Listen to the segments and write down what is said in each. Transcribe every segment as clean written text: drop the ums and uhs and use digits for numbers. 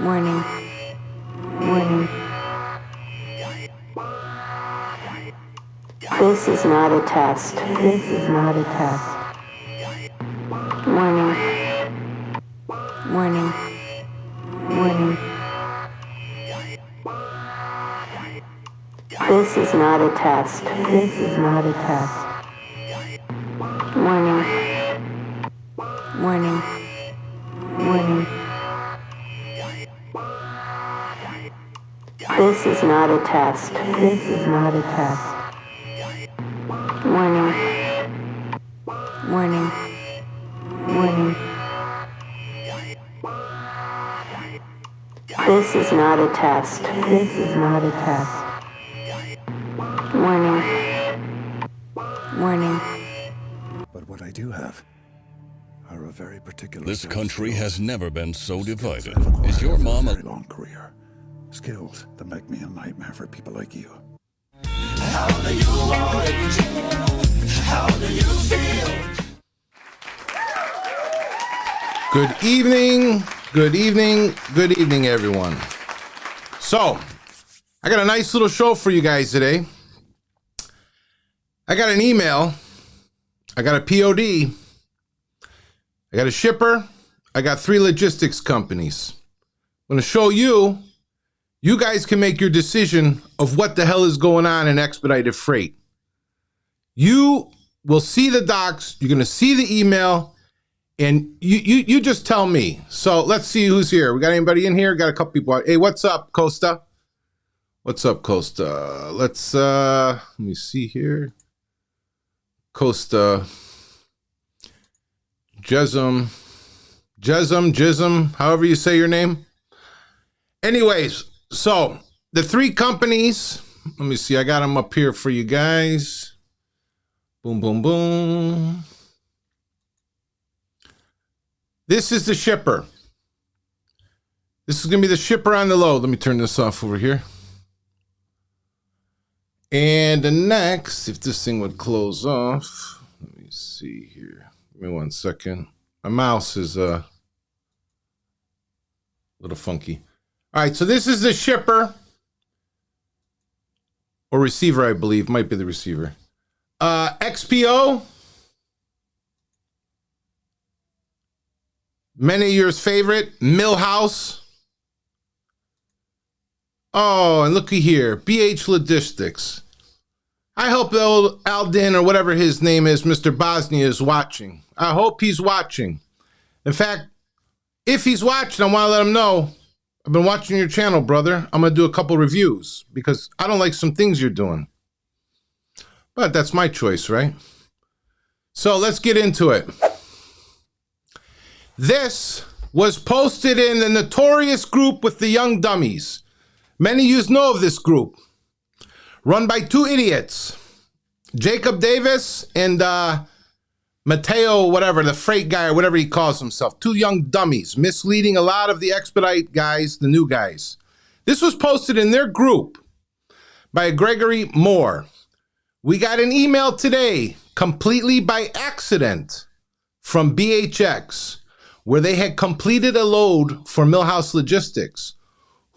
Warning. Warning. This is not a test. This is not a test. Warning. Warning. Warning. This is not a test. This is not a test. Warning. Warning. Warning. This is not a test. This is not a test. Warning. Warning. Warning. This is not a test. This is not a test. Warning. Warning. But what I do have are a very particular. This country has never been so divided. I've Is your acquired mom over a very long career? Skills that make me a nightmare for people like you. How do you want? How do you feel? Good evening, good evening, good evening, everyone. So, I got a nice little show for you guys today. I got an email, I got a POD, I got a shipper, I got 3 logistics companies. I'm going to show you, you guys can make your decision of what the hell is going on in expedited freight. You will see the docs, you're going to see the email, and you just tell me. So let's see who's here. We got anybody in here? Got a couple people. Hey, what's up, Costa? What's up, Costa? Let's let me see here. Costa, Jism, however you say your name. Anyways, so the 3 companies, let me see, I got them up here for you guys. Boom, boom, boom. This is the shipper. This is going to be the shipper on the load. Let me turn this off over here. And the next, if this thing would close off, let me see here. Give me 1 second. My mouse is a little funky. All right, so this is the shipper or receiver, I believe. Might be the receiver. XPO. Many of yours favorite, Millhouse. Oh, and looky here, BH Logistics. I hope old Aldin, or whatever his name is, Mr. Bosnia, is watching. I hope he's watching. In fact, if he's watching, I want to let him know, I've been watching your channel, brother. I'm going to do a couple reviews because I don't like some things you're doing. But that's my choice, right? So let's get into it. This was posted in the notorious group with the young dummies. Many of you know of this group. Run by 2 idiots. Jacob Davis and Mateo, whatever, the freight guy or whatever he calls himself. 2 young dummies, misleading a lot of the expedite guys, the new guys. This was posted in their group by Gregory Moore. We got an email today, completely by accident, from BHX, where they had completed a load for Millhouse Logistics.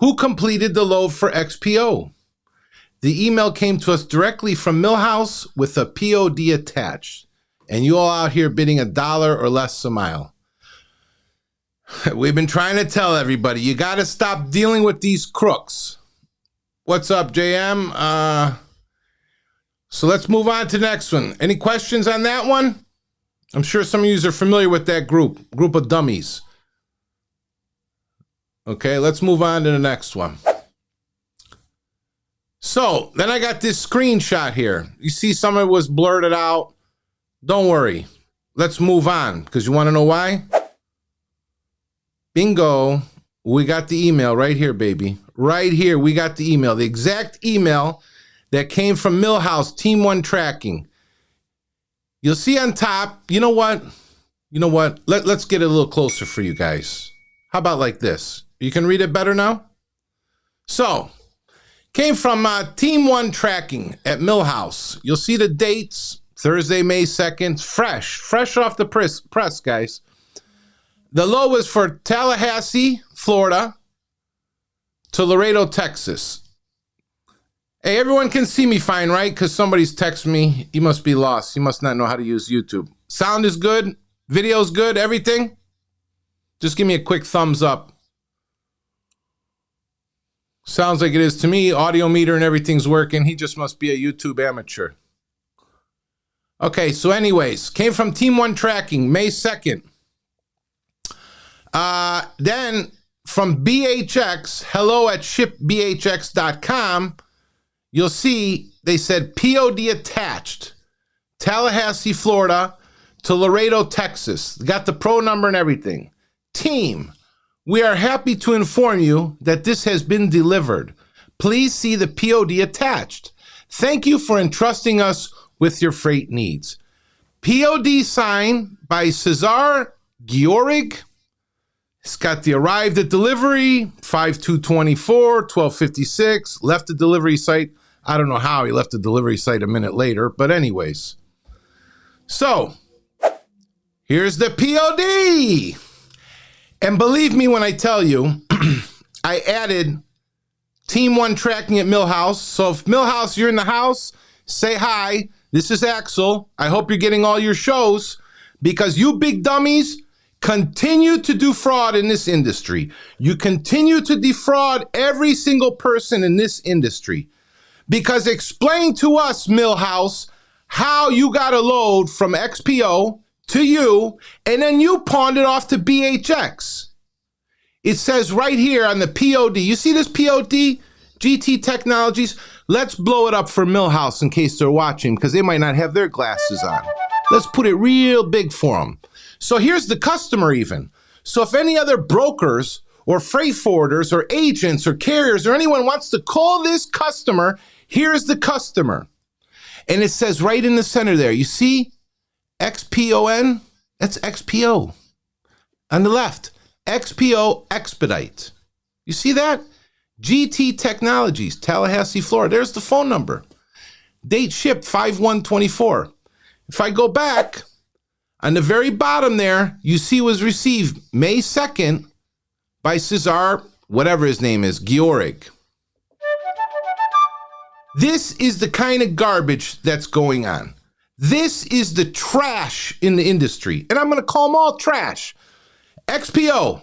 Who completed the load for XPO? The email came to us directly from Millhouse with a POD attached. And you all out here bidding $1 or less a mile. We've been trying to tell everybody, you got to stop dealing with these crooks. What's up, JM? So let's move on to the next one. Any questions on that one? I'm sure some of you are familiar with that group of dummies. Okay, let's move on to the next one. So then I got this screenshot here. You see some of it was blurted out. Don't worry. Let's move on because you want to know why? Bingo. We got the email right here, baby. Right here, we got the email. The exact email that came from Millhouse Team 1 Tracking. You'll see on top, you know what? Let's get it a little closer for you guys. How about like this? You can read it better now? So, came from Team 1 Tracking at Millhouse. You'll see the dates, Thursday, May 2nd. Fresh off the press, guys. The low was for Tallahassee, Florida, to Laredo, Texas. Hey, everyone can see me fine, right? Because somebody's texting me. He must be lost. He must not know how to use YouTube. Sound is good. Video's good. Everything. Just give me a quick thumbs up. Sounds like it is to me. Audio meter and everything's working. He just must be a YouTube amateur. Okay, so anyways, came from Team 1 Tracking, May 2nd. Then from BHX, hello at shipbhx.com, you'll see they said POD attached, Tallahassee, Florida to Laredo, Texas. Got the pro number and everything. Team, we are happy to inform you that this has been delivered. Please see the POD attached. Thank you for entrusting us with your freight needs. POD signed by Cesar Giorig. It's got the arrived at delivery, 5/2/24, 12:56. Left the delivery site. I don't know how he left the delivery site a minute later, but anyways. So, here's the POD. And believe me when I tell you, I added Team 1 Tracking at Millhouse. So if Millhouse, you're in the house, say hi. This is Axel. I hope you're getting all your shows because you big dummies continue to do fraud in this industry. You continue to defraud every single person in this industry. Because explain to us, Millhouse, how you got a load from XPO to you, and then you pawned it off to BHX. It says right here on the POD, you see this POD, GT Technologies? Let's blow it up for Millhouse in case they're watching, because they might not have their glasses on. Let's put it real big for them. So here's the customer even. So if any other brokers or freight forwarders or agents or carriers or anyone wants to call this customer, here's the customer. And it says right in the center there, you see XPON? That's XPO. On the left, XPO Expedite. You see that? GT Technologies, Tallahassee, Florida. There's the phone number. Date shipped 5/1/24. If I go back, on the very bottom there, you see was received May 2nd by Cesar, whatever his name is, Giorig. This is the kind of garbage that's going on. This is the trash in the industry. And I'm going to call them all trash. XPO,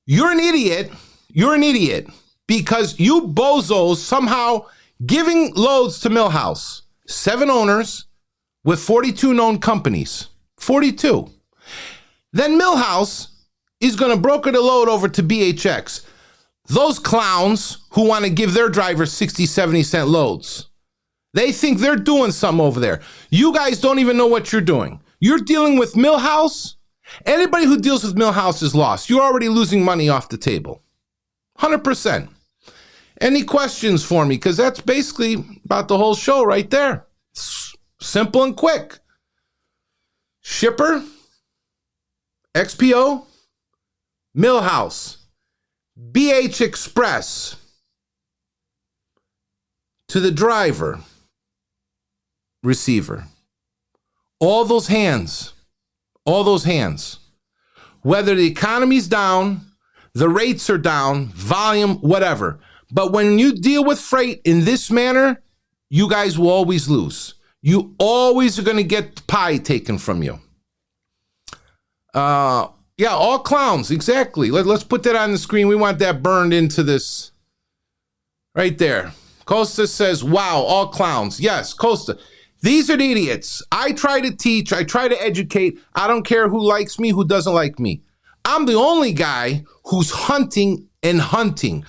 you're an idiot. You're an idiot because you bozos somehow giving loads to Millhouse. 7 owners with 42 known companies. 42. Then Millhouse is going to broker the load over to BHX. Those clowns who want to give their drivers 60, 70 cent loads. They think they're doing something over there. You guys don't even know what you're doing. You're dealing with Millhouse. Anybody who deals with Millhouse is lost. You're already losing money off the table. 100%. Any questions for me? Because that's basically about the whole show right there. Simple and quick. Shipper, XPO, Millhouse, BH Express, to the driver, receiver. All those hands, whether the economy's down, the rates are down, volume, whatever. But when you deal with freight in this manner, you guys will always lose. You always are going to get the pie taken from you. Yeah, all clowns, exactly. Let's put that on the screen. We want that burned into this right there. Costa says, wow, all clowns. Yes, Costa. These are the idiots. I try to teach. I try to educate. I don't care who likes me, who doesn't like me. I'm the only guy who's hunting and hunting,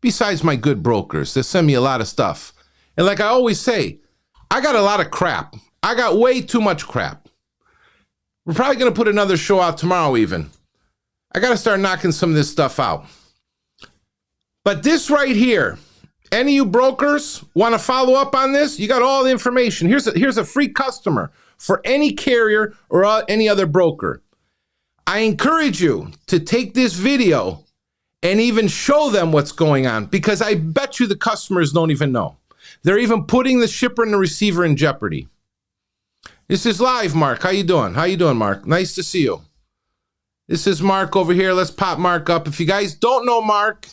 besides my good brokers that send me a lot of stuff. And like I always say, I got a lot of crap. I got way too much crap. We're probably going to put another show out tomorrow even. I got to start knocking some of this stuff out. But this right here, any of you brokers want to follow up on this? You got all the information. Here's a free customer for any carrier or any other broker. I encourage you to take this video and even show them what's going on, because I bet you the customers don't even know. They're even putting the shipper and the receiver in jeopardy. This is live, Mark. How you doing? How you doing, Mark? Nice to see you. This is Mark over here. Let's pop Mark up. If you guys don't know Mark,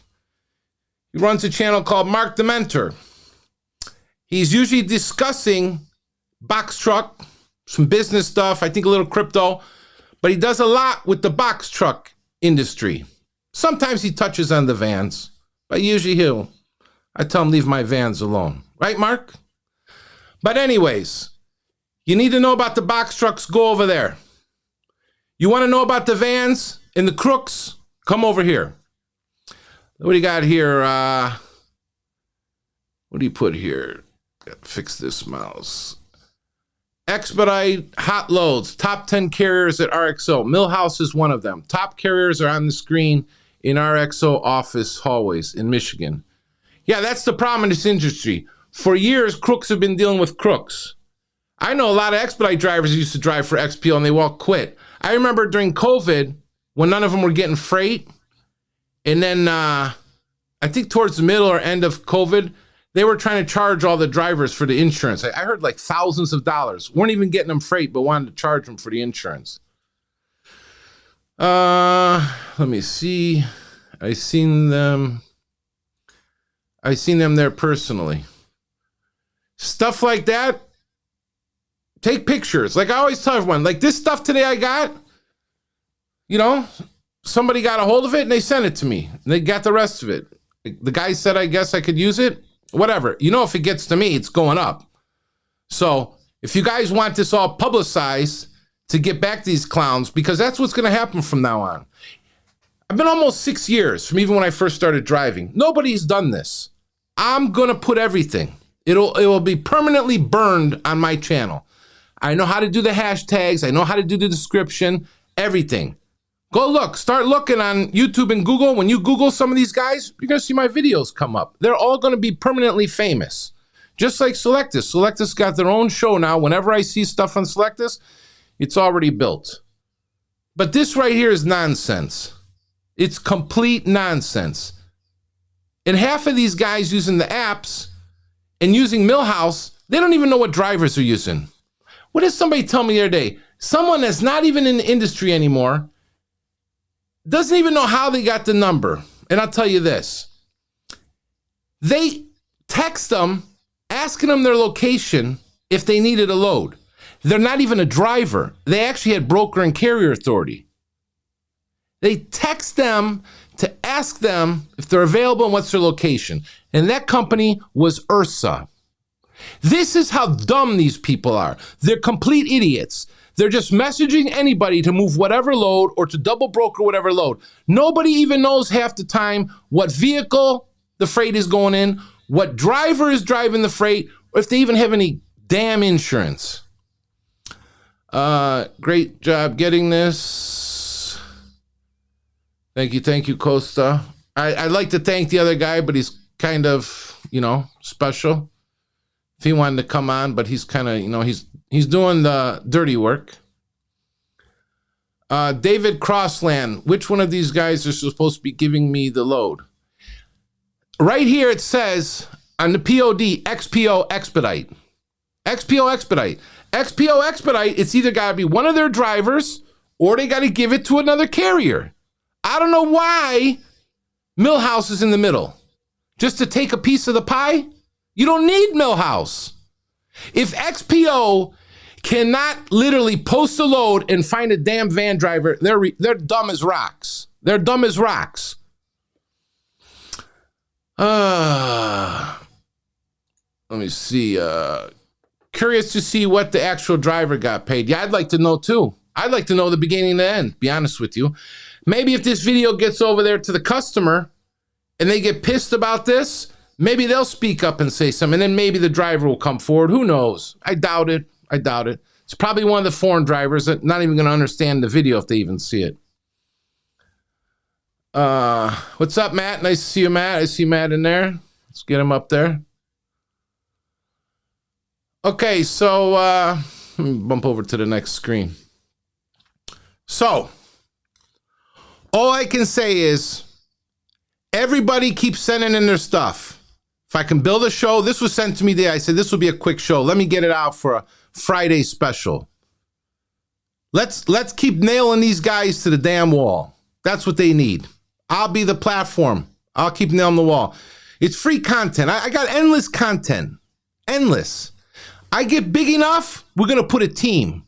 He runs a channel called Mark the Mentor. He's usually discussing box truck, some business stuff, I think a little crypto, but he does a lot with the box truck industry. Sometimes he touches on the vans, but usually I tell him leave my vans alone. Right, Mark? But anyways, you need to know about the box trucks, go over there. You want to know about the vans and the Crooks? Come over here. What do you got here? What do you put here? Fix this mouse. Expedite hot loads. Top 10 carriers at RXO. Millhouse is one of them. Top carriers are on the screen in RXO office hallways in Michigan. Yeah, that's the problem in this industry. For years, Crooks have been dealing with Crooks. I know a lot of expedite drivers used to drive for XPO and they all quit. I remember during COVID when none of them were getting freight. And then I think towards the middle or end of COVID, they were trying to charge all the drivers for the insurance. I heard like thousands of dollars. Weren't even getting them freight, but wanted to charge them for the insurance. Let me see. I seen them there personally. Stuff like that. Take pictures. Like I always tell everyone, like this stuff today I got, somebody got a hold of it and they sent it to me. And they got the rest of it. The guy said, I guess I could use it. Whatever. If it gets to me, it's going up. So if you guys want this all publicized to get back these clowns, because that's what's going to happen from now on. I've been almost 6 years from even when I first started driving. Nobody's done this. I'm going to put everything. It will be permanently burned on my channel. I know how to do the hashtags. I know how to do the description, everything. Go look, start looking on YouTube and Google. When you Google some of these guys, you're going to see my videos come up. They're all going to be permanently famous. Just like Selectus. Selectus got their own show now. Whenever I see stuff on Selectus, it's already built. But this right here is nonsense. It's complete nonsense. And half of these guys using the apps and using Millhouse, they don't even know what drivers are using. What did somebody tell me the other day? Someone that's not even in the industry anymore doesn't even know how they got the number. And I'll tell you this. They text them, asking them their location if they needed a load. They're not even a driver. They actually had broker and carrier authority. They text them to ask them if they're available and what's their location. And that company was Ursa. This is how dumb these people are. They're complete idiots. They're just messaging anybody to move whatever load or to double broker whatever load. Nobody even knows half the time what vehicle the freight is going in, what driver is driving the freight, or if they even have any damn insurance. Great job getting this. Thank you, Costa. I'd like to thank the other guy, but he's kind of, special. If he wanted to come on, but he's kind of, he's doing the dirty work. David Crossland, which one of these guys are supposed to be giving me the load? Right here it says on the POD, XPO Expedite. XPO Expedite. XPO Expedite, it's either got to be one of their drivers or they got to give it to another carrier. I don't know why Millhouse is in the middle. Just to take a piece of the pie? You don't need Millhouse. If XPO cannot literally post a load and find a damn van driver, they're dumb as rocks. They're dumb as rocks. Let me see. Curious to see what the actual driver got paid. Yeah, I'd like to know too. I'd like to know the beginning and the end, be honest with you. Maybe if this video gets over there to the customer and they get pissed about this, maybe they'll speak up and say something, and then maybe the driver will come forward. Who knows? I doubt it. It's probably one of the foreign drivers that not even going to understand the video if they even see it. What's up, Matt? Nice to see you, Matt. I see Matt in there. Let's get him up there. Okay, so let me bump over to the next screen. So, all I can say is everybody keeps sending in their stuff. If I can build a show, this was sent to me today. I said, this will be a quick show. Let me get it out for a Friday special. Let's keep nailing these guys to the damn wall. That's what they need. I'll be the platform. I'll keep nailing the wall. It's free content. I got endless content. Endless. I get big enough, we're going to put a team.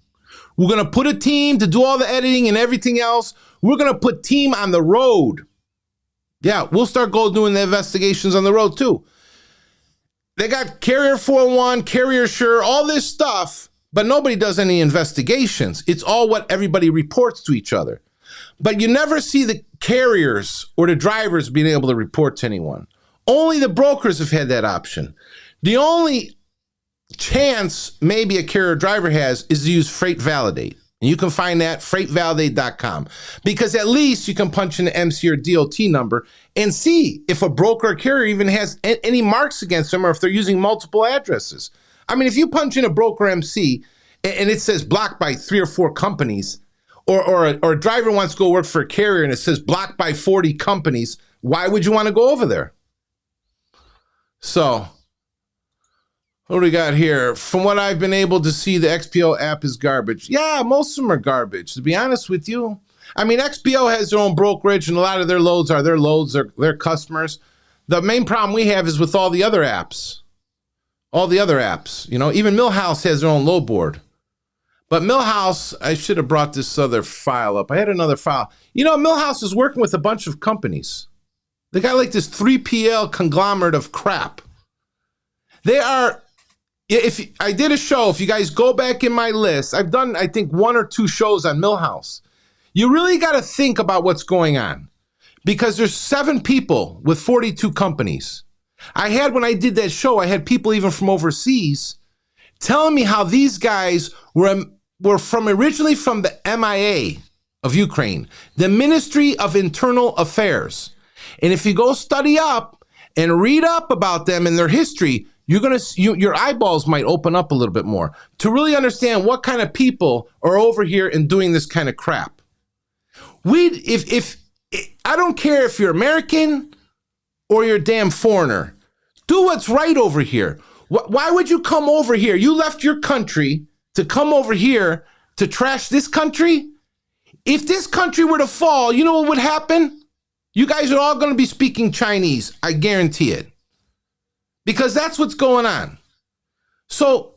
We're going to put a team to do all the editing and everything else. We're going to put team on the road. Yeah, we'll start doing the investigations on the road too. They got Carrier 401, Carrier Sure, all this stuff, but nobody does any investigations. It's all what everybody reports to each other. But you never see the carriers or the drivers being able to report to anyone. Only the brokers have had that option. The only chance maybe a carrier driver has is to use Freight Validate. And you can find that freightvalidate.com, because at least you can punch in the MC or DOT number and see if a broker or carrier even has any marks against them or if they're using multiple addresses. I mean, if you punch in a broker MC and it says blocked by 3 or 4 companies, or a driver wants to go work for a carrier and it says blocked by 40 companies, why would you want to go over there? So, what do we got here? From what I've been able to see, the XPO app is garbage. Yeah, most of them are garbage, to be honest with you. I mean, XPO has their own brokerage, and a lot of their loads are their customers. The main problem we have is with all the other apps. All the other apps. You know, even Millhouse has their own load board. But Millhouse, I should have brought this other file up. I had another file. You know, Millhouse is working with a bunch of companies. They got like this 3PL conglomerate of crap. They are... If I did a show, if you guys go back in my list, I've done, I think, 1 or 2 shows on Millhouse. You really got to think about what's going on, because there's 7 people with 42 companies. When I did that show, I had people even from overseas telling me how these guys were originally from the MIA of Ukraine, the Ministry of Internal Affairs. And if you go study up and read up about them and their history, your eyeballs might open up a little bit more to really understand what kind of people are over here and doing this kind of crap. I don't care if you're American or you're a damn foreigner, do what's right over here. Why would you come over here? You left your country to come over here to trash this country? If this country were to fall, you know what would happen? You guys are all going to be speaking Chinese. I guarantee it. Because that's what's going on. So,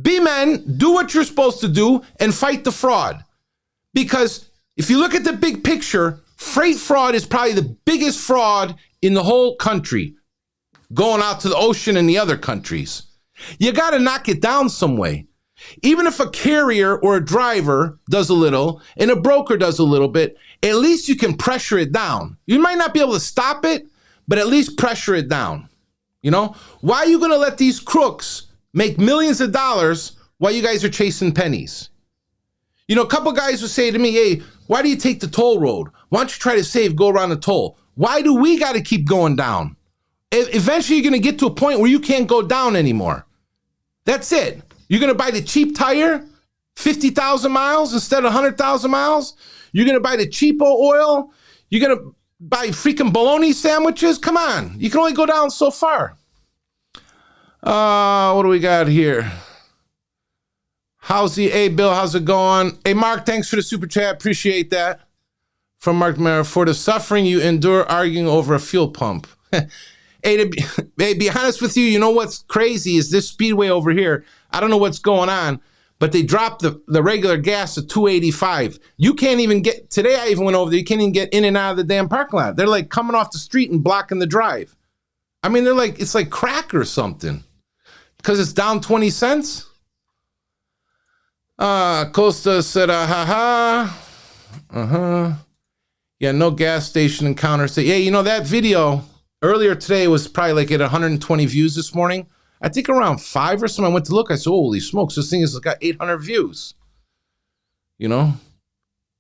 be men, do what you're supposed to do, and fight the fraud. Because if you look at the big picture, freight fraud is probably the biggest fraud in the whole country, going out to the ocean and the other countries. You got to knock it down some way. Even if a carrier or a driver does a little and a broker does a little bit, at least you can pressure it down. You might not be able to stop it, but at least pressure it down. You know, why are you going to let these crooks make millions of dollars while you guys are chasing pennies? You know, a couple guys would say to me, hey, why do you take the toll road? Why don't you try to go around the toll? Why do we got to keep going down? Eventually, you're going to get to a point where you can't go down anymore. That's it. You're going to buy the cheap tire, 50,000 miles instead of 100,000 miles. You're going to buy the cheapo oil. You're going to buy freaking bologna sandwiches. Come on. You can only go down so far. What do we got here? Hey, Bill, how's it going? Hey, Mark, thanks for the super chat. Appreciate that. From Mark Mara, for the suffering you endure arguing over a fuel pump. Hey, to be honest with you, you know what's crazy is this speedway over here. I don't know what's going on, but they dropped the regular gas to $2.85. You can't even get, today I even went over there, you can't even get in and out of the damn parking lot. They're like coming off the street and blocking the drive. I mean, they're like, it's like crack or something. Because it's down 20 cents. Costa said, yeah, no gas station encounter. Say, yeah, you know, that video earlier today was probably like at 120 views this morning. I think around 5 or something. I went to look. I said, holy smokes, this thing has got 800 views. You know?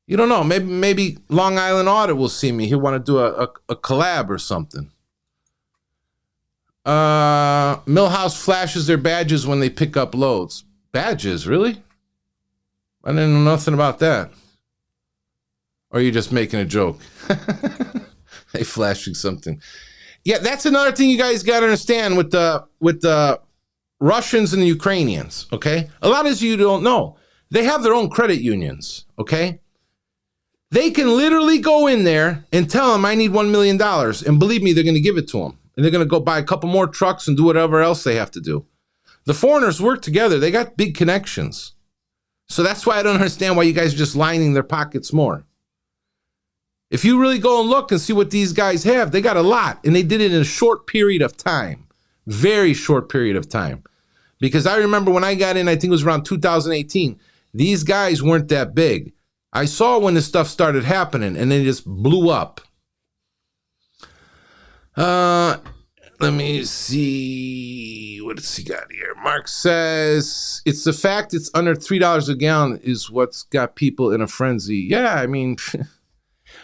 You don't know. Maybe Long Island Audit will see me. He'll want to do a collab or something. Millhouse flashes their badges when they pick up loads. Badges, really? I didn't know nothing about that. Or are you just making a joke? They flashing something. Yeah, that's another thing you guys got to understand with the Russians and the Ukrainians, okay? A lot of you don't know. They have their own credit unions, okay? They can literally go in there and tell them, I need $1 million. And believe me, they're going to give it to them. And they're going to go buy a couple more trucks and do whatever else they have to do. The foreigners work together. They got big connections. So that's why I don't understand why you guys are just lining their pockets more. If you really go and look and see what these guys have, they got a lot. And they did it in a short period of time. Very short period of time. Because I remember when I got in, I think it was around 2018, these guys weren't that big. I saw when this stuff started happening and they just blew up. Let me see. What does he got here? Mark says, it's the fact it's under $3 a gallon is what's got people in a frenzy. Yeah, I mean,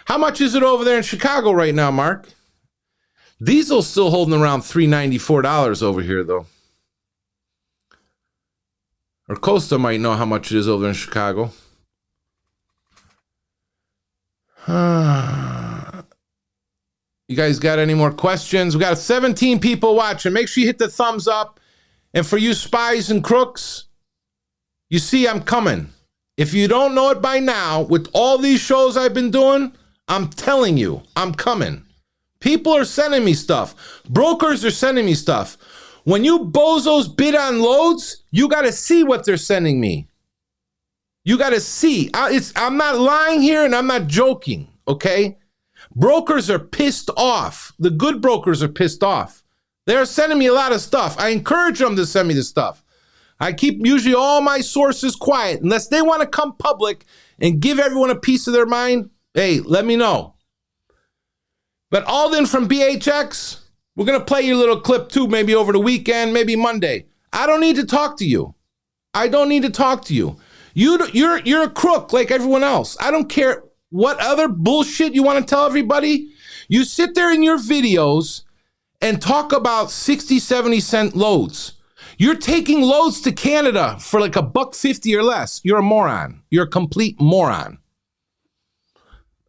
how much is it over there in Chicago right now, Mark? Diesel's still holding around $3.94 over here, though. Or Costa might know how much it is over there in Chicago. You guys got any more questions? We got 17 people watching. Make sure you hit the thumbs up. And for you spies and crooks, you see I'm coming. If you don't know it by now, with all these shows I've been doing, I'm telling you, I'm coming. People are sending me stuff. Brokers are sending me stuff. When you bozos bid on loads, you got to see what they're sending me. You got to see. I'm not lying here and I'm not joking, okay? Brokers are pissed off. The good brokers are pissed off. They're sending me a lot of stuff. I encourage them to send me the stuff. I keep usually all my sources quiet. Unless they want to come public and give everyone a piece of their mind, hey, let me know. But Alden from BHX, we're going to play your little clip too, maybe over the weekend, maybe Monday. I don't need to talk to you. I don't need to talk to you. You're a crook like everyone else. I don't care what other bullshit you want to tell everybody. You sit there in your videos and talk about 60, 70 cent loads. You're taking loads to Canada for like $1.50 or less. You're a moron. You're a complete moron.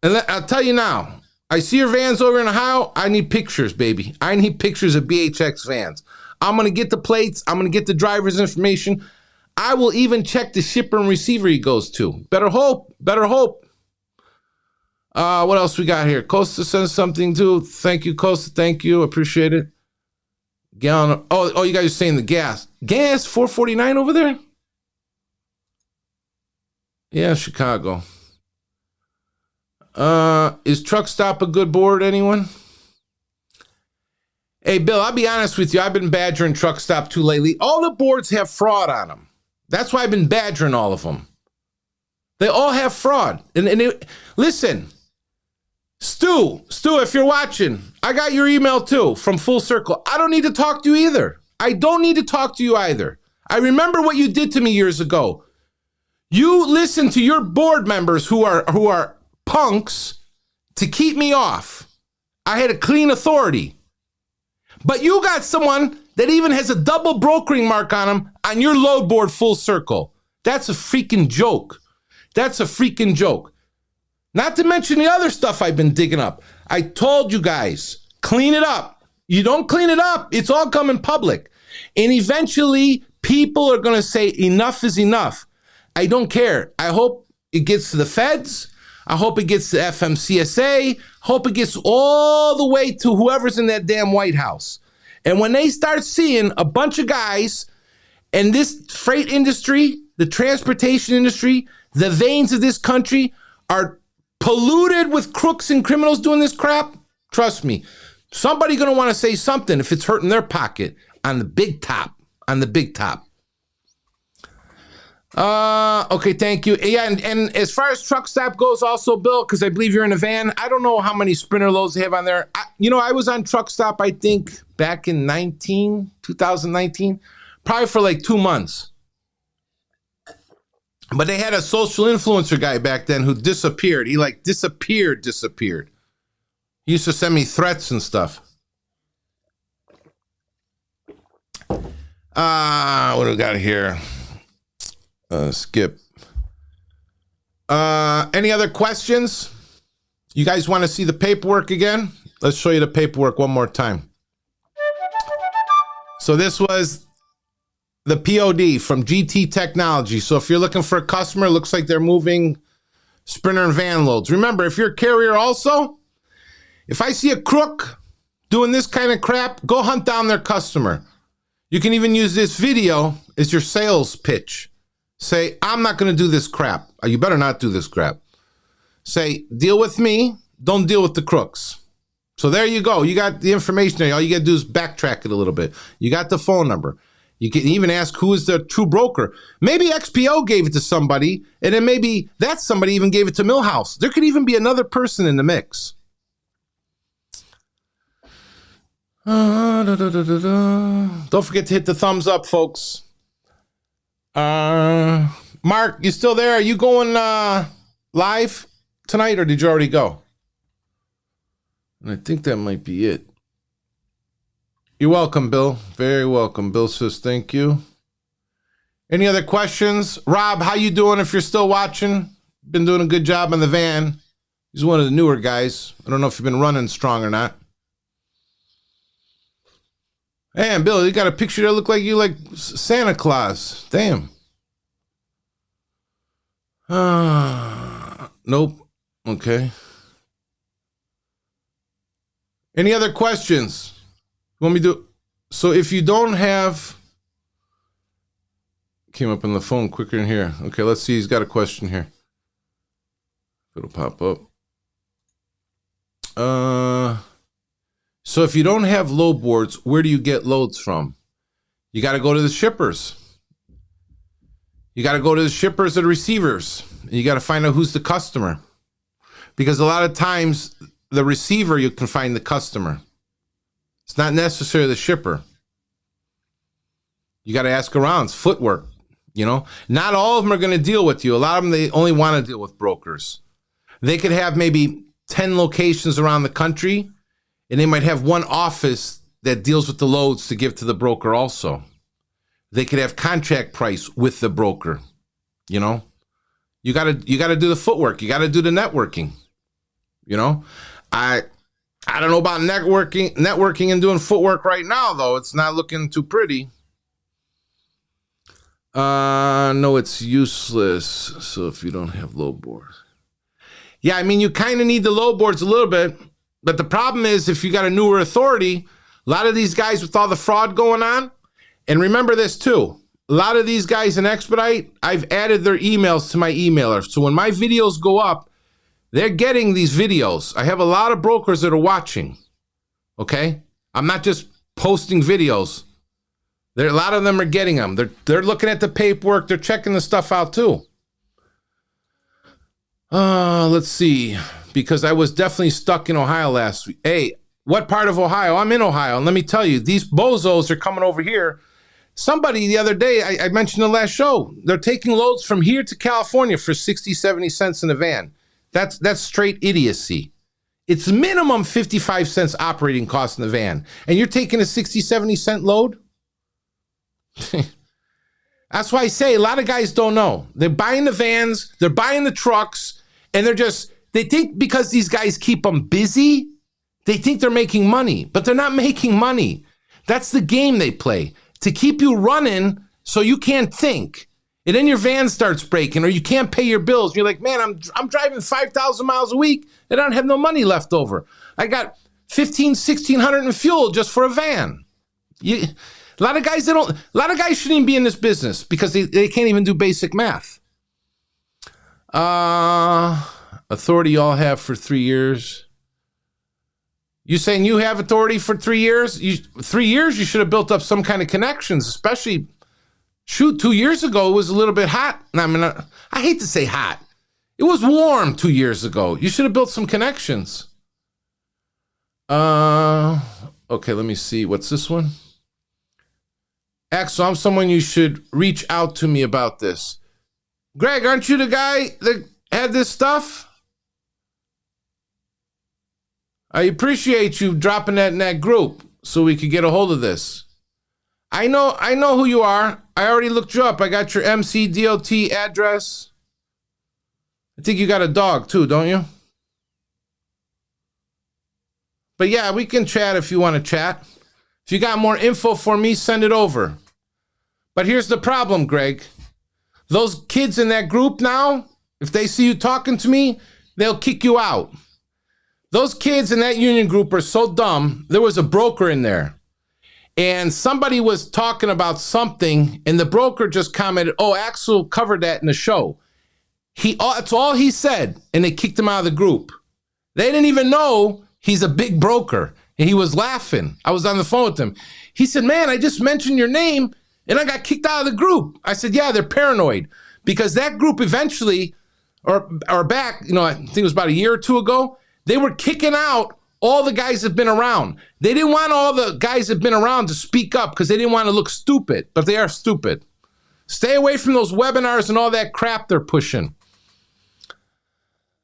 And I'll tell you now, I see your vans over in Ohio. I need pictures, baby. I need pictures of BHX vans. I'm going to get the plates. I'm going to get the driver's information. I will even check the shipper and receiver he goes to. Better hope. Better hope. What else we got here? Costa sends something too. Thank you, Costa. Thank you. Appreciate it. Gallon. Oh, you guys are saying the gas. Gas, $4.49 over there? Yeah, Chicago. Is Truck Stop a good board, anyone? Hey, Bill, I'll be honest with you. I've been badgering Truck Stop too lately. All the boards have fraud on them. That's why I've been badgering all of them. They all have fraud. Listen, Stu, if you're watching, I got your email too from Full Circle. I don't need to talk to you either. I don't need to talk to you either. I remember what you did to me years ago. You listened to your board members who are punks to keep me off. I had a clean authority. But you got someone that even has a double brokering mark on them on your load board, Full Circle. That's a freaking joke. That's a freaking joke. Not to mention the other stuff I've been digging up. I told you guys, clean it up. You don't clean it up, it's all coming public. And eventually, people are going to say enough is enough. I don't care. I hope it gets to the feds. I hope it gets to FMCSA. Hope it gets all the way to whoever's in that damn White House. And when they start seeing a bunch of guys in this freight industry, the transportation industry, the veins of this country are polluted with crooks and criminals doing this crap, trust me, somebody's going to want to say something if it's hurting their pocket on the big top, Okay, thank you. Yeah, and as far as Truck Stop goes also, Bill, because I believe you're in a van, I don't know how many Sprinter loads they have on there. I was on Truck Stop, I think, back in 2019, probably for like 2 months. But they had a social influencer guy back then who disappeared. He like disappeared. He used to send me threats and stuff. What do we got here? Skip. Any other questions? You guys want to see the paperwork again? Let's show you the paperwork one more time. So this was the POD from GT Technology. So if you're looking for a customer, it looks like they're moving Sprinter and van loads. Remember, if you're a carrier also, if I see a crook doing this kind of crap, go hunt down their customer. You can even use this video as your sales pitch. Say, I'm not going to do this crap. You better not do this crap. Say, deal with me. Don't deal with the crooks. So there you go. You got the information there. All you got to do is backtrack it a little bit. You got the phone number. You can even ask who is the true broker. Maybe XPO gave it to somebody, and then maybe that somebody even gave it to Millhouse. There could even be another person in the mix. Don't forget to hit the thumbs up, folks. Mark, you still there? Are you going live tonight, or did you already go? And I think that might be it. You're welcome, Bill. Very welcome. Bill says thank you. Any other questions? Rob, how you doing if you're still watching? Been doing a good job on the van. He's one of the newer guys. I don't know if you've been running strong or not. Damn, Bill, you got a picture that look like you like Santa Claus. Damn. Nope. Okay. Any other questions? You want me to? So if you don't have, came up on the phone quicker in here. Okay, let's see. He's got a question here. It'll pop up. So if you don't have load boards, where do you get loads from? You got to go to the shippers. You got to go to the shippers or the receivers. You got to find out who's the customer. Because a lot of times, the receiver, you can find the customer. It's not necessarily the shipper. You got to ask around. It's footwork, you know. Not all of them are going to deal with you. A lot of them, they only want to deal with brokers. They could have maybe 10 locations around the country, and they might have one office that deals with the loads to give to the broker also. They could have contract price with the broker, you know. You got to do the footwork. You got to do the networking, you know. I don't know about networking and doing footwork right now, though. It's not looking too pretty. No, it's useless. So if you don't have load boards. Yeah, I mean, you kind of need the load boards a little bit. But the problem is if you got a newer authority, a lot of these guys with all the fraud going on, and remember this too, a lot of these guys in Expedite, I've added their emails to my emailer. So when my videos go up, they're getting these videos. I have a lot of brokers that are watching, okay? I'm not just posting videos. A lot of them are getting them. They're looking at the paperwork. They're checking the stuff out too. Let's see. Because I was definitely stuck in Ohio last week. Hey, what part of Ohio? I'm in Ohio. And let me tell you, these bozos are coming over here. Somebody the other day, I mentioned in the last show, they're taking loads from here to California for 60, 70 cents in a van. That's straight idiocy. It's minimum 55 cents operating cost in the van. And you're taking a 60, 70 cent load? That's why I say a lot of guys don't know. They're buying the vans, they're buying the trucks, and they think because these guys keep them busy, they think they're making money, but they're not making money. That's the game they play, to keep you running so you can't think. And then your van starts breaking or you can't pay your bills. You're like, man, I'm driving 5,000 miles a week and I don't have no money left over. I got $1,600 in fuel just for a van. A lot of guys shouldn't even be in this business because they can't even do basic math. Authority you all have for 3 years. You saying you have authority for 3 years? 3 years, you should have built up some kind of connections, especially, 2 years ago, it was a little bit hot. I mean, I hate to say hot. It was warm 2 years ago. You should have built some connections. Okay, let me see. What's this one? Axel, I'm someone you should reach out to me about this. Greg, aren't you the guy that had this stuff? I appreciate you dropping that in that group so we could get a hold of this. I know who you are. I already looked you up. I got your MCDOT address. I think you got a dog too, don't you? But yeah, we can chat if you want to chat. If you got more info for me, send it over. But here's the problem, Greg. Those kids in that group now, if they see you talking to me, they'll kick you out. Those kids in that union group are so dumb. There was a broker in there. And somebody was talking about something, and the broker just commented, "Oh, Axel covered that in the show." That's all he said, and they kicked him out of the group. They didn't even know he's a big broker, and he was laughing. I was on the phone with him. He said, "Man, I just mentioned your name, and I got kicked out of the group." I said, "Yeah, they're paranoid, because that group eventually, or back, I think it was about a year or two ago, they were kicking out all the guys that have been around. They didn't want all the guys that have been around to speak up because they didn't want to look stupid, but they are stupid. Stay away from those webinars and all that crap they're pushing."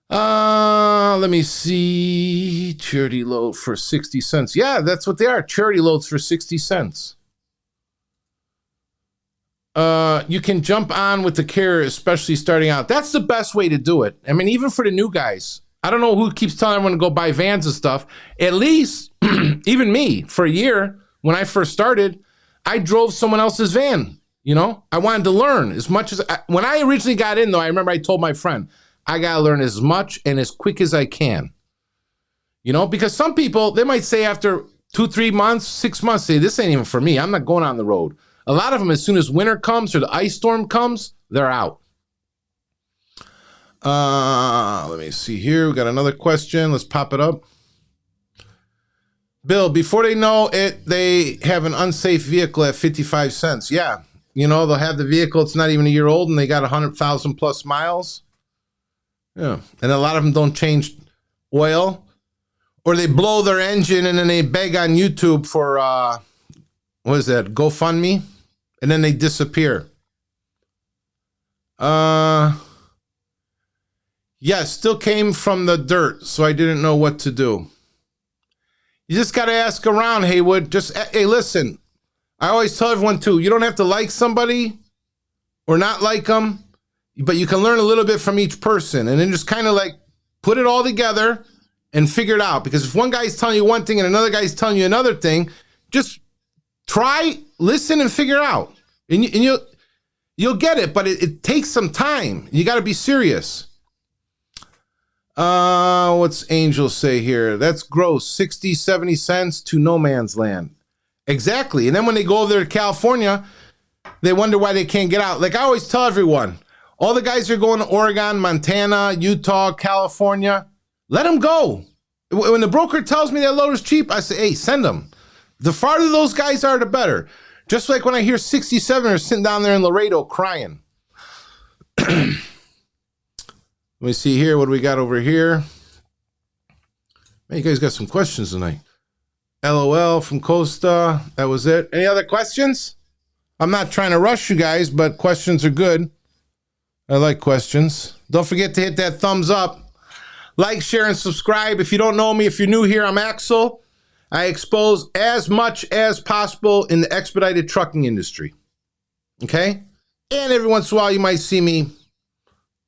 Let me see. Charity load for 60 cents. Yeah, that's what they are. Charity loads for 60 cents. You can jump on with the carrier, especially starting out. That's the best way to do it. I mean, even for the new guys. I don't know who keeps telling everyone to go buy vans and stuff. At least, even me, for a year, when I first started, I drove someone else's van. I wanted to learn as much as... when I originally got in, though, I remember I told my friend, I got to learn as much and as quick as I can. Because some people, they might say after 2-3 months, 6 months, say, "This ain't even for me. I'm not going on the road." A lot of them, as soon as winter comes or the ice storm comes, they're out. Let me see here. We got another question. Let's pop it up. Bill, before they know it, they have an unsafe vehicle at 55 cents. Yeah. They'll have the vehicle. It's not even a year old and they got 100,000 plus miles. Yeah. And a lot of them don't change oil, or they blow their engine and then they beg on YouTube for, what is that? GoFundMe. And then they disappear. Yes, still came from the dirt, so I didn't know what to do. You just got to ask around, Haywood. Hey, listen, I always tell everyone, too, you don't have to like somebody or not like them, but you can learn a little bit from each person, and then just kind of like put it all together and figure it out. Because if one guy's telling you one thing and another guy's telling you another thing, just try, listen, and figure out. And you'll get it, but it takes some time. You got to be serious. What's Angel say here? That's gross. 60, 70 cents to no man's land. Exactly. And then when they go over there to California, they wonder why they can't get out. Like I always tell everyone, all the guys are going to Oregon, Montana, Utah, California. Let them go. When the broker tells me that load is cheap, I say, hey, send them. The farther those guys are, the better. Just like when I hear 67ers sitting down there in Laredo crying. Let me see here. What do we got over here? Man, you guys got some questions tonight. LOL from Costa. That was it. Any other questions? I'm not trying to rush you guys, but questions are good. I like questions. Don't forget to hit that thumbs up. Like, share, and subscribe. If you don't know me, if you're new here, I'm Axel. I expose as much as possible in the expedited trucking industry. Okay? And every once in a while, you might see me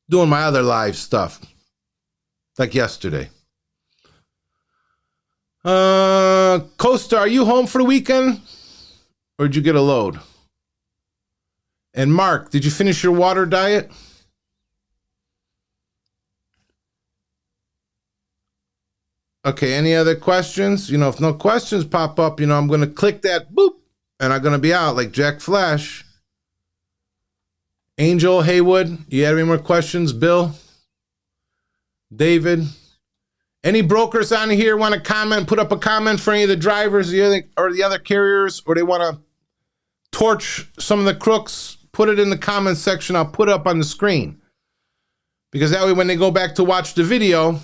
doing my other live stuff. Like yesterday. Costa, are you home for the weekend? Or did you get a load? And Mark, did you finish your water diet? Okay, any other questions? If no questions pop up, I'm going to click that boop, and I'm going to be out like Jack Flash. Angel, Haywood, you have any more questions? Bill? David? Any brokers on here want to comment, put up a comment for any of the drivers or the other carriers, or they want to torch some of the crooks? Put it in the comment section. I'll put it up on the screen. Because that way when they go back to watch the video,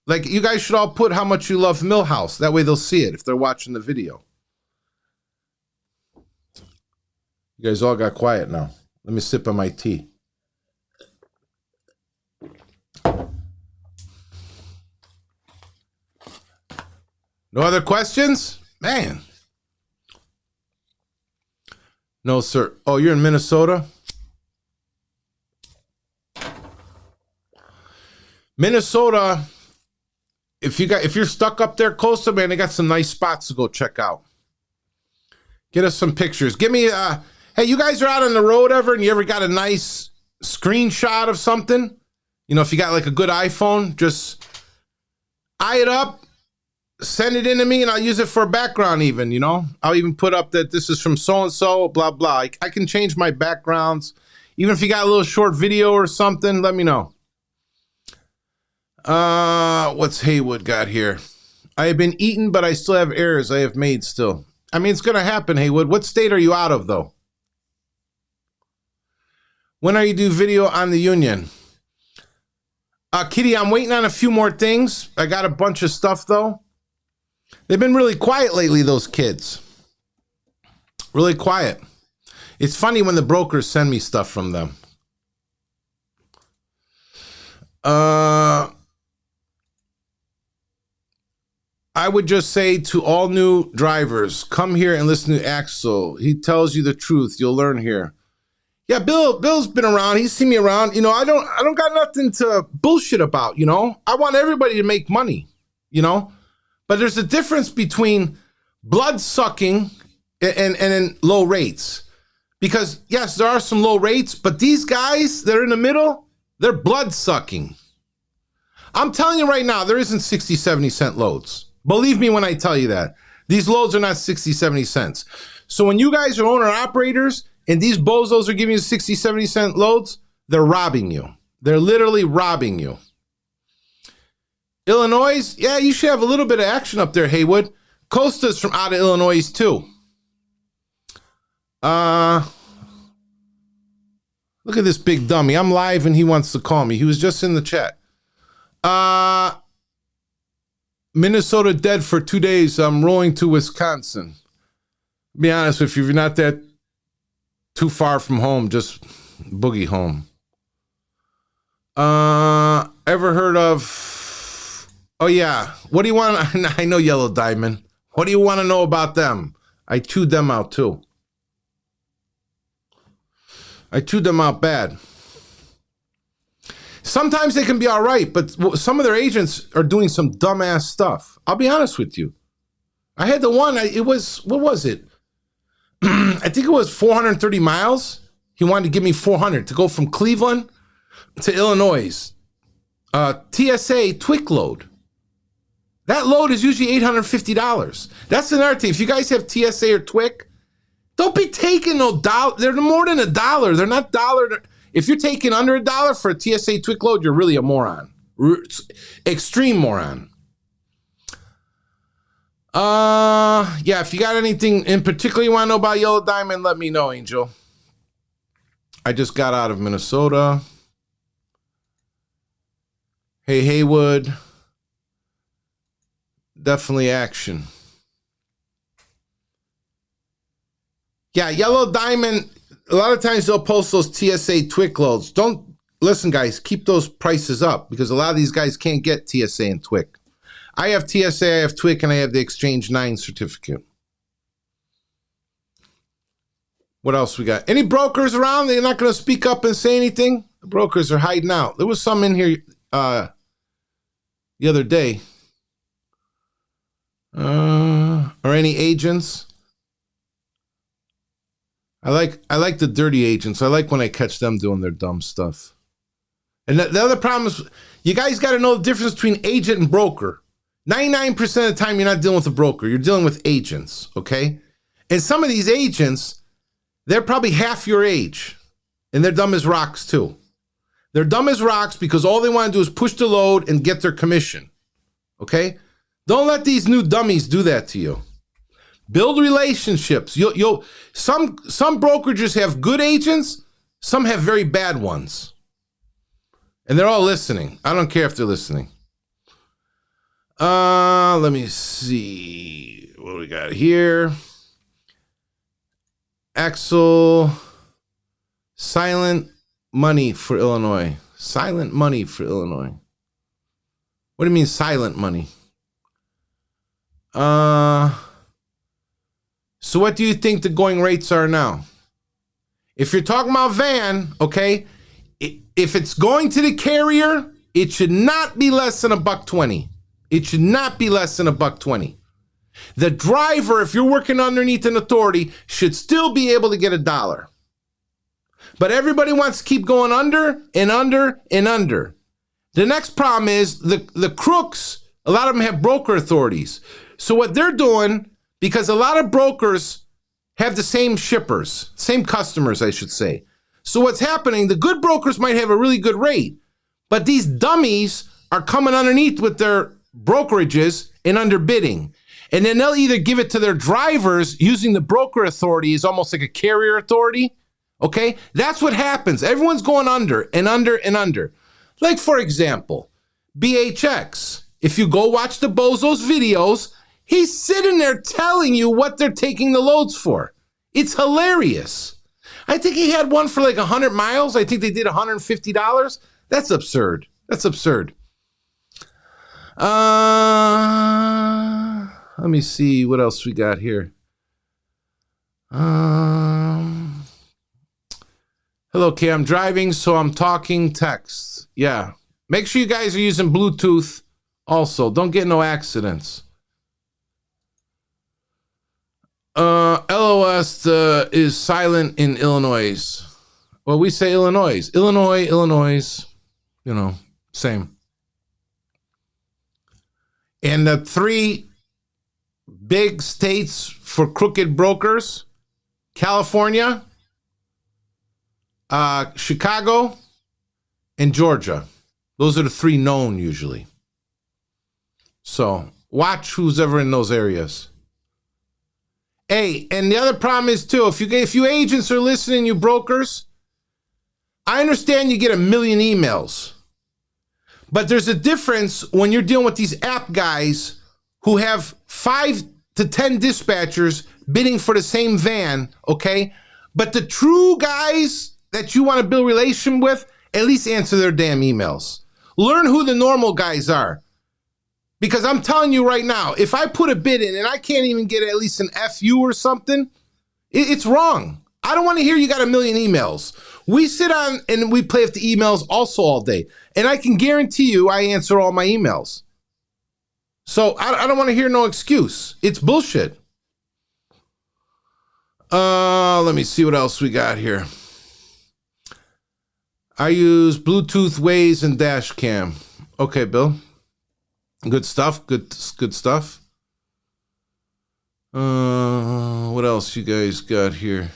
like you guys should all put how much you love Millhouse. That way they'll see it if they're watching the video. You guys all got quiet now. Let me sip on my tea. No other questions? Man. No, sir. Oh, you're in Minnesota? Minnesota, if you're stuck up there, Costa, man, they got some nice spots to go check out. Get us some pictures. Give me hey, you guys are out on the road ever and you ever got a nice screenshot of something? If you got like a good iPhone, eye it up, send it in to me, and I'll use it for a background even, you know? I'll even put up that this is from so-and-so, blah, blah. I can change my backgrounds. Even if you got a little short video or something, let me know. What's Haywood got here? I have been eaten, but I still have errors I have made still. I mean, it's going to happen, Haywood. What state are you out of, though? When are you do video on the Union? Kitty, I'm waiting on a few more things. I got a bunch of stuff, though. They've been really quiet lately, those kids. Really quiet. It's funny when the brokers send me stuff from them. I would just say to all new drivers, come here and listen to Axel. He tells you the truth. You'll learn here. Yeah, Bill's been around. He's seen me around. You know, I don't got nothing to bullshit about, you know. I want everybody to make money, you know. But there's a difference between blood sucking and low rates. Because, yes, there are some low rates, but these guys that are in the middle, they're blood sucking. I'm telling you right now, there isn't 60, 70 cent loads. Believe me when I tell you that. These loads are not 60, 70 cents. So when you guys are owner-operators and these bozos are giving you 60, 70 cent loads, they're robbing you. They're literally robbing you. Illinois, yeah, you should have a little bit of action up there, Haywood. Costa's from out of Illinois, too. Look at this big dummy. I'm live and he wants to call me. He was just in the chat. Minnesota dead for 2 days. I'm rolling to Wisconsin. Be honest with you, if you're not that too far from home, just boogie home. Ever heard of... Oh, yeah. What do you want? I know Yellow Diamond. What do you want to know about them? I chewed them out, too. I chewed them out bad. Sometimes they can be all right, but some of their agents are doing some dumbass stuff. I'll be honest with you. I had the one, it was, what was it? I think it was 430 miles. He wanted to give me 400 to go from Cleveland to Illinois. TSA Twick load. That load is usually $850. That's another thing. If you guys have TSA or Twick, don't be taking no dollar. They're more than $1. They're not dollar. If you're taking under $1 for a TSA Twick load, you're really a moron. Extreme moron. Yeah, if you got anything in particular you want to know about Yellow Diamond, let me know, Angel. I just got out of Minnesota. Hey, Haywood. Definitely action. Yeah, Yellow Diamond, a lot of times they'll post those TSA Twick loads. Don't, listen, guys, keep those prices up because a lot of these guys can't get TSA and Twick. I have TSA, I have Twick, and I have the Exchange 9 certificate. What else we got? Any brokers around? They're not going to speak up and say anything? The brokers are hiding out. There was some in here the other day. Or any agents? I like the dirty agents. I like when I catch them doing their dumb stuff. And the other problem is, you guys got to know the difference between agent and broker. 99% of the time, you're not dealing with a broker. You're dealing with agents, okay? And some of these agents, they're probably half your age. And they're dumb as rocks, too. They're dumb as rocks because all they want to do is push the load and get their commission, okay? Don't let these new dummies do that to you. Build relationships. Some brokerages have good agents. Some have very bad ones. And they're all listening. I don't care if they're listening. Let me see what we got here. Axel, silent money for Illinois. Silent money for Illinois. What do you mean silent money? So what do you think the going rates are now? If you're talking about van, okay, if it's going to the carrier, it should not be less than $1.20. It should not be less than $1.20. The driver, if you're working underneath an authority, should still be able to get $1. But everybody wants to keep going under and under and under. The next problem is the crooks A lot of them have broker authorities. So what they're doing, because a lot of brokers have the same shippers, same customers, I should say. So what's happening, the good brokers might have a really good rate, but these dummies are coming underneath with their brokerages and underbidding. And then they'll either give it to their drivers using the broker authority as almost like a carrier authority. Okay, that's what happens. Everyone's going under and under and under. Like, for example, BHX. If you go watch the Bozo's videos, he's sitting there telling you what they're taking the loads for. It's hilarious. I think he had one for like 100 miles. I think they did $150. That's absurd. That's absurd. Let me see what else we got here. Hello, Kay. I'm driving, so I'm talking text. Yeah. Make sure you guys are using Bluetooth also. Don't get no accidents. LOS is silent in Illinois. Well, we say Illinois. Illinois. You know, same. And the 3 big states for crooked brokers, California, Chicago, and Georgia. Those are the 3 known usually. So watch who's ever in those areas. Hey, and the other problem is too, if you agents are listening, you brokers, I understand you get 1 million emails. But there's a difference when you're dealing with these app guys who have 5 to 10 dispatchers bidding for the same van, okay? But the true guys that you want to build relation with, at least answer their damn emails. Learn who the normal guys are. Because I'm telling you right now, if I put a bid in and I can't even get at least an FU or something, it's wrong. I don't want to hear you got 1 million emails. We sit on and we play with the emails also all day. And I can guarantee you I answer all my emails. So I don't want to hear no excuse. It's bullshit. Let me see what else we got here. I use Bluetooth, Waze, and dash cam. Okay, Bill. Good stuff. Good stuff. What else you guys got here?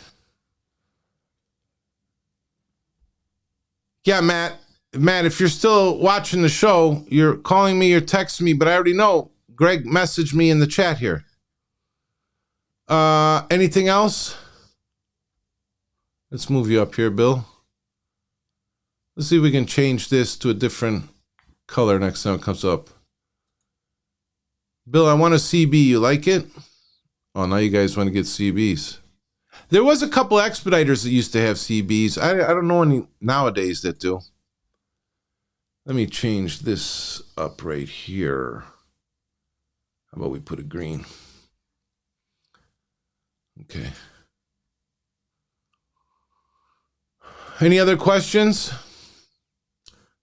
Yeah, Matt. Matt, if you're still watching the show, you're calling me, you're texting me, but I already know. Greg messaged me in the chat here. Anything else? Let's move you up here, Bill. Let's see if we can change this to a different color next time it comes up. Bill, I want a CB. You like it? Oh, now you guys want to get CBs. There was a couple expediters that used to have CBs. I don't know any nowadays that do. Let me change this up right here. How about we put it green? Okay. Any other questions?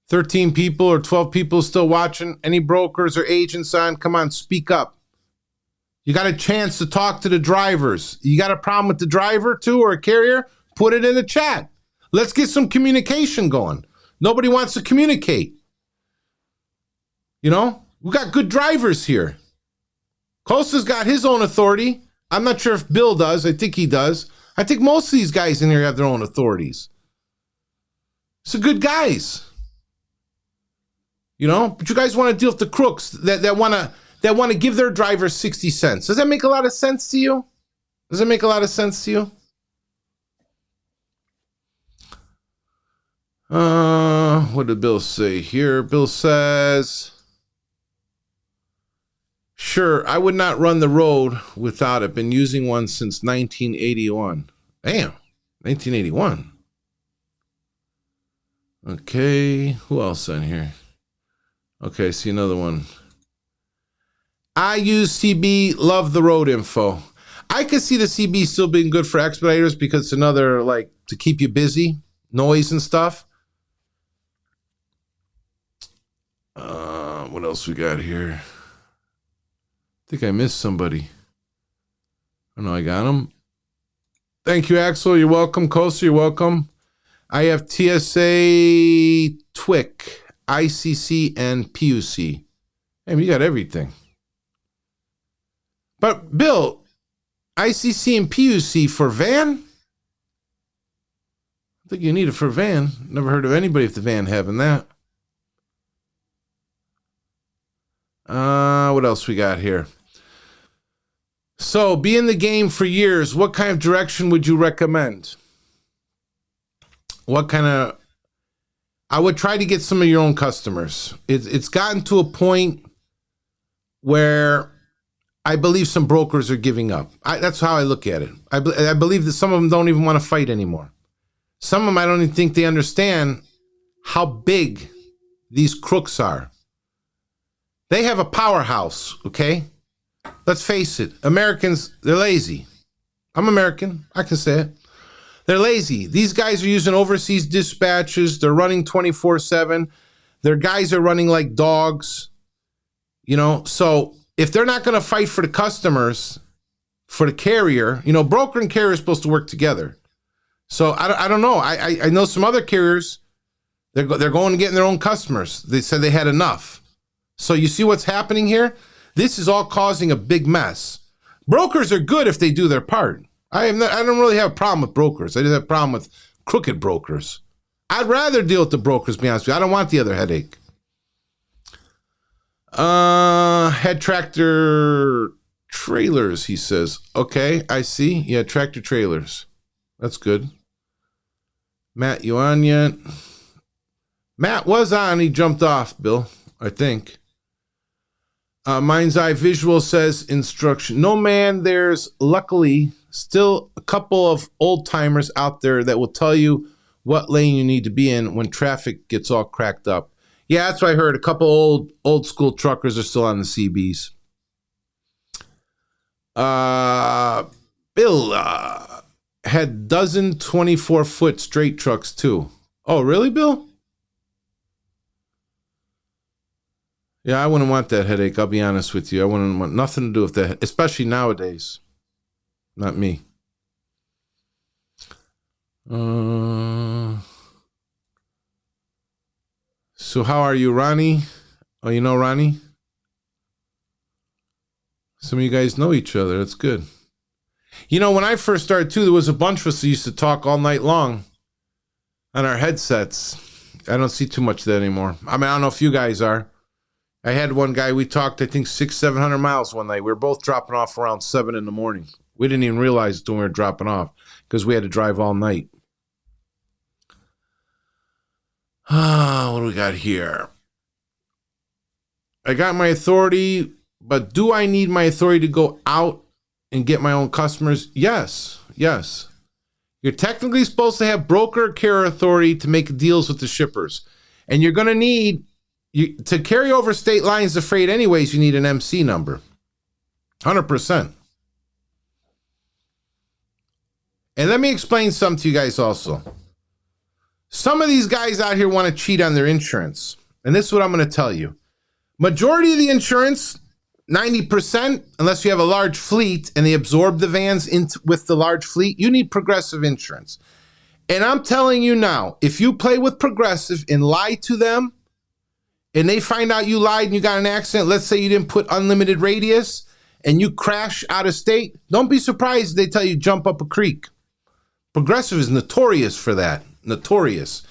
13 people or 12 people still watching? Any brokers or agents on? Come on, speak up. You got a chance to talk to the drivers. You got a problem with the driver too or a carrier? Put it in the chat. Let's get some communication going. Nobody wants to communicate. You know, we got good drivers here. Costa's got his own authority. I'm not sure if Bill does. I think he does. I think most of these guys in here have their own authorities. So good guys. You know, but you guys want to deal with the crooks that want to give their drivers 60 cents. Does that make a lot of sense to you? Does it make a lot of sense to you? What did Bill say here? Bill says, sure, I would not run the road without it. Been using one since 1981. Damn, 1981. Okay, who else on here? Okay, see another one. I use CB, love the road info. I could see the CB still being good for expeditors because it's another, like, to keep you busy, noise and stuff. What else we got here? I think I missed somebody. Oh, no, I got him. Thank you, Axel. You're welcome. Costa, you're welcome. I have TSA, TWIC, ICC, and PUC. Hey, you got everything. But, Bill, ICC and PUC for van? I think you need it for van. Never heard of anybody with the van having that. What else we got here? So, be in the game for years. What kind of direction would you recommend? I would try to get some of your own customers. It's gotten to a point where I believe some brokers are giving up. That's how I look at it. I believe that some of them don't even want to fight anymore. Some of them, I don't even think they understand how big these crooks are. They have a powerhouse, okay? Let's face it. Americans, they're lazy. I'm American. I can say it. They're lazy. These guys are using overseas dispatches. They're running 24/7. Their guys are running like dogs. So if they're not going to fight for the customers, for the carrier, broker and carrier are supposed to work together. So I don't know. I know some other carriers, they're going and getting their own customers. They said they had enough. So you see what's happening here? This is all causing a big mess. Brokers are good if they do their part. I don't really have a problem with brokers. I just have a problem with crooked brokers. I'd rather deal with the brokers, to be honest with you. I don't want the other headache. Head tractor trailers, he says. Okay, I see. Yeah, tractor trailers. That's good. Matt, you on yet? Matt was on. He jumped off, Bill, I think. Mind's Eye Visual says instruction. No, man, there's luckily still a couple of old timers out there that will tell you what lane you need to be in when traffic gets all cracked up. Yeah, that's what I heard. A couple old school truckers are still on the CBs. Bill had dozen 24-foot straight trucks too. Oh, really, Bill? Yeah, I wouldn't want that headache. I'll be honest with you. I wouldn't want nothing to do with that, especially nowadays. Not me. So how are you, Ronnie? Oh, you know Ronnie? Some of you guys know each other. That's good. When I first started, too, there was a bunch of us that used to talk all night long on our headsets. I don't see too much of that anymore. I don't know if you guys are. I had one guy, we talked, I think, 600-700 miles one night. We were both dropping off around 7 in the morning. We didn't even realize it when we were dropping off because we had to drive all night. What do we got here? I got my authority, but do I need my authority to go out and get my own customers? Yes. You're technically supposed to have broker carrier authority to make deals with the shippers. And you're going to need, to carry over state lines of freight anyways, you need an MC number. 100%. And let me explain something to you guys also. Some of these guys out here want to cheat on their insurance. And this is what I'm going to tell you. Majority of the insurance, 90%, unless you have a large fleet and they absorb the vans with the large fleet, you need Progressive insurance. And I'm telling you now, if you play with Progressive and lie to them, and they find out you lied and you got an accident, let's say you didn't put unlimited radius, and you crash out of state, don't be surprised if they tell you jump up a creek. Progressive is notorious for that. Notorious.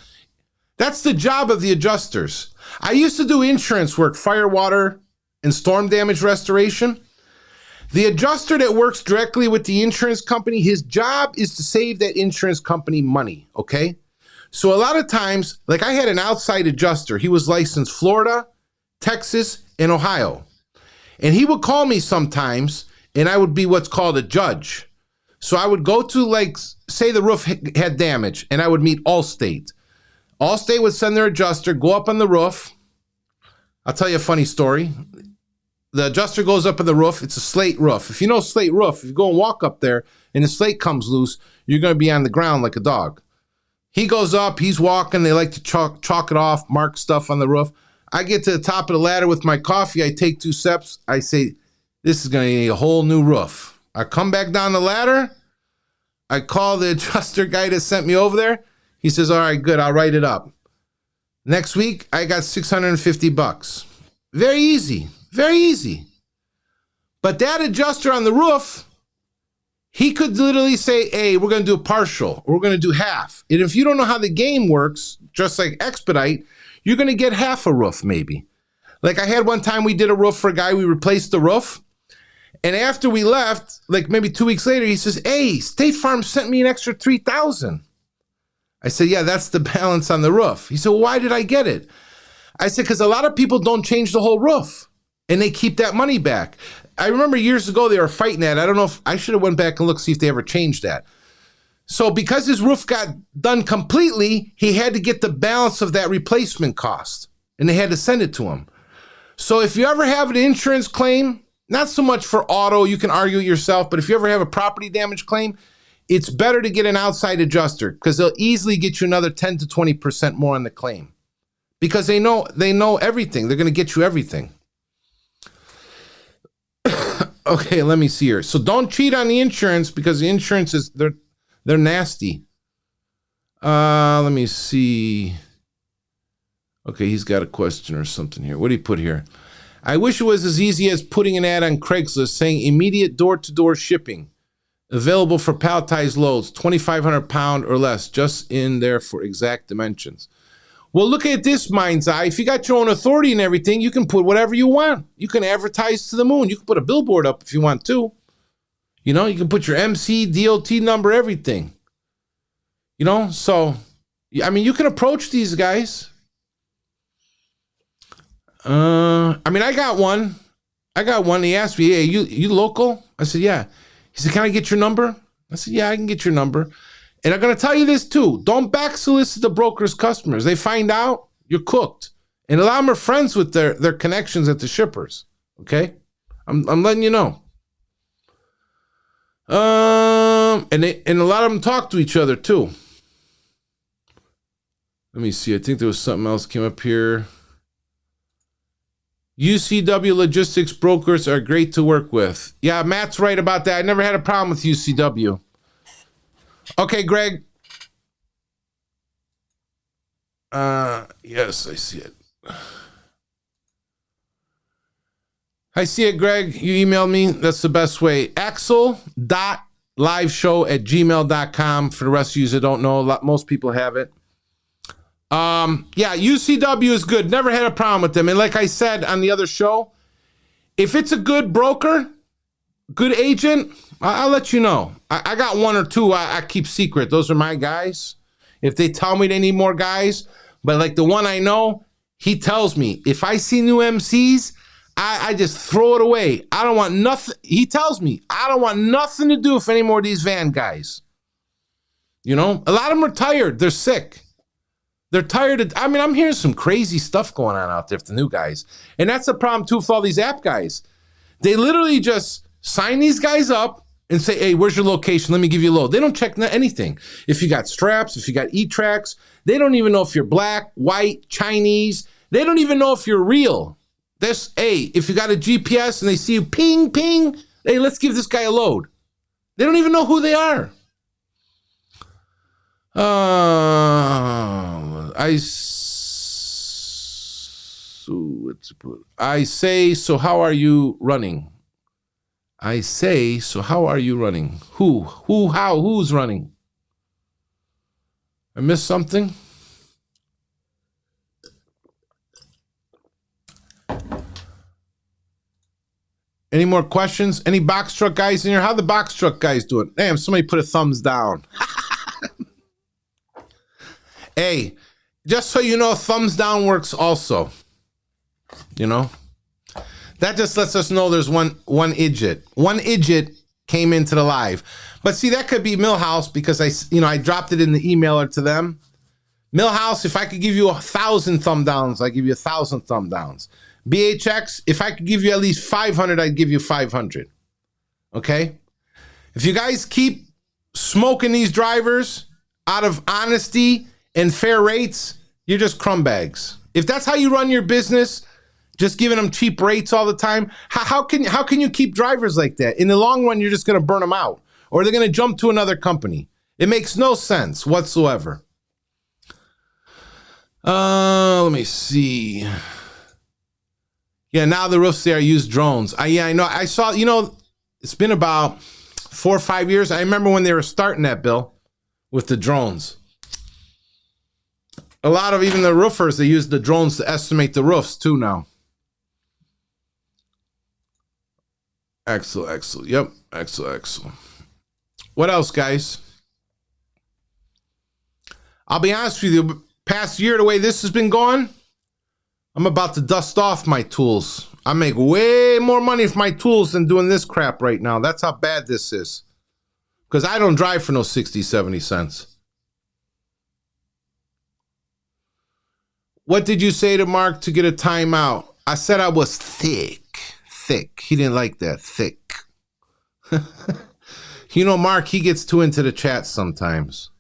That's the job of the adjusters. I used to do insurance work, fire, water, and storm damage restoration. The adjuster that works directly with the insurance company, his job is to save that insurance company money, okay? So a lot of times, like I had an outside adjuster. He was licensed Florida, Texas, and Ohio. And he would call me sometimes, and I would be what's called a judge. So I would go to, like, say the roof had damage, and I would meet Allstate. Allstate would send their adjuster, go up on the roof. I'll tell you a funny story. The adjuster goes up on the roof. It's a slate roof. If you know slate roof, if you go and walk up there and the slate comes loose, you're going to be on the ground like a dog. He goes up, he's walking. They like to chalk it off, mark stuff on the roof. I get to the top of the ladder with my coffee. I take 2 steps. I say, this is going to need a whole new roof. I come back down the ladder. I call the adjuster guy that sent me over there. He says, all right, good. I'll write it up. Next week, I got $650. Very easy. Very easy. But that adjuster on the roof, he could literally say, hey, we're going to do a partial, or we're going to do half. And if you don't know how the game works, just like Expedite, you're going to get half a roof maybe. Like I had one time we did a roof for a guy, we replaced the roof. And after we left, like maybe 2 weeks later, he says, hey, State Farm sent me an extra $3,000. I said, yeah, that's the balance on the roof. He said, well, why did I get it? I said, because a lot of people don't change the whole roof and they keep that money back. I remember years ago they were fighting that. I don't know if I should have went back and looked, see if they ever changed that. So because his roof got done completely, he had to get the balance of that replacement cost and they had to send it to him. So if you ever have an insurance claim, not so much for auto, you can argue it yourself, but if you ever have a property damage claim, it's better to get an outside adjuster because they'll easily get you another 10 to 20% more on the claim because they know everything. They're going to get you everything. Okay, let me see here. So don't cheat on the insurance because the insurance is, they're nasty. Let me see. Okay, he's got a question or something here. What did he put here? I wish it was as easy as putting an ad on Craigslist saying immediate door-to-door shipping. Available for palletized loads, 2,500 pound or less, just in there for exact dimensions. Well, look at this mind's eye. If you got your own authority and everything, you can put whatever you want. You can advertise to the moon. You can put a billboard up if you want to. You know, you can put your MC, DOT number, everything. You know, so, I mean, you can approach these guys. I mean, I got one. He asked me, hey, you local? I said, yeah. He said, can I get your number? I said, yeah, I can get your number. And I'm going to tell you this too. Don't back solicit the broker's customers. They find out, you're cooked. And a lot of them are friends with their connections at the shippers. Okay? I'm letting you know. And a lot of them talk to each other too. Let me see. I think there was something else came up here. UCW logistics brokers are great to work with. Yeah, Matt's right about that. I never had a problem with UCW. Okay, Greg. Yes, I see it. I see it, Greg. You emailed me. That's the best way. axel.liveshow@gmail.com. For the rest of you that don't know, most people have it. Yeah, UCW is good. Never had a problem with them. And like I said on the other show, if it's a good broker, good agent, I'll let you know. I got one or two I keep secret. Those are my guys. If they tell me they need more guys, but like the one I know, he tells me, if I see new MCs, I just throw it away. I don't want nothing. He tells me, I don't want nothing to do with any more of these van guys. You know, a lot of them are tired. They're sick. They're tired. I'm hearing some crazy stuff going on out there with the new guys. And that's the problem, too, with all these app guys. They literally just sign these guys up and say, hey, where's your location? Let me give you a load. They don't check anything. If you got straps, if you got E-tracks, they don't even know if you're black, white, Chinese. They don't even know if you're real. If you got a GPS and they see you ping, ping, hey, let's give this guy a load. They don't even know who they are. I say, so how are you running? I say, so how are you running? Who's running? I missed something? Any more questions? Any box truck guys in here? How the box truck guys doing? Damn, somebody put a thumbs down. Hey, just so you know, thumbs down works also. You know? That just lets us know there's one idiot. One idiot came into the live. But see, that could be Millhouse because I dropped it in the emailer to them. Millhouse, if I could give you 1,000 thumb downs, I give you 1,000 thumb downs. BHX, if I could give you at least 500, I'd give you 500. Okay? If you guys keep smoking these drivers out of honesty and fair rates, you're just crumb bags. If that's how you run your business, just giving them cheap rates all the time, how can you keep drivers like that? In the long run, you're just going to burn them out, or they're going to jump to another company. It makes no sense whatsoever. Let me see. Yeah, now the roofs there use drones. Yeah, I know. I saw, it's been about 4 or 5 years. I remember when they were starting that, Bill, with the drones. A lot of even the roofers, they use the drones to estimate the roofs too now. Excellent. Yep, excellent. What else, guys? I'll be honest with you, past year, the way this has been going, I'm about to dust off my tools. I make way more money for my tools than doing this crap right now. That's how bad this is. Because I don't drive for no 60, 70 cents. What did you say to Mark to get a timeout? I said I was thick. He didn't like that, thick. Mark, he gets too into the chat sometimes.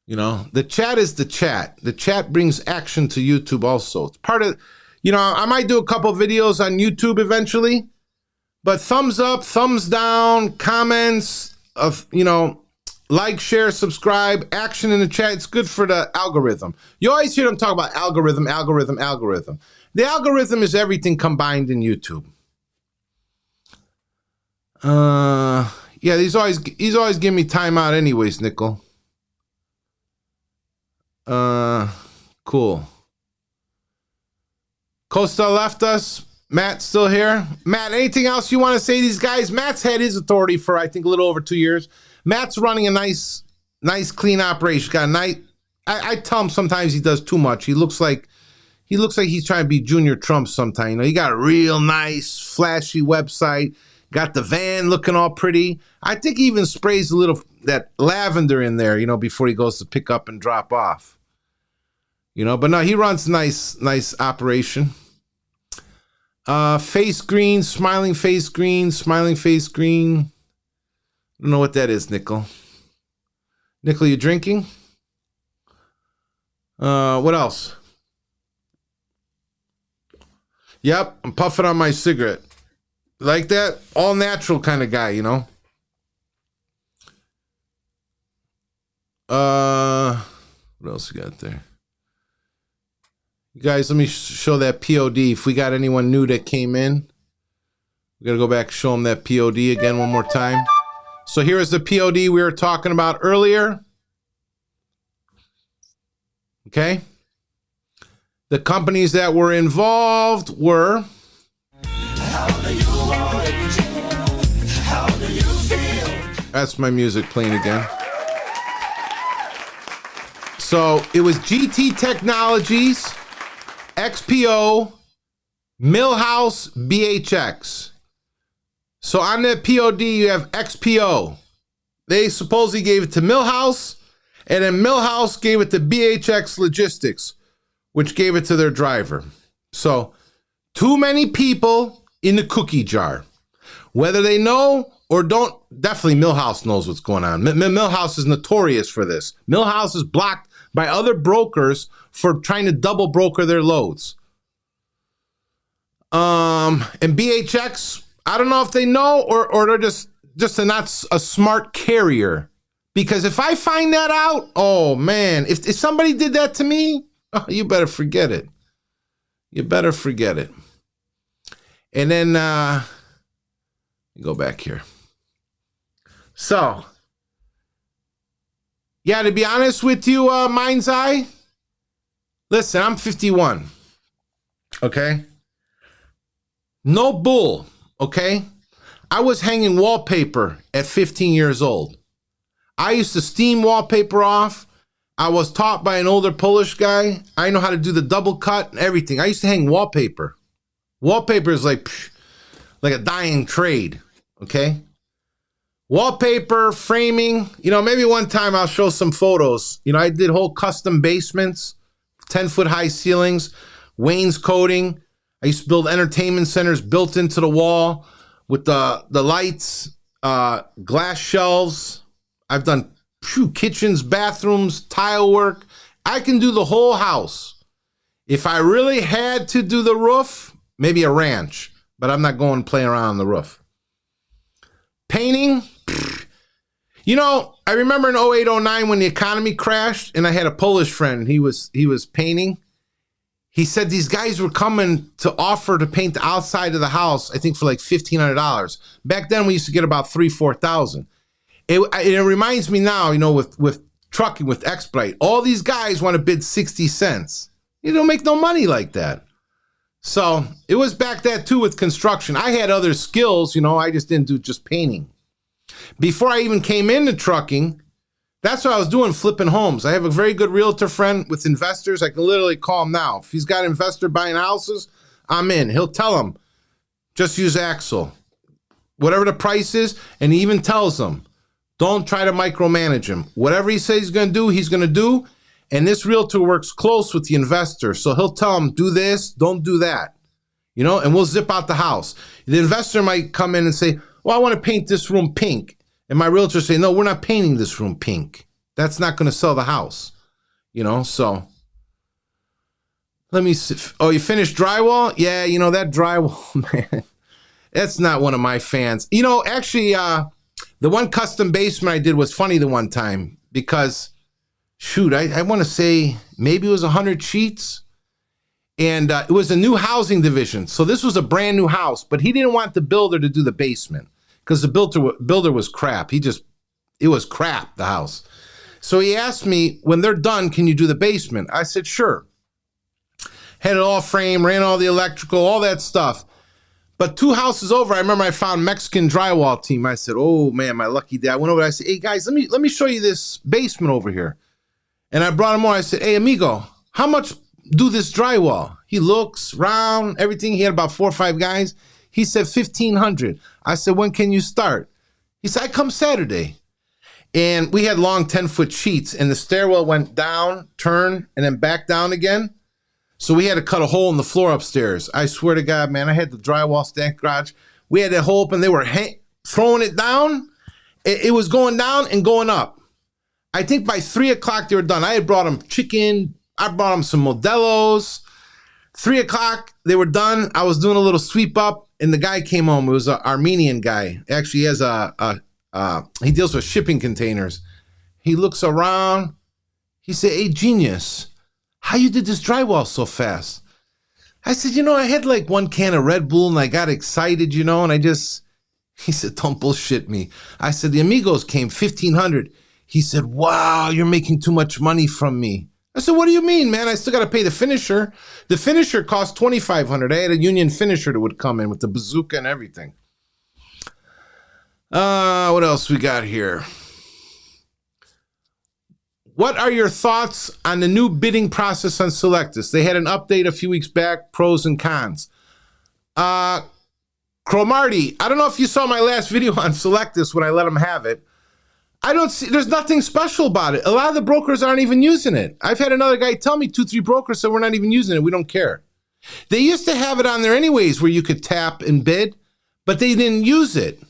The chat is the chat. The chat brings action to YouTube also. It's part of, I might do a couple videos on YouTube eventually, but thumbs up, thumbs down, comments, like, share, subscribe, action in the chat. It's good for the algorithm. You always hear them talk about algorithm. The algorithm is everything combined in YouTube. Yeah, he's always giving me timeout anyways, Nickel. Cool. Costa left us. Matt's still here. Matt, anything else you want to say to these guys? Matt's had his authority for, I think, a little over 2 years. Matt's running a nice, clean operation. Got a nice. I tell him sometimes he does too much. He looks like he's trying to be Junior Trump sometimes. He got a real nice, flashy website. Got the van looking all pretty. I think he even sprays a little that lavender in there, before he goes to pick up and drop off. But no, he runs nice operation. Face green, smiling face green. I don't know what that is, Nickel. Nickel, you drinking? What else? Yep, I'm puffing on my cigarette. Like that? All natural kind of guy, What else you got there? You guys, let me show that POD. If we got anyone new that came in, we got to go back and show them that POD again one more time. So here is the POD we were talking about earlier. Okay. The companies that were involved were... That's my music playing again. So it was GT Technologies, XPO, Millhouse, BHX. So on that POD, you have XPO. They supposedly gave it to Millhouse, and then Millhouse gave it to BHX Logistics, which gave it to their driver. So too many people in the cookie jar. Whether they know or don't, definitely Millhouse knows what's going on. Millhouse is notorious for this. Millhouse is blocked by other brokers for trying to double broker their loads. And BHX, I don't know if they know or they're just not a smart carrier. Because if I find that out, oh man, if somebody did that to me, oh, you better forget it. You better forget it. And then go back here. So, yeah, to be honest with you, Mind's Eye, listen, I'm 51, okay? No bull, okay? I was hanging wallpaper at 15 years old. I used to steam wallpaper off. I was taught by an older Polish guy. I know how to do the double cut and everything. I used to hang wallpaper. Wallpaper is like a dying trade, okay? Wallpaper, framing, maybe one time I'll show some photos. I did whole custom basements, 10-foot high ceilings, wainscoting. I used to build entertainment centers built into the wall with the lights, glass shelves. I've done kitchens, bathrooms, tile work. I can do the whole house. If I really had to do the roof, maybe a ranch, but I'm not going playing around on the roof. Painting, I remember in 08, 09 when the economy crashed and I had a Polish friend. He was painting. he said these guys were coming to offer to paint the outside of the house, I think for like $1,500. Back then we used to get about $3,000-4,000. It reminds me now, you know, with trucking, with Expedite, all these guys want to bid 60 cents. You don't make no money like that. So it was back that too with construction. I had other skills, you know, I just didn't do just painting. Before I even came into trucking, that's what I was doing, flipping homes. I have a very good realtor friend with investors. I can literally call him now. If he's got an investor buying houses, I'm in. He'll tell them, just use Axel. Whatever the price is, and he even tells them, don't try to micromanage him. Whatever he says he's going to do. And this realtor works close with the investor. So he'll tell him, do this, don't do that. You know, and we'll zip out the house. The investor might come in and say, well, I want to paint this room pink. And my realtor say, no, we're not painting this room pink. That's not going to sell the house. You know, so let me see. Oh, you finished drywall? Yeah, you know, that drywall, man, that's not one of my fans. You know, actually, the one custom basement I did was funny the one time because, shoot, I want to say maybe it was 100 sheets. And it was a new housing division. So this was a brand new house, but he didn't want the builder to do the basement because the builder was crap. It was crap, the house. So he asked me, when they're done, can you do the basement? I said, sure. Had it all framed, ran all the electrical, all that stuff. But 2 houses over, I remember I found Mexican drywall team. I said, oh man, my lucky day. I went over, I said, hey guys, let me show you this basement over here. And I brought him over. I said, hey amigo, how much do this drywall? He looks round, everything. He had about 4 or 5 guys. He said $1,500. I said, when can you start? He said, I come Saturday. And we had long 10-foot sheets, and the stairwell went down, turn, and then back down again. So we had to cut a hole in the floor upstairs. I swear to God, man, I had the drywall stack garage. We had that hole open. They were throwing it down. It was going down and going up. I think by 3 o'clock they were done. I had brought them chicken. I brought them some Modelo's. 3 o'clock, they were done. I was doing a little sweep up, and the guy came home. It was an Armenian guy. Actually, he has he deals with shipping containers. He looks around. He said, hey, genius, how you did this drywall so fast? I said, you know, I had like 1 can of Red Bull, and I got excited, you know, and he said, don't bullshit me. I said, the amigos came $1,500. He said, wow, you're making too much money from me. I said, what do you mean, man? I still got to pay the finisher. The finisher cost $2,500. I had a union finisher that would come in with the bazooka and everything. What else we got here? What are your thoughts on the new bidding process on Selectus? They had an update a few weeks back, pros and cons. Cromarty, I don't know if you saw my last video on Selectus when I let them have it. There's nothing special about it. A lot of the brokers aren't even using it. I've had another guy tell me 2-3 brokers said we're not even using it. We don't care. They used to have it on there anyways where you could tap and bid, but they didn't use it.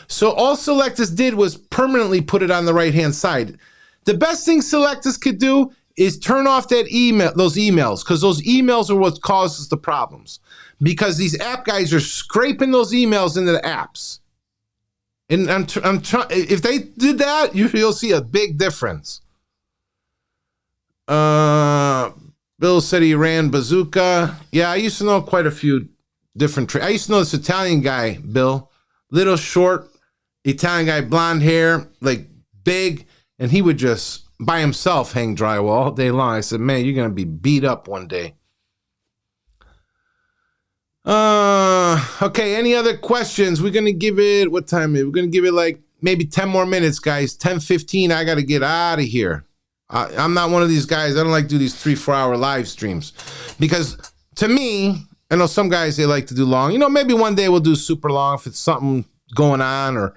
So all Selectus did was permanently put it on the right-hand side. The best thing Selectus could do is turn off those emails, because those emails are what causes the problems. Because these app guys are scraping those emails into the apps. And I'm trying. If they did that, you'll see a big difference. Bill said he ran Bazooka. Yeah, I used to know quite a few different I used to know this Italian guy, Bill. Little short Italian guy, blonde hair, like big, and he would just by himself hang drywall all day long. I said, man, you're gonna be beat up one day. Okay, any other questions? We're gonna give it, what time is it? We're gonna give it like maybe 10 more minutes, guys. 10:15, I gotta get out of here. I'm not one of these guys. I don't like to do these 3-4 hour live streams because to me, I know some guys, they like to do long. You know, maybe one day we'll do super long if it's something going on, or,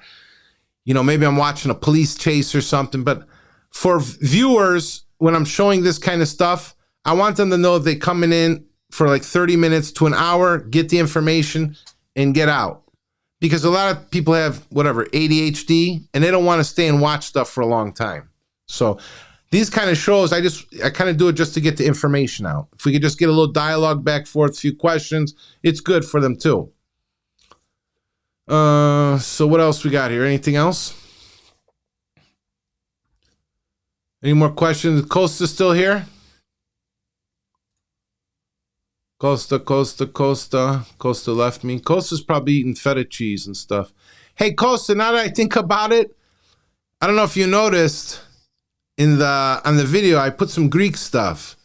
you know, maybe I'm watching a police chase or something. But for viewers, when I'm showing this kind of stuff, I want them to know if they coming in for like 30 minutes to an hour, get the information and get out. Because a lot of people have whatever, ADHD, and they don't want to stay and watch stuff for a long time. So these kind of shows, I kind of do it just to get the information out. If we could just get a little dialogue back forth, a few questions, it's good for them too. So what else we got here? Anything else? Any more questions? Costa's still here? Costa left me. Costa's probably eating feta cheese and stuff. Hey, Costa, now that I think about it, I don't know if you noticed on the video, I put some Greek stuff.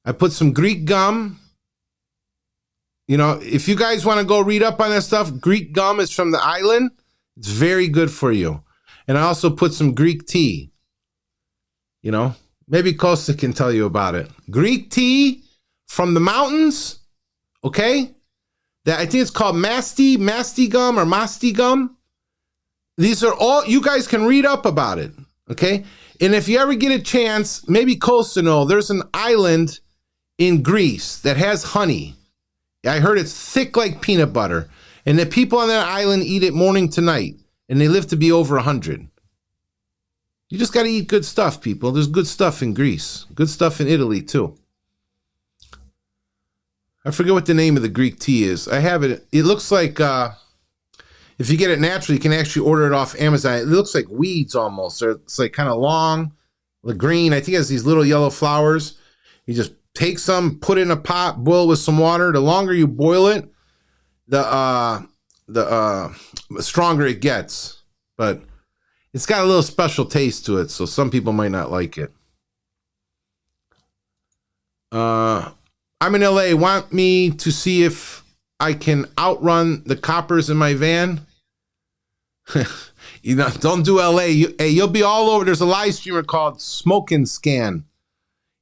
I put some Greek gum. You know, if you guys want to go read up on that stuff, Greek gum is from the island. It's very good for you. And I also put some Greek tea. You know, maybe Costa can tell you about it. Greek tea from the mountains, okay? That I think it's called masti gum or masti gum. These are all, you guys can read up about it, okay? And if you ever get a chance, maybe Costa know, there's an island in Greece that has honey. I heard it's thick like peanut butter. And the people on that island eat it morning to night. And they live to be over 100. You just got to eat good stuff, people. There's good stuff in Greece. Good stuff in Italy, too. I forget what the name of the Greek tea is. I have it. It looks like, if you get it naturally, you can actually order it off Amazon. It looks like weeds almost. It's like kind of long, like green. I think it has these little yellow flowers. You just take some, put it in a pot, boil with some water. The longer you boil it, the stronger it gets. But it's got a little special taste to it, so some people might not like it. I'm in LA. Want me to see if I can outrun the coppers in my van? You know, don't do LA. You'll be all over. There's a live streamer called Smoke and Scan.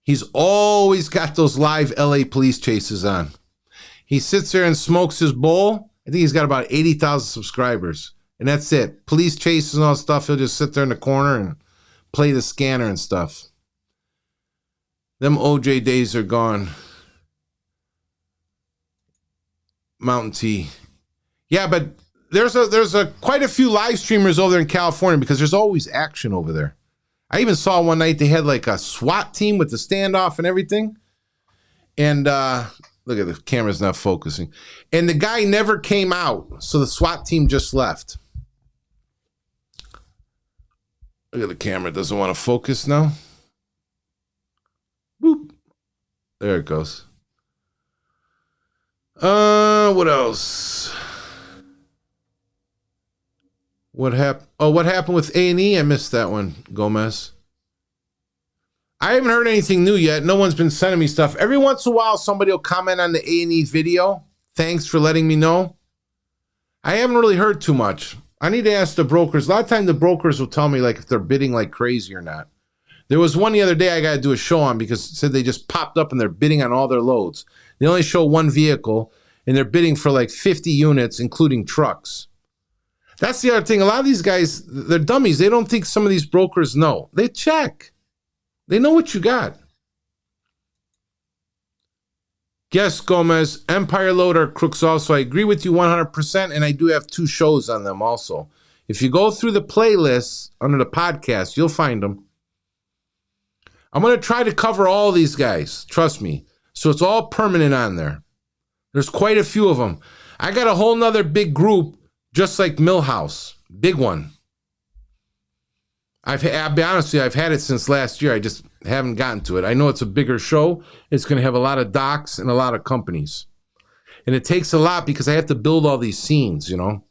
He's always got those live LA police chases on. He sits there and smokes his bowl. I think he's got about 80,000 subscribers. And that's it. Police chases and all that stuff. He'll just sit there in the corner and play the scanner and stuff. Them OJ days are gone. Mountain Tea. Yeah, but there's quite a few live streamers over there in California because there's always action over there. I even saw one night they had like a SWAT team with the standoff and everything. And look at the camera's not focusing. And the guy never came out, so the SWAT team just left. Look at the camera. It doesn't want to focus now. Boop. There it goes. What else? What happened? Oh, what happened with A&E? I missed that one, Gomez. I haven't heard anything new yet. No one's been sending me stuff. Every once in a while, somebody will comment on the A&E video. Thanks for letting me know. I haven't really heard too much. I need to ask the brokers. A lot of times the brokers will tell me like if they're bidding like crazy or not. There was one the other day I got to do a show on because it said they just popped up and they're bidding on all their loads. They only show one vehicle and they're bidding for like 50 units, including trucks. That's the other thing. A lot of these guys, they're dummies. They don't think some of these brokers know. They check. They know what you got. Yes, Gomez, Empire Load or Crooks also. I agree with you 100%, and I do have 2 shows on them also. If you go through the playlists under the podcast, you'll find them. I'm going to try to cover all these guys. Trust me. So it's all permanent on there. There's quite a few of them. I got a whole nother big group, just like Millhouse. Big one. I'll be honest with you, I've had it since last year. I just haven't gotten to it. I know it's a bigger show. It's going to have a lot of docs and a lot of companies. And it takes a lot because I have to build all these scenes, you know.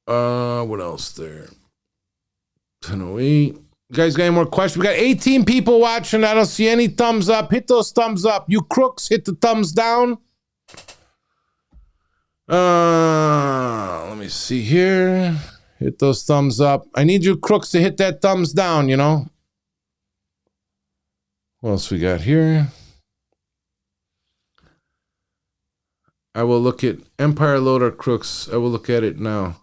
What else there? 10:08. You guys got any more questions? We got 18 people watching. I don't see any thumbs up. Hit those thumbs up. You crooks, hit the thumbs down. Let me see here. Hit those thumbs up. I need you crooks to hit that thumbs down, you know. What else we got here? I will look at Empire Loader Crooks. I will look at it now.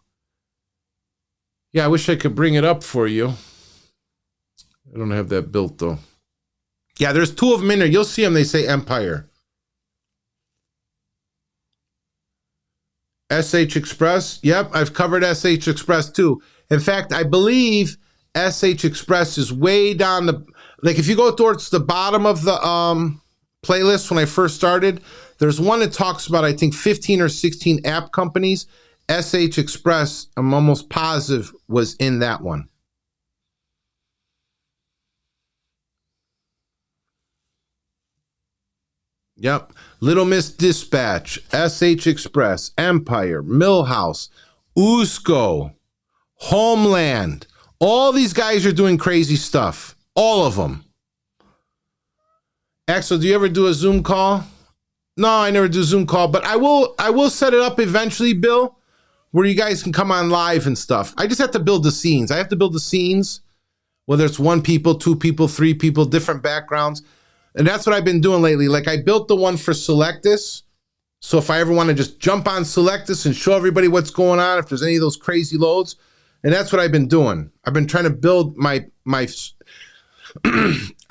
Yeah, I wish I could bring it up for you. I don't have that built, though. Yeah, there's 2 of them in there. You'll see them. They say Empire. SH Express. Yep, I've covered SH Express, too. In fact, I believe SH Express is way down the... Like, if you go towards the bottom of the playlist when I first started, there's one that talks about, I think, 15 or 16 app companies. SH Express, I'm almost positive, was in that one. Yep. Little Miss Dispatch, SH Express, Empire, Millhouse, Usco, Homeland. All these guys are doing crazy stuff. All of them. Axel, do you ever do a Zoom call? No, I never do Zoom call, but I will set it up eventually, Bill, where you guys can come on live and stuff. I just have to build the scenes. I have to build the scenes, whether it's 1 people, 2 people, 3 people, different backgrounds. And that's what I've been doing lately. Like I built the one for Selectus. So if I ever want to just jump on Selectus and show everybody what's going on, if there's any of those crazy loads, and that's what I've been doing. I've been trying to build my I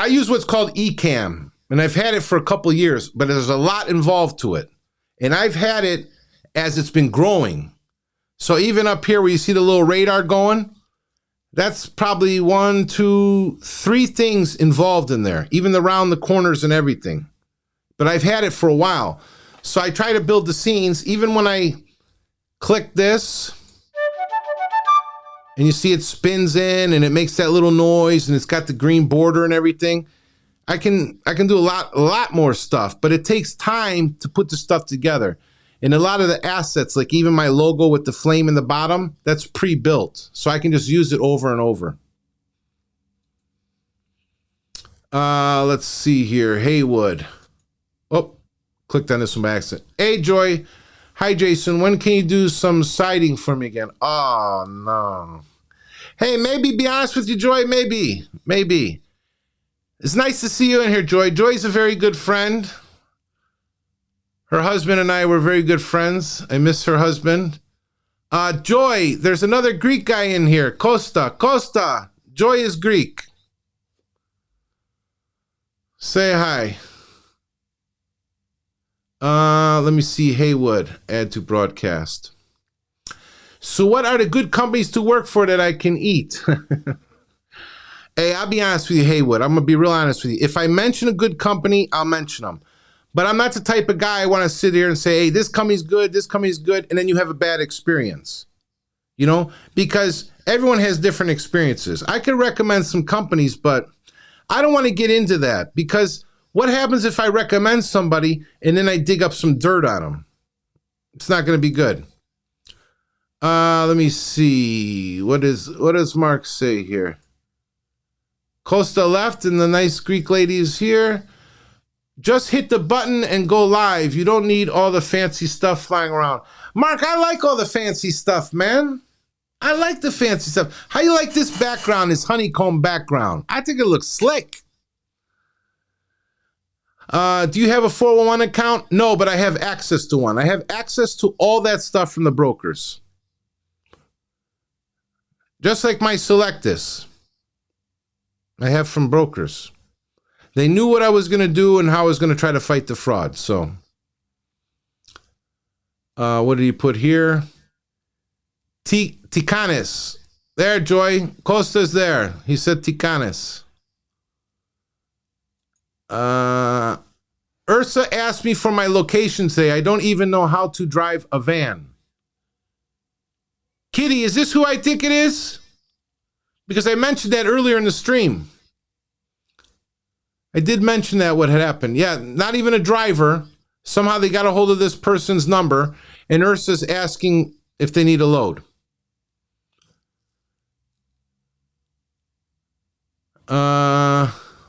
use what's called Ecamm, and I've had it for a couple of years, but there's a lot involved to it. And I've had it as it's been growing. So even up here where you see the little radar going, that's probably 1, 2, 3 things involved in there, even around the corners and everything. But I've had it for a while. So I try to build the scenes, even when I click this, and you see it spins in and it makes that little noise and it's got the green border and everything. I can do a lot more stuff, but it takes time to put the stuff together. And a lot of the assets, like even my logo with the flame in the bottom, that's pre-built. So I can just use it over and over. Let's see here. Haywood. Oh, clicked on this one by accident. Hey, Joy. Hi, Jason. When can you do some siding for me again? Oh, no. Hey, maybe, be honest with you, Joy. Maybe. It's nice to see you in here, Joy. Joy's a very good friend. Her husband and I were very good friends. I miss her husband. Joy, there's another Greek guy in here. Costa. Joy is Greek. Say hi. Let me see. Haywood, add to broadcast. So what are the good companies to work for that I can eat? Hey, I'll be honest with you, Haywood. I'm going to be real honest with you. If I mention a good company, I'll mention them. But I'm not the type of guy I want to sit here and say, hey, this company's good, and then you have a bad experience. You know, because everyone has different experiences. I could recommend some companies, but I don't want to get into that, because what happens if I recommend somebody and then I dig up some dirt on them? It's not going to be good. Let me see. What does Mark say here? Costa left and the nice Greek lady is here. Just hit the button and go live. You don't need all the fancy stuff flying around. Mark, I like all the fancy stuff, man. I like the fancy stuff. How you like this background, this honeycomb background? I think it looks slick. Do you have a 401 account? No, but I have access to one. I have access to all that stuff from the brokers. Just like my Selectus. I have from brokers. They knew what I was going to do and how I was going to try to fight the fraud. So, what did he put here? Ticanes. There, Joy. Costa's there. He said Ticanes. Ursa asked me for my location today. I don't even know how to drive a van. Kitty, is this who I think it is? Because I mentioned that earlier in the stream. I did mention that what had happened. Yeah, not even a driver. Somehow they got a hold of this person's number, and Ursa's asking if they need a load. Let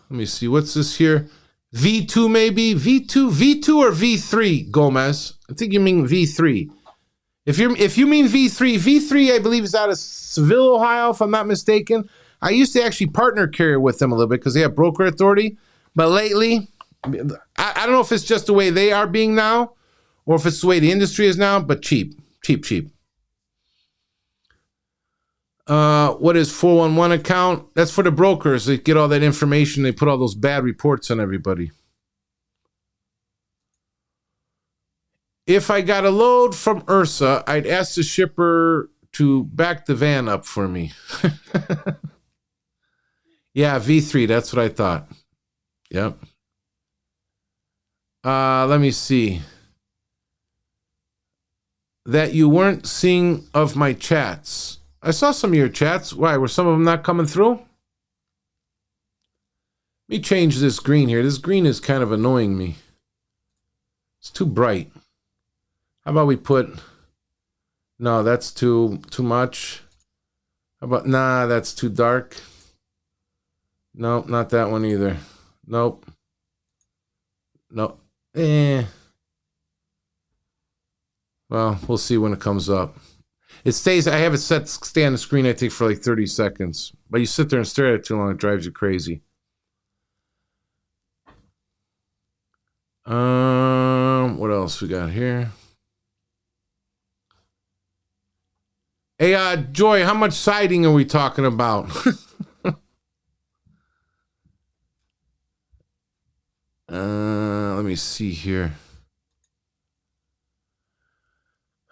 me see. What's this here? V2 maybe? V2 or V3, Gomez? I think you mean V3. If you mean V3 I believe is out of Seville, Ohio, if I'm not mistaken. I used to actually partner carrier with them a little bit because they have broker authority. But lately, I don't know if it's just the way they are being now or if it's the way the industry is now, but cheap. What is 411 account? That's for the brokers. They get all that information. They put all those bad reports on everybody. If I got a load from Ursa, I'd ask the shipper to back the van up for me. Yeah, V3. That's what I thought. Yep. Let me see. That you weren't seeing of my chats. I saw some of your chats. Why? Were some of them not coming through? Let me change this green here. This green is kind of annoying me. It's too bright. How about we put... No, that's too much. How about... Nah, that's too dark. Nope, not that one either. Nope. Nope. Well, we'll see when it comes up. It stays... I have it set to stay on the screen, I think, for like 30 seconds. But you sit there and stare at it too long, it drives you crazy. What else we got here? Hey, Joy, how much siding are we talking about? Let me see here.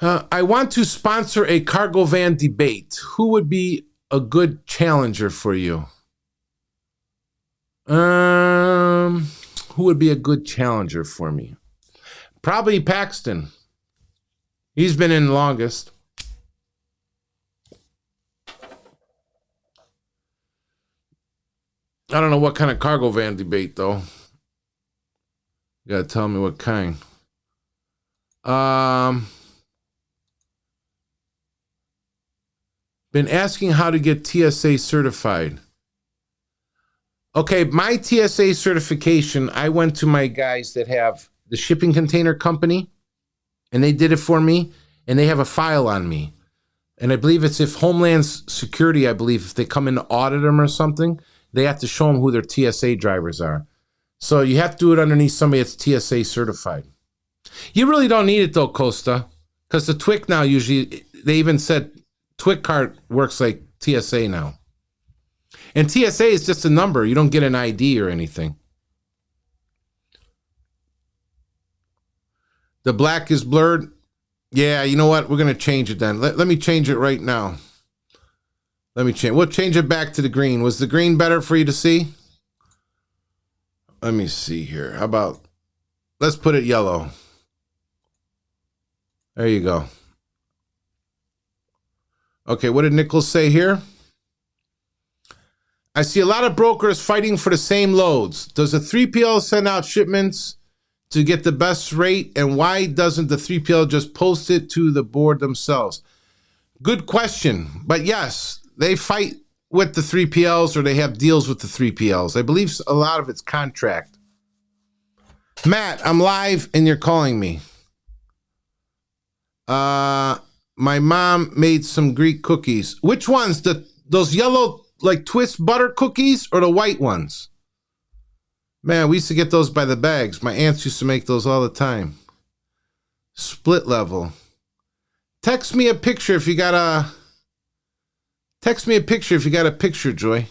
I want to sponsor a cargo van debate. Who would be a good challenger for you? Who would be a good challenger for me? Probably Paxton. He's been in longest. I don't know what kind of cargo van debate, though. You gotta tell me what kind. Been asking how to get TSA certified. Okay, my TSA certification, I went to my guys that have the shipping container company, and they did it for me, and they have a file on me. And I believe it's if Homeland Security, I believe, if they come in to audit them or something, they have to show them who their TSA drivers are. So you have to do it underneath somebody that's TSA certified. You really don't need it, though, Costa, because the TWIC now usually, they even said TWIC card works like TSA now. And TSA is just a number. You don't get an ID or anything. The black is blurred. Yeah, you know what? We're going to change it then. Let me change it right now. We'll change it back to the green. Was the green better for you to see? Let me see here. How about, let's put it yellow. There you go. Okay, what did Nichols say here? I see a lot of brokers fighting for the same loads. Does a 3PL send out shipments to get the best rate? And why doesn't the 3PL just post it to the board themselves? Good question. But yes, they fight with the 3PLs or they have deals with the 3PLs. I believe a lot of it's contract. Matt, I'm live and you're calling me. My mom made some Greek cookies. Which ones? Those yellow, like twist butter cookies or the white ones? Man, we used to get those by the bags. My aunts used to make those all the time. Split level. Text me a picture if you got a... Text me a picture if you got a picture, Joy.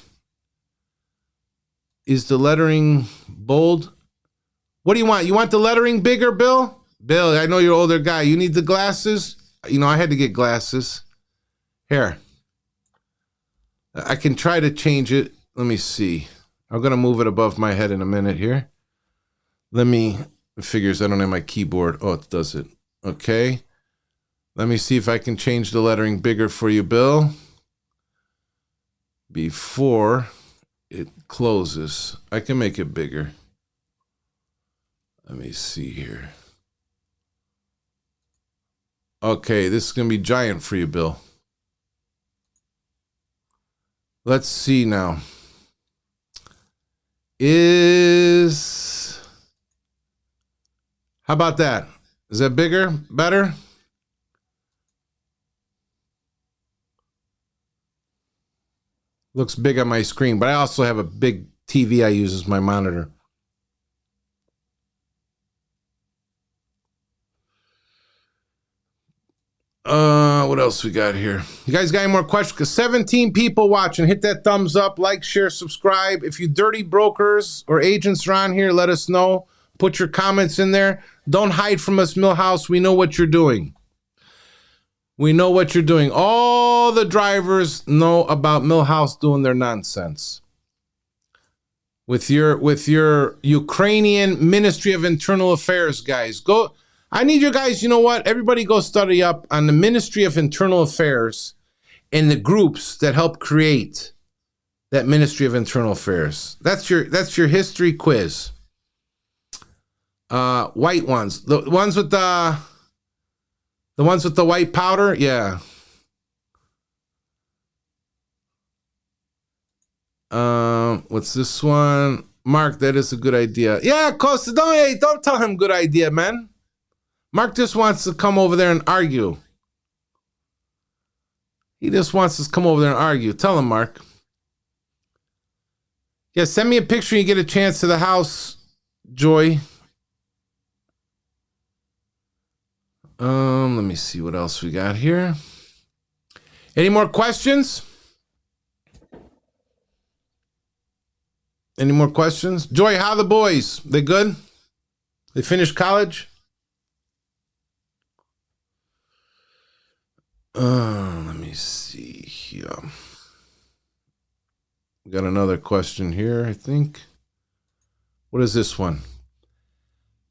Is the lettering bold? What do you want? You want the lettering bigger, Bill? Bill, I know you're an older guy. You need the glasses? You know, I had to get glasses. Here. I can try to change it. Let me see. I'm going to move it above my head in a minute here. It figures I don't have my keyboard. Oh, it does it. Okay. Let me see if I can change the lettering bigger for you, Bill. Before it closes. I can make it bigger. Let me see here. Okay, this is going to be giant for you, Bill. Let's see now. How about that? Is that bigger? Better? Looks big on my screen, but I also have a big TV I use as my monitor. What else we got here? You guys got any more questions? Because 17 people watching. Hit that thumbs up, like, share, subscribe. If you dirty brokers or agents are on here, let us know. Put your comments in there. Don't hide from us, Millhouse. We know what you're doing. We know what you're doing. All the drivers know about Millhouse doing their nonsense. With your Ukrainian Ministry of Internal Affairs guys. Go. I need you guys, you know what? Everybody go study up on the Ministry of Internal Affairs and the groups that help create that Ministry of Internal Affairs. That's your history quiz. White ones. The ones with the white powder, yeah. What's this one? Mark, that is a good idea. Yeah, Costa, don't tell him good idea, man. Mark just wants to come over there and argue. He just wants us to come over there and argue. Tell him, Mark. Yeah, send me a picture when you get a chance to the house, Joy. Let me see what else we got here. Any more questions? Any more questions? Joy, how are the boys? They good? They finished college? Let me see here. We got another question here, I think. What is this one?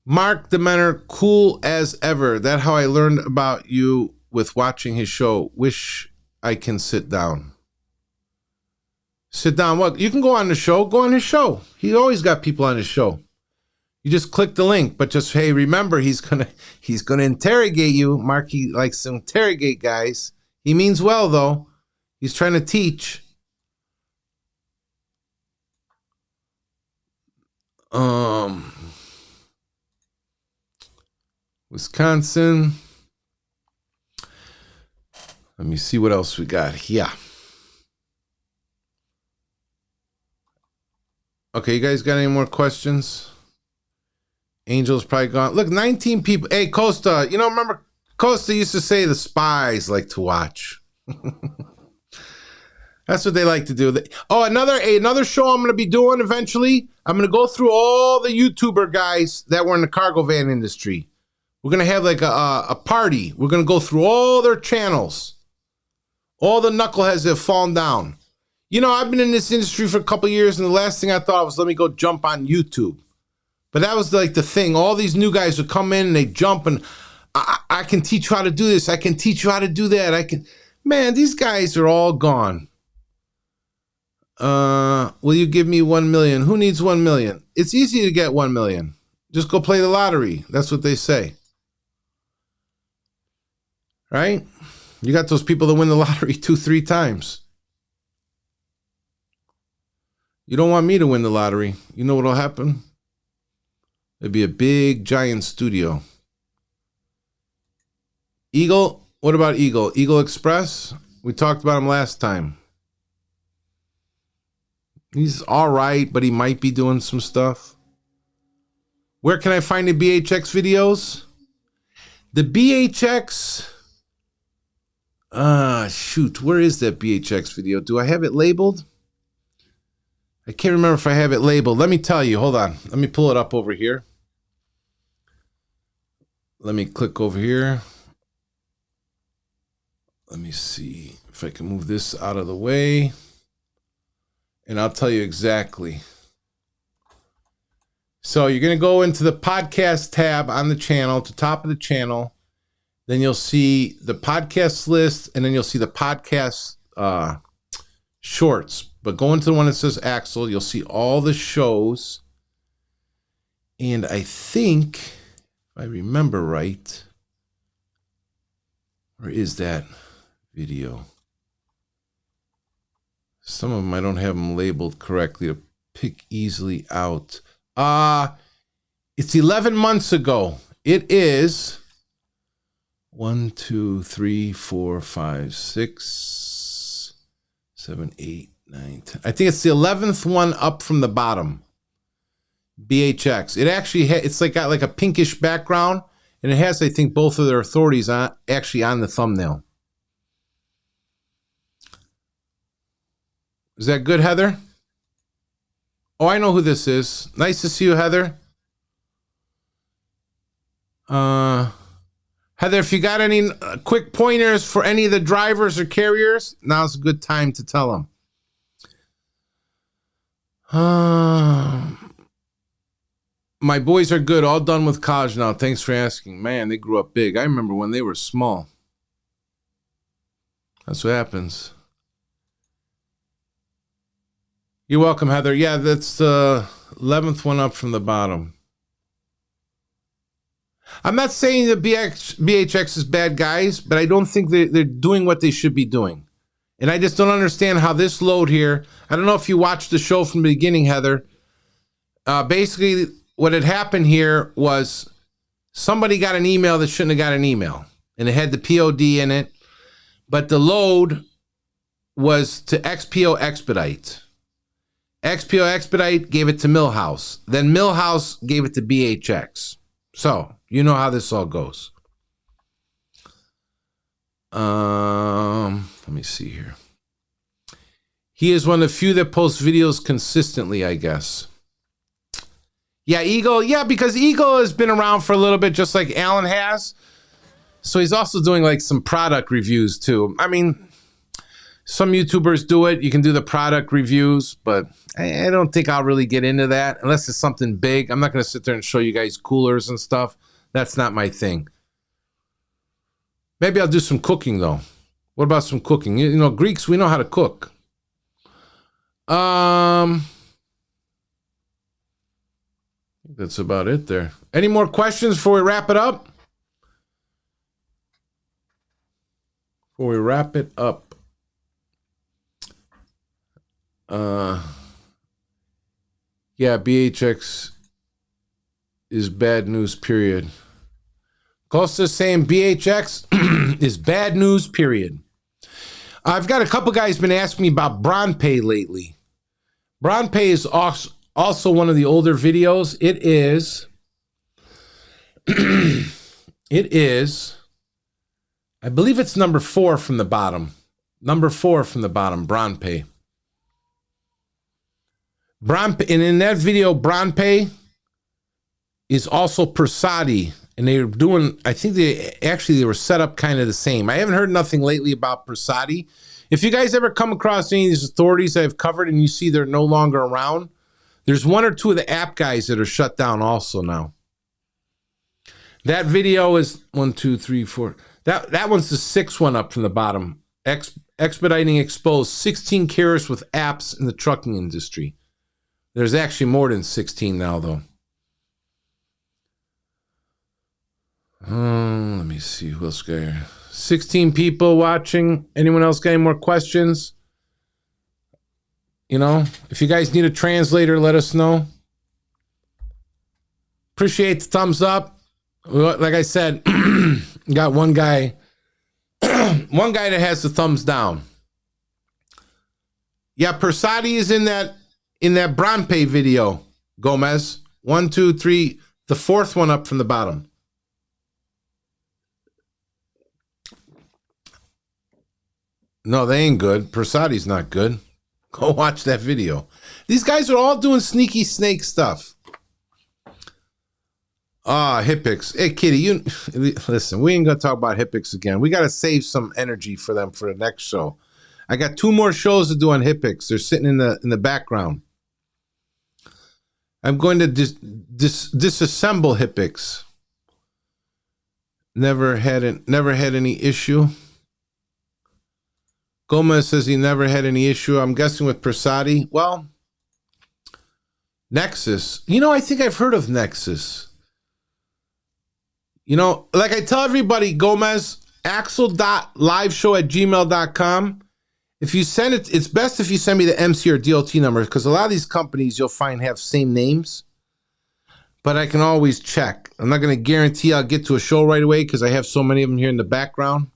Mark the Menor, cool as ever. That's how I learned about you with watching his show. Wish I can sit down. Sit down. What? You can go on the show. Go on his show. He always got people on his show. You just click the link, but just, hey, remember, he's gonna interrogate you. Mark, he likes to interrogate guys. He means well, though. He's trying to teach. Wisconsin. Let me see what else we got here. Okay, you guys got any more questions? Angel's probably gone. Look, 19 people. Hey, Costa, remember Costa used to say the spies like to watch. That's what they like to do. Another show I'm going to be doing eventually. I'm going to go through all the YouTuber guys that were in the cargo van industry. We're going to have like a party. We're going to go through all their channels. All the knuckleheads that have fallen down. I've been in this industry for a couple of years, and the last thing I thought was, let me go jump on YouTube. But that was like the thing. All these new guys would come in and they jump, and I can teach you how to do this. I can teach you how to do that. Man, these guys are all gone. Will you give me 1 million? Who needs 1 million? It's easy to get 1 million. Just go play the lottery. That's what they say. Right? You got those people that win the lottery 2-3 times. You don't want me to win the lottery. You know what'll happen? It'd be a big, giant studio. Eagle, what about Eagle? Eagle Express? We talked about him last time. He's all right, but he might be doing some stuff. Where can I find the BHX videos? The BHX... shoot, where is that BHX video? Do I have it labeled? I can't remember if I have it labeled. Let me tell you. Hold on. Let me pull it up over here. Let me click over here. Let me see if I can move this out of the way. And I'll tell you exactly. So you're going to go into the podcast tab on the channel, at the top of the channel. Then you'll see the podcast list, and then you'll see the podcast shorts. But go into the one that says Axel, you'll see all the shows. And I think, if I remember right, where is that video? Some of them, I don't have them labeled correctly to pick easily out. It's 11 months ago. It is 1, 2, 3, 4, 5, 6, 7, 8, 9, 10. I think it's the 11th one up from the bottom. BHX. It actually it's like got like a pinkish background, and it has, I think, both of their authorities actually on the thumbnail. Is that good, Heather? Oh, I know who this is. Nice to see you, Heather. Heather, if you got any quick pointers for any of the drivers or carriers, now's a good time to tell them. My boys are good. All done with college now. Thanks for asking. Man, they grew up big. I remember when they were small. That's what happens. You're welcome, Heather. Yeah, that's the 11th one up from the bottom. I'm not saying that BHX is bad guys, but I don't think they're doing what they should be doing. And I just don't understand how this load here, I don't know if you watched the show from the beginning, Heather. Basically, what had happened here was somebody got an email that shouldn't have got an email. And it had the POD in it. But the load was to XPO Expedite. XPO Expedite gave it to Millhouse. Then Millhouse gave it to BHX. So, you know how this all goes. Let me see here. He is one of the few that posts videos consistently, I guess. Yeah, Eagle. Yeah, because Eagle has been around for a little bit, just like Alan has. So he's also doing like some product reviews too. I mean, some YouTubers do it. You can do the product reviews, but I don't think I'll really get into that unless it's something big. I'm not going to sit there and show you guys coolers and stuff. That's not my thing. Maybe I'll do some cooking though. What about some cooking? You know, Greeks, we know how to cook. That's about it there. Any more questions before we wrap it up? Before we wrap it up. Yeah, BHX is bad news, period. Costa's saying BHX is bad news, period. I've got a couple guys been asking me about Bronpay lately. Bronpay is also one of the older videos. It is, I believe it's number 4 from the bottom. Number 4 from the bottom, Bronpay. And in that video, Bronpay is also Persati. And they were doing, I think they were set up kind of the same. I haven't heard nothing lately about Persati. If you guys ever come across any of these authorities I've covered and you see they're no longer around, there's 1 or 2 of the app guys that are shut down also now. That video is 1, 2, 3, 4. That one's the 6th one up from the bottom. Expediting exposed 16 carriers with apps in the trucking industry. There's actually more than 16 now, though. Let me see who else got here. 16 people watching. Anyone else got any more questions? You know, if you guys need a translator, let us know. Appreciate the thumbs up. Like I said, got one guy that has the thumbs down. Yeah, Persati is in that Bronpay video, Gomez. 1, 2, 3, the 4th one up from the bottom. No, they ain't good. Persati's not good. Go watch that video. These guys are all doing sneaky snake stuff. Hippics. Hey, Kitty, listen, we ain't going to talk about Hippics again. We got to save some energy for them for the next show. I got 2 more shows to do on Hippics. They're sitting in the background. I'm going to disassemble Hippics. Never had any issue. Gomez says he never had any issue. I'm guessing with Persati. Well, Nexus. You know, I think I've heard of Nexus. You know, like I tell everybody, Gomez, axel.liveshow@gmail.com. If you send it, it's best if you send me the MC or DOT number, because a lot of these companies you'll find have same names. But I can always check. I'm not going to guarantee I'll get to a show right away because I have so many of them here in the background.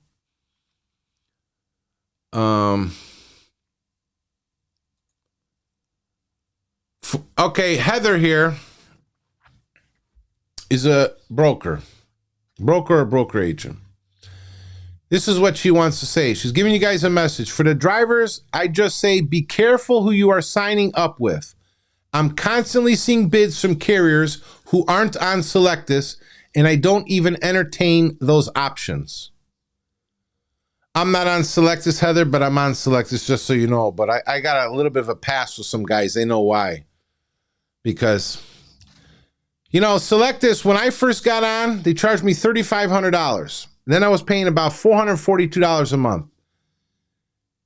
Okay, Heather here is a broker or broker agent. This is what she wants to say. She's giving you guys a message. For the drivers, I just say be careful who you are signing up with. I'm constantly seeing bids from carriers who aren't on Selectus, and I don't even entertain those options. I'm not on Selectus, Heather, but I'm on Selectus, just so you know. But I got a little bit of a pass with some guys. They know why. Because, you know, Selectus, when I first got on, they charged me $3,500. Then I was paying about $442 a month.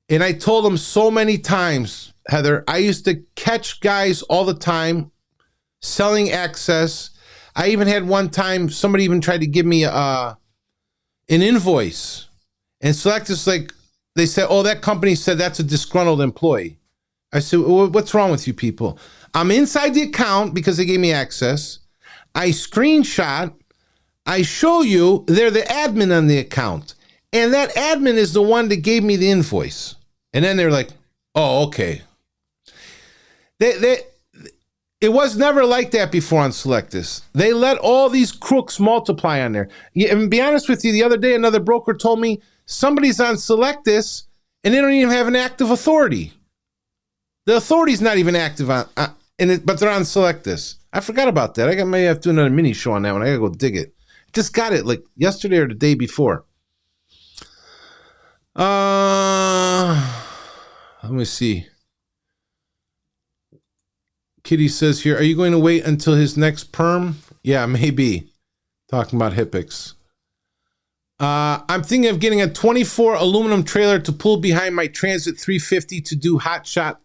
And I told them so many times, Heather, I used to catch guys all the time selling access. I even had one time somebody even tried to give me an invoice, and Selectus, like, they said, oh, that company said that's a disgruntled employee. I said, well, what's wrong with you people? I'm inside the account because they gave me access. I screenshot. I show you they're the admin on the account. And that admin is the one that gave me the invoice. And then they're like, oh, okay. It was never like that before on Selectus. They let all these crooks multiply on there. Yeah, and to be honest with you, the other day, another broker told me somebody's on Selectus and they don't even have an active authority. The authority's not even active on, but they're on Selectus. I forgot about that. I may have to do another mini show on that one. I gotta go dig it. Just got it like yesterday or the day before. Let me see. Kitty says here, are you going to wait until his next perm? Yeah, maybe. Talking about Hippics. I'm thinking of getting a 24 aluminum trailer to pull behind my Transit 350 to do hot shot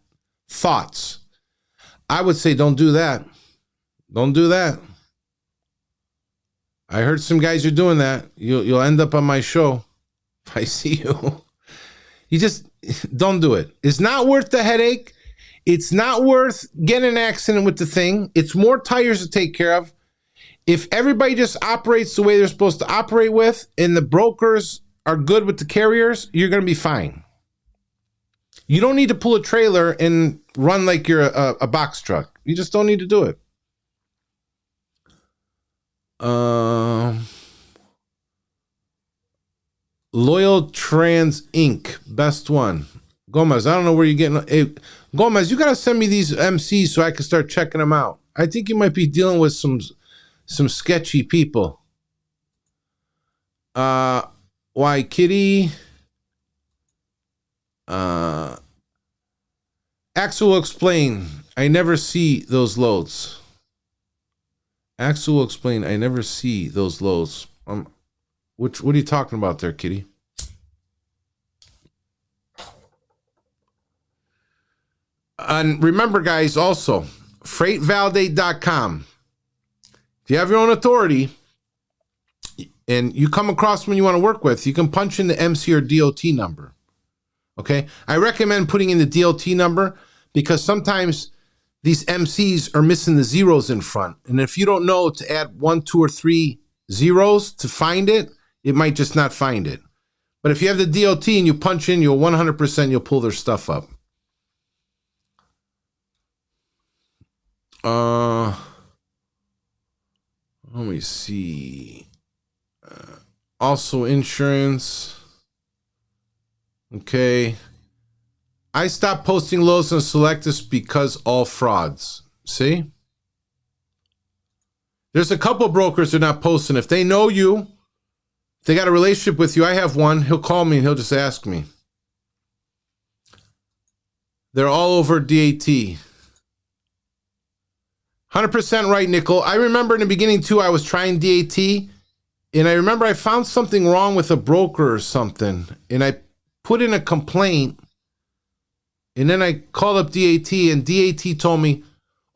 thoughts. I would say don't do that. Don't do that. I heard some guys are doing that. You'll end up on my show if I see you. You just don't do it. It's not worth the headache. It's not worth getting an accident with the thing. It's more tires to take care of. If everybody just operates the way they're supposed to operate with, and the brokers are good with the carriers, you're going to be fine. You don't need to pull a trailer and run like you're a box truck. You just don't need to do it. Loyal Trans Inc. Best one. Gomez, I don't know where you're getting. Hey, Gomez, you got to send me these MCs so I can start checking them out. I think you might be dealing with some sketchy people. Why, Kitty? Axel will explain. I never see those loads. Axel will explain. I never see those loads. What are you talking about there, Kitty? And remember, guys, also, freightvalidate.com. If you have your own authority and you come across someone you want to work with, you can punch in the MC or DOT number. Okay? I recommend putting in the DOT number because sometimes these MCs are missing the zeros in front. And if you don't know to add 1, 2, or 3 zeros to find it, it might just not find it. But if you have the DOT and you punch in, you'll 100% you'll pull their stuff up. Let me see. Also insurance. Okay. I stopped posting lows on Selectus because all frauds. See? There's a couple brokers that are not posting. If they know you, if they got a relationship with you, I have one. He'll call me and he'll just ask me. They're all over DAT. 100% right, Nickel. I remember in the beginning, too, I was trying DAT, and I remember I found something wrong with a broker or something, and I put in a complaint, and then I called up DAT, and DAT told me,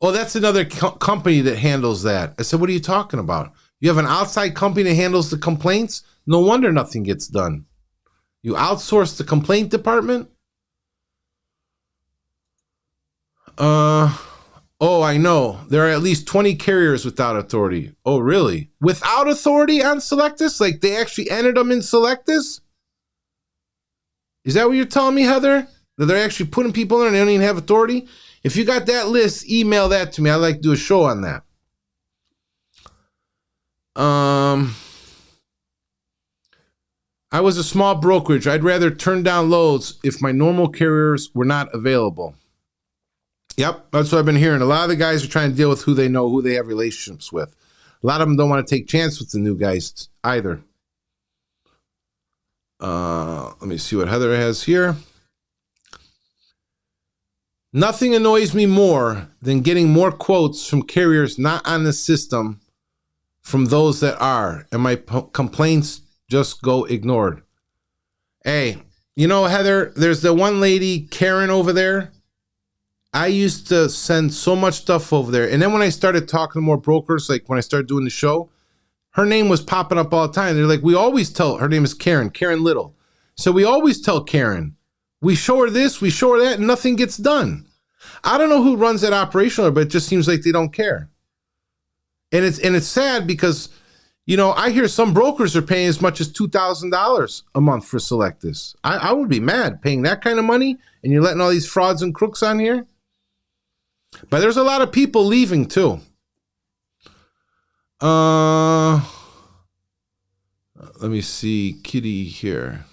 oh, that's another company that handles that. I said, what are you talking about? You have an outside company that handles the complaints? No wonder nothing gets done. You outsource the complaint department? Oh, I know. There are at least 20 carriers without authority. Oh, really? Without authority on Selectus? Like they actually entered them in Selectus? Is that what you're telling me, Heather? That they're actually putting people in and they don't even have authority? If you got that list, email that to me. I'd like to do a show on that. I was a small brokerage. I'd rather turn down loads if my normal carriers were not available. Yep, that's what I've been hearing. A lot of the guys are trying to deal with who they know, who they have relationships with. A lot of them don't want to take chance with the new guys either. Let me see what Heather has here. Nothing annoys me more than getting more quotes from carriers not on the system from those that are, and my complaints just go ignored. Hey, you know, Heather, there's the one lady, Karen, over there. I used to send so much stuff over there. And then when I started talking to more brokers, like when I started doing the show, her name was popping up all the time. They're like, we always tell, her name is Karen Little. So we always tell Karen, we show her this, we show her that, and nothing gets done. I don't know who runs that operation, but it just seems like they don't care. And it's sad because, you know, I hear some brokers are paying as much as $2,000 a month for Select This. I would be mad paying that kind of money, and you're letting all these frauds and crooks on here. But there's a lot of people leaving too. Let me see, Kitty here.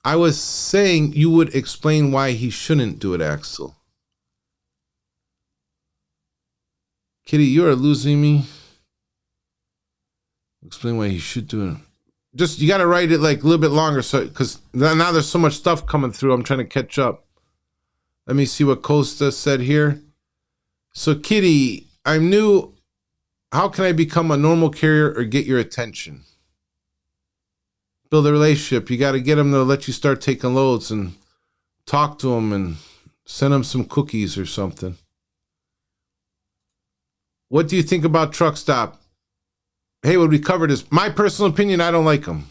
I was saying you would explain why he shouldn't do it, Axel. Kitty, you are losing me. Explain why he should do it. Just, you got to write it like a little bit longer, so because now there's so much stuff coming through. I'm trying to catch up. Let me see what Costa said here. So, Kitty, I'm new. How can I become a normal carrier or get your attention? Build a relationship. You got to get them to let you start taking loads and talk to them and send them some cookies or something. What do you think about Truck Stop? Hey, would we cover this? My personal opinion, I don't like them.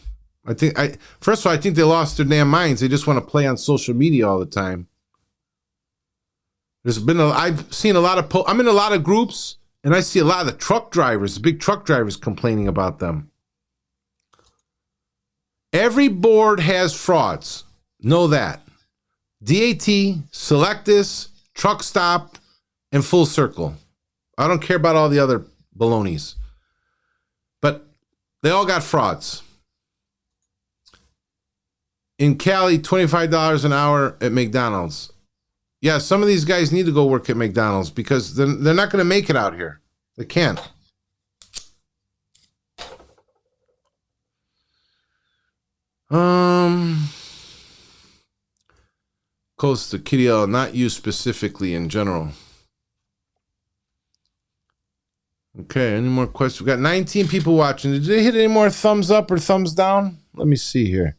First of all, I think they lost their damn minds. They just want to play on social media all the time. I've seen a lot of, I'm in a lot of groups, and I see a lot of the truck drivers, the big truck drivers complaining about them. Every board has frauds. Know that. DAT, Select This, Truck Stop, and Full Circle. I don't care about all the other balonies. But they all got frauds. In Cali, $25 an hour at McDonald's. Yeah, some of these guys need to go work at McDonald's because they're not going to make it out here. They can't. Costa, Kitty L, not you specifically, in general. Okay, any more questions? We got 19 people watching. Did they hit any more thumbs up or thumbs down? Let me see here.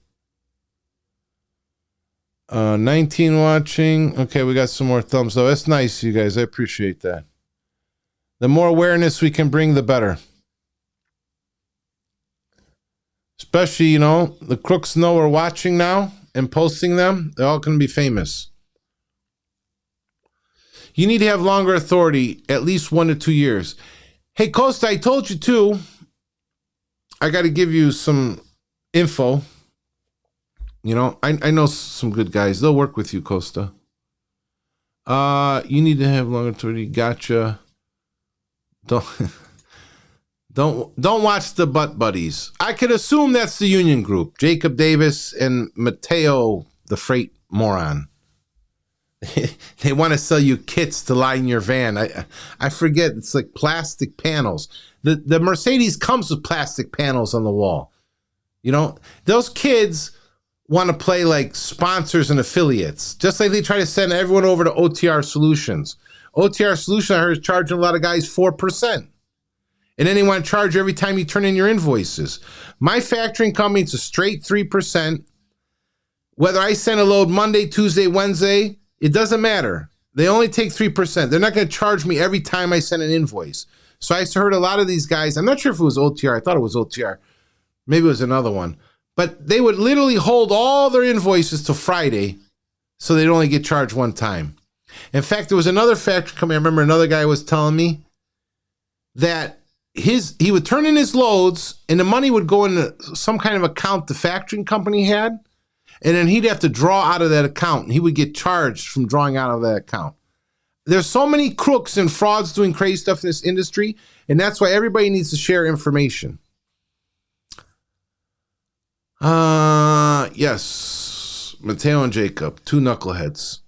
19 watching. Okay, we got some more thumbs up. That's nice, you guys. I appreciate that. The more awareness we can bring, the better. Especially, you know, the crooks know we're watching now and posting them. They're all going to be famous. You need to have longer authority, at least 1 to 2 years. Hey, Costa, I told you too. I got to give you some info. You know, I know some good guys. They'll work with you, Costa. You need to have longer authority. Gotcha. Don't watch the Butt Buddies. I could assume that's the union group. Jacob Davis and Mateo, the freight moron. They want to sell you kits to line your van. I forget. It's like plastic panels. The Mercedes comes with plastic panels on the wall. You know, those kids want to play like sponsors and affiliates, just like they try to send everyone over to OTR Solutions. OTR Solutions, I heard, is charging a lot of guys 4%. And then they want to charge you every time you turn in your invoices. My factoring company, it's a straight 3%. Whether I send a load Monday, Tuesday, Wednesday, it doesn't matter. They only take 3%. They're not going to charge me every time I send an invoice. So I heard a lot of these guys, I'm not sure if it was OTR. I thought it was OTR. Maybe it was another one. But they would literally hold all their invoices till Friday so they'd only get charged one time. In fact, there was another factory company. I remember another guy was telling me that he would turn in his loads and the money would go into some kind of account the factoring company had, and then he'd have to draw out of that account, and he would get charged from drawing out of that account. There's so many crooks and frauds doing crazy stuff in this industry, and that's why everybody needs to share information. Yes, Mateo and Jacob, 2 knuckleheads.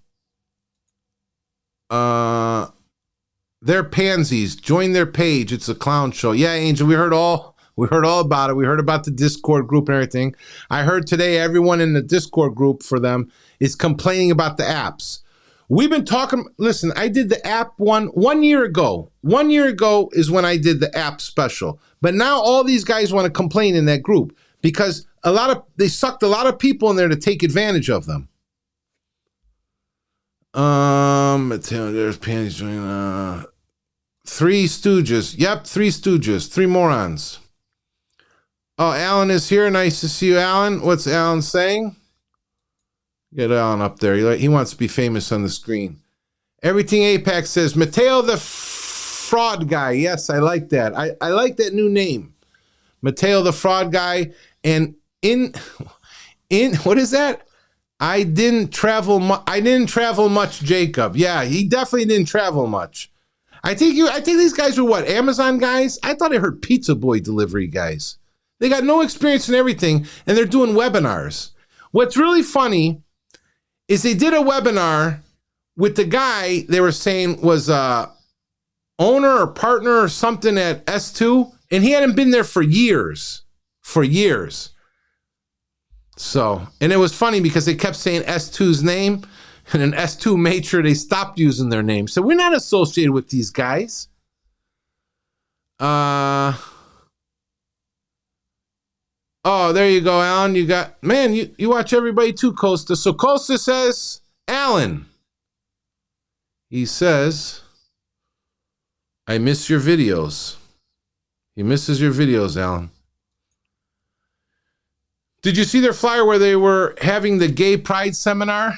They're pansies. Join their page. It's a clown show. Yeah, Angel, we heard all about it. We heard about the Discord group and everything. I heard today everyone in the Discord group for them is complaining about the apps. We've been talking, listen, I did the app one year ago. 1 year ago is when I did the app special. But now all these guys want to complain in that group because they sucked a lot of people in there to take advantage of them. There's panties joining. Three Stooges. Yep, Three Stooges. Three morons. Oh, Alan is here. Nice to see you, Alan. What's Alan saying? Get Alan up there. He wants to be famous on the screen. Everything Apex says, Mateo the Fraud Guy. Yes, I like that. I like that new name. Mateo the Fraud Guy. And in what is that? I didn't travel much, Jacob. Yeah, he definitely didn't travel much. I think these guys were what? Amazon guys? I thought I heard pizza boy delivery guys. They got no experience in everything, and they're doing webinars. What's really funny is they did a webinar with the guy they were saying was owner or partner or something at S2, and he hadn't been there for years. So, and it was funny because they kept saying S2's name, and then S2 made sure they stopped using their name. So we're not associated with these guys. Oh, there you go, Alan. You got, man, you watch everybody too, Costa. So Costa says, Alan. He says, I miss your videos. He misses your videos, Alan. Did you see their flyer where they were having the gay pride seminar?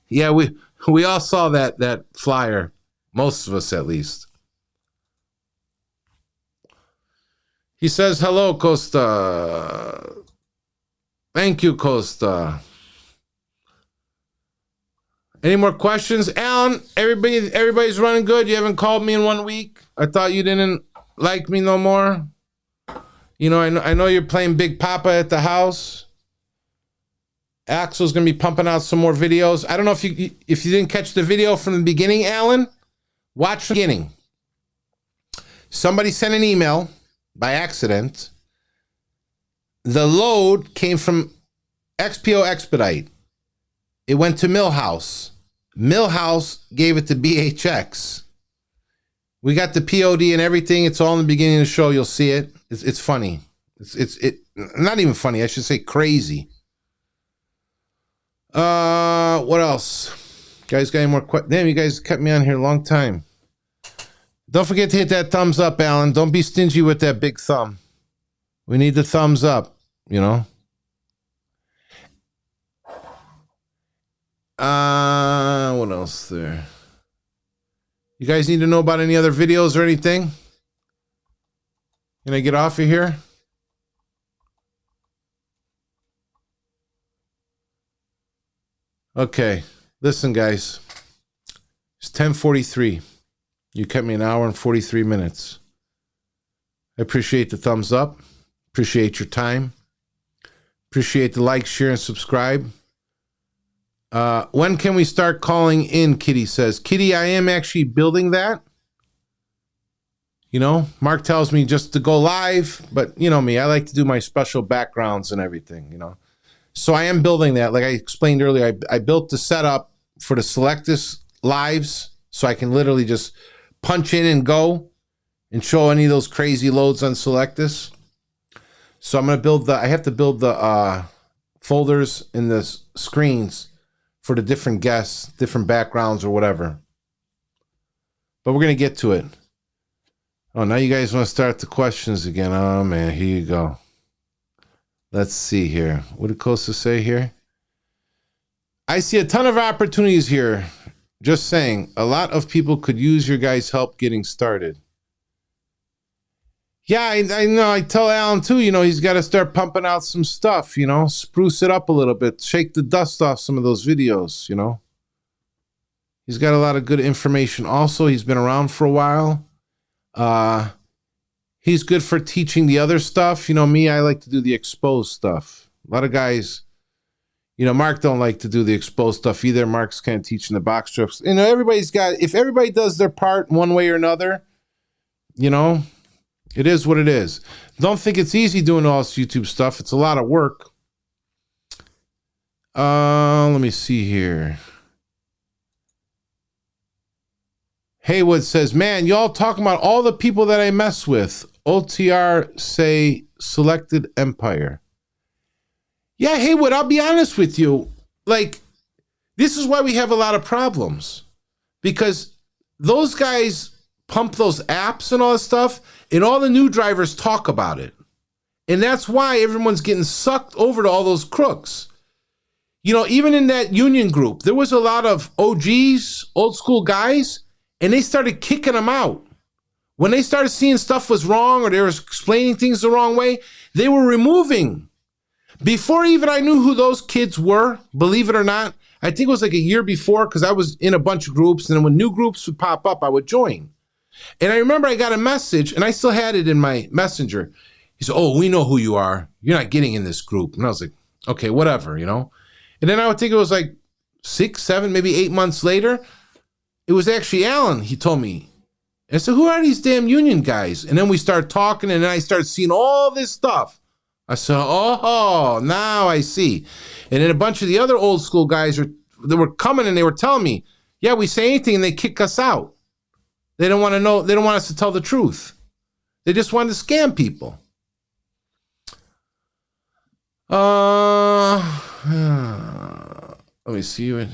Yeah, we all saw that flyer. Most of us, at least. He says, hello, Costa. Thank you, Costa. Any more questions? Alan, everybody's running good. You haven't called me in 1 week. I thought you didn't like me no more. You know, I know you're playing Big Papa at the house. Axel's going to be pumping out some more videos. I don't know if you didn't catch the video from the beginning, Alan. Watch the beginning. Somebody sent an email by accident. The load came from XPO Expedite. It went to Millhouse. Millhouse gave it to BHX. We got the POD and everything. It's all in the beginning of the show. You'll see it. It's funny. It's not even funny. I should say crazy. What else? Guys, got any more questions? Damn, you guys kept me on here a long time. Don't forget to hit that thumbs up, Alan. Don't be stingy with that big thumb. We need the thumbs up, you know. What else there? You guys need to know about any other videos or anything? Can I get off of here? Okay. Listen, guys. It's 10:43. You kept me an hour and 43 minutes. I appreciate the thumbs up. Appreciate your time. Appreciate the like, share, and subscribe. When can we start calling in, Kitty says. Kitty, I am actually building that. You know, Mark tells me just to go live, but you know me, I like to do my special backgrounds and everything, you know. So I am building that. Like I explained earlier, I built the setup for the Selectus lives so I can literally just punch in and go and show any of those crazy loads on Selectus. So I'm going to build I have to build the folders in the screens for the different guests, different backgrounds or whatever. But we're going to get to it. Oh, now you guys want to start the questions again. Oh, man, here you go. Let's see here. What did Costa say here? I see a ton of opportunities here. Just saying, a lot of people could use your guys' help getting started. Yeah, I know. I tell Alan, too, you know, he's got to start pumping out some stuff, you know, spruce it up a little bit, shake the dust off some of those videos, you know. He's got a lot of good information also. He's been around for a while. He's good for teaching the other stuff. You know, me, I like to do the exposed stuff. A lot of guys, you know, Mark don't like to do the exposed stuff either. Mark's kind of teaching the box strips. You know, if everybody does their part one way or another, you know, it is what it is. Don't think it's easy doing all this YouTube stuff. It's a lot of work. Let me see here. Haywood says, man, y'all talking about all the people that I mess with. OTR say selected empire. Yeah, Haywood, I'll be honest with you. Like, This is why we have a lot of problems, because those guys pump those apps and all this stuff, and all the new drivers talk about it. And that's why everyone's getting sucked over to all those crooks. You know, even in that union group, there was a lot of OGs, old school guys, and they started kicking them out. When they started seeing stuff was wrong or they were explaining things the wrong way, they were removing. Before even I knew who those kids were, believe it or not, I think it was like a year before, because I was in a bunch of groups, and then when new groups would pop up, I would join. And I remember I got a message, and I still had it in my messenger. He said, "Oh, we know who you are. You're not getting in this group." And I was like, okay, whatever, you know. And then I would think it was like 6, 7, maybe 8 months later. It was actually Alan. He told me. I said, "Who are these damn union guys?" And then we started talking, and then I started seeing all this stuff. I said, oh, now I see. And then a bunch of the other old school guys they were coming, and they were telling me, yeah, we say anything and they kick us out. They don't want to know. They don't want us to tell the truth. They just want to scam people. Let me see.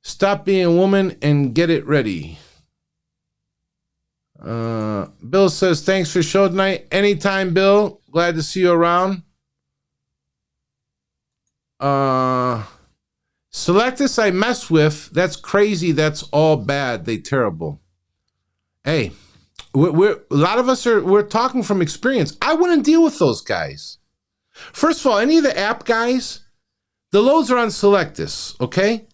Stop being a woman and get it ready. Bill says, thanks for the show tonight. Anytime, Bill. Glad to see you around. Selectus I mess with. That's crazy. That's all bad. They terrible. Hey, we're a lot of us we're talking from experience. I wouldn't deal with those guys. First of all, any of the app guys, the loads are on Selectus, okay?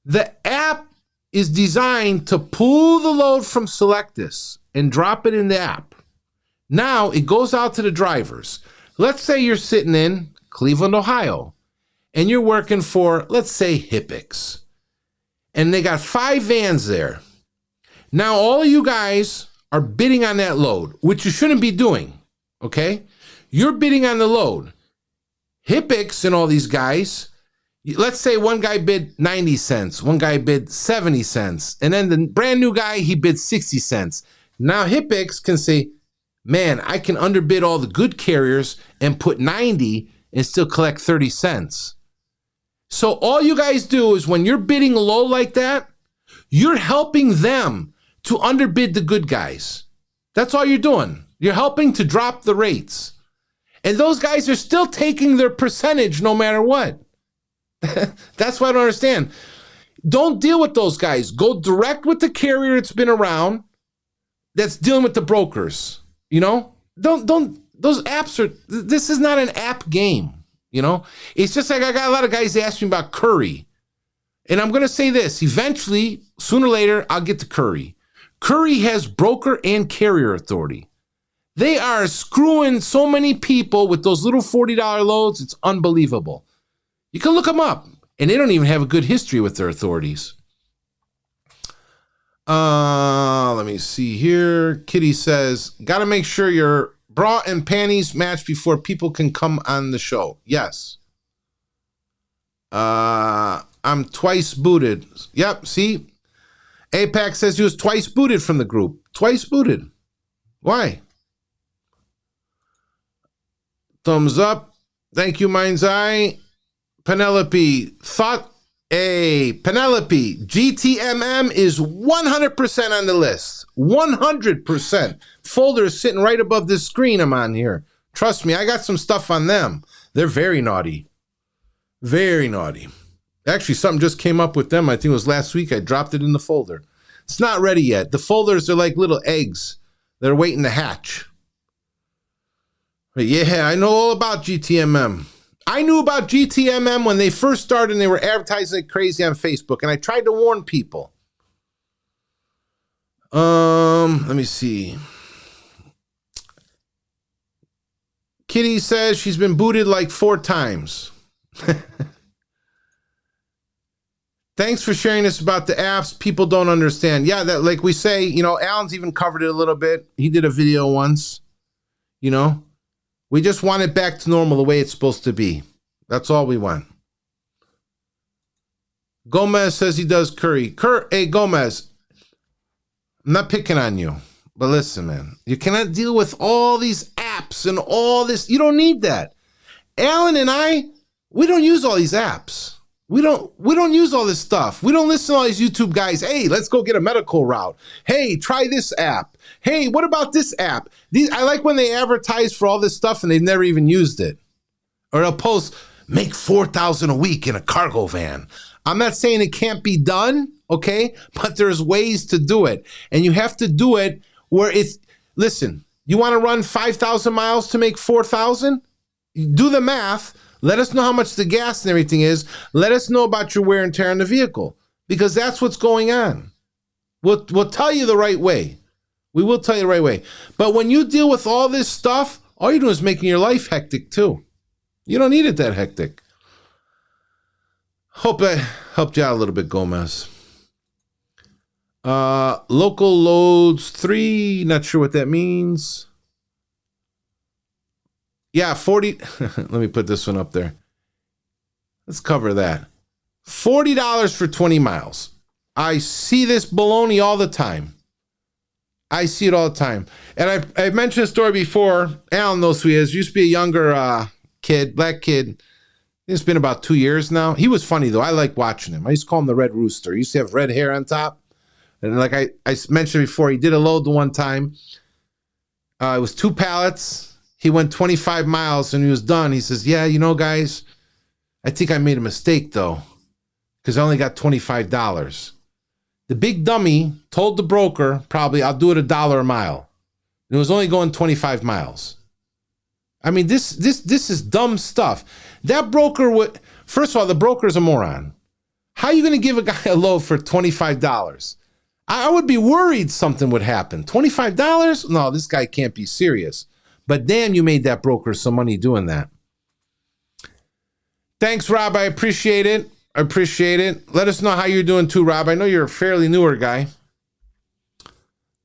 The app is designed to pull the load from Selectus and drop it in the app. Now it goes out to the drivers. Let's say you're sitting in Cleveland, Ohio, and you're working for, let's say, Hippix. And they got 5 vans there. Now all of you guys are bidding on that load, which you shouldn't be doing, okay? You're bidding on the load. Hippix and all these guys, let's say one guy bid 90 cents, one guy bid 70 cents, and then the brand new guy, he bid 60 cents. Now Hippix can say, man, I can underbid all the good carriers and put 90 and still collect 30 cents. So all you guys do is when you're bidding low like that, you're helping them to underbid the good guys. That's all you're doing. You're helping to drop the rates. And those guys are still taking their percentage no matter what. That's what I don't understand. Don't deal with those guys. Go direct with the carrier that's been around, that's dealing with the brokers. You know? Don't those apps are, this is not an app game. You know? It's just like I got a lot of guys asking me about Curry. And I'm going to say this. Eventually, sooner or later, I'll get to Curry. Curry has broker and carrier authority. They are screwing so many people with those little $40 loads. It's unbelievable. You can look them up. And they don't even have a good history with their authorities. Let me see here. Kitty says, got to make sure your bra and panties match before people can come on the show. Yes. I'm twice booted. Yep, see? APAC says he was twice booted from the group. Twice booted. Why? Thumbs up. Thank you, Mind's Eye. Penelope. Penelope. GTMM is 100% on the list. 100%. Folder is sitting right above this screen I'm on here. Trust me, I got some stuff on them. They're very naughty. Very naughty. Actually, something just came up with them. I think it was last week. I dropped it in the folder. It's not ready yet. The folders are like little eggs. They're waiting to hatch. But yeah, I know all about GTMM. I knew about GTMM when they first started and they were advertising like crazy on Facebook. And I tried to warn people. Let me see. Kitty says she's been booted like 4 times. Thanks for sharing this about the apps. People don't understand. Yeah, that, like we say, you know, Alan's even covered it a little bit. He did a video once. You know, we just want it back to normal the way it's supposed to be. That's all we want. Gomez says he does Curry. Hey, Gomez, I'm not picking on you, but listen, man, you cannot deal with all these apps and all this. You don't need that. Alan and I, we don't use all these apps. We don't use all this stuff. We don't listen to all these YouTube guys. Hey, let's go get a medical route. Hey, try this app. Hey, what about this app? I like when they advertise for all this stuff and they've never even used it. Or they'll post, make $4,000 a week in a cargo van. I'm not saying it can't be done, okay? But there's ways to do it. And you have to do it where it's, listen, you want to run 5,000 miles to make 4,000? Do the math. Let us know how much the gas and everything is. Let us know about your wear and tear on the vehicle, because that's what's going on. We'll tell you the right way. We will tell you the right way. But when you deal with all this stuff, all you're doing is making your life hectic too. You don't need it that hectic. Hope I helped you out a little bit, Gomez. Local loads 3, not sure what that means. Yeah, 40. Let me put this one up there. Let's cover that. $40 for 20 miles. I see this baloney all the time. I see it all the time. And I've mentioned a story before. Alan knows who he is. Used to be a younger kid, black kid. It's been about 2 years now. He was funny, though. I like watching him. I used to call him the Red Rooster. He used to have red hair on top. And like I mentioned before, he did a load the one time. It was 2 pallets. He went 25 miles and he was done. He says, yeah, you know, guys, I think I made a mistake, though, because I only got $25. The big dummy told the broker, probably, I'll do it $1 a mile. And it was only going 25 miles. I mean, this is dumb stuff. That broker would, first of all, the broker is a moron. How are you going to give a guy a load for $25? I would be worried something would happen. $25? No, this guy can't be serious. But damn, you made that broker some money doing that. Thanks, Rob. I appreciate it. I appreciate it. Let us know how you're doing too, Rob. I know you're a fairly newer guy.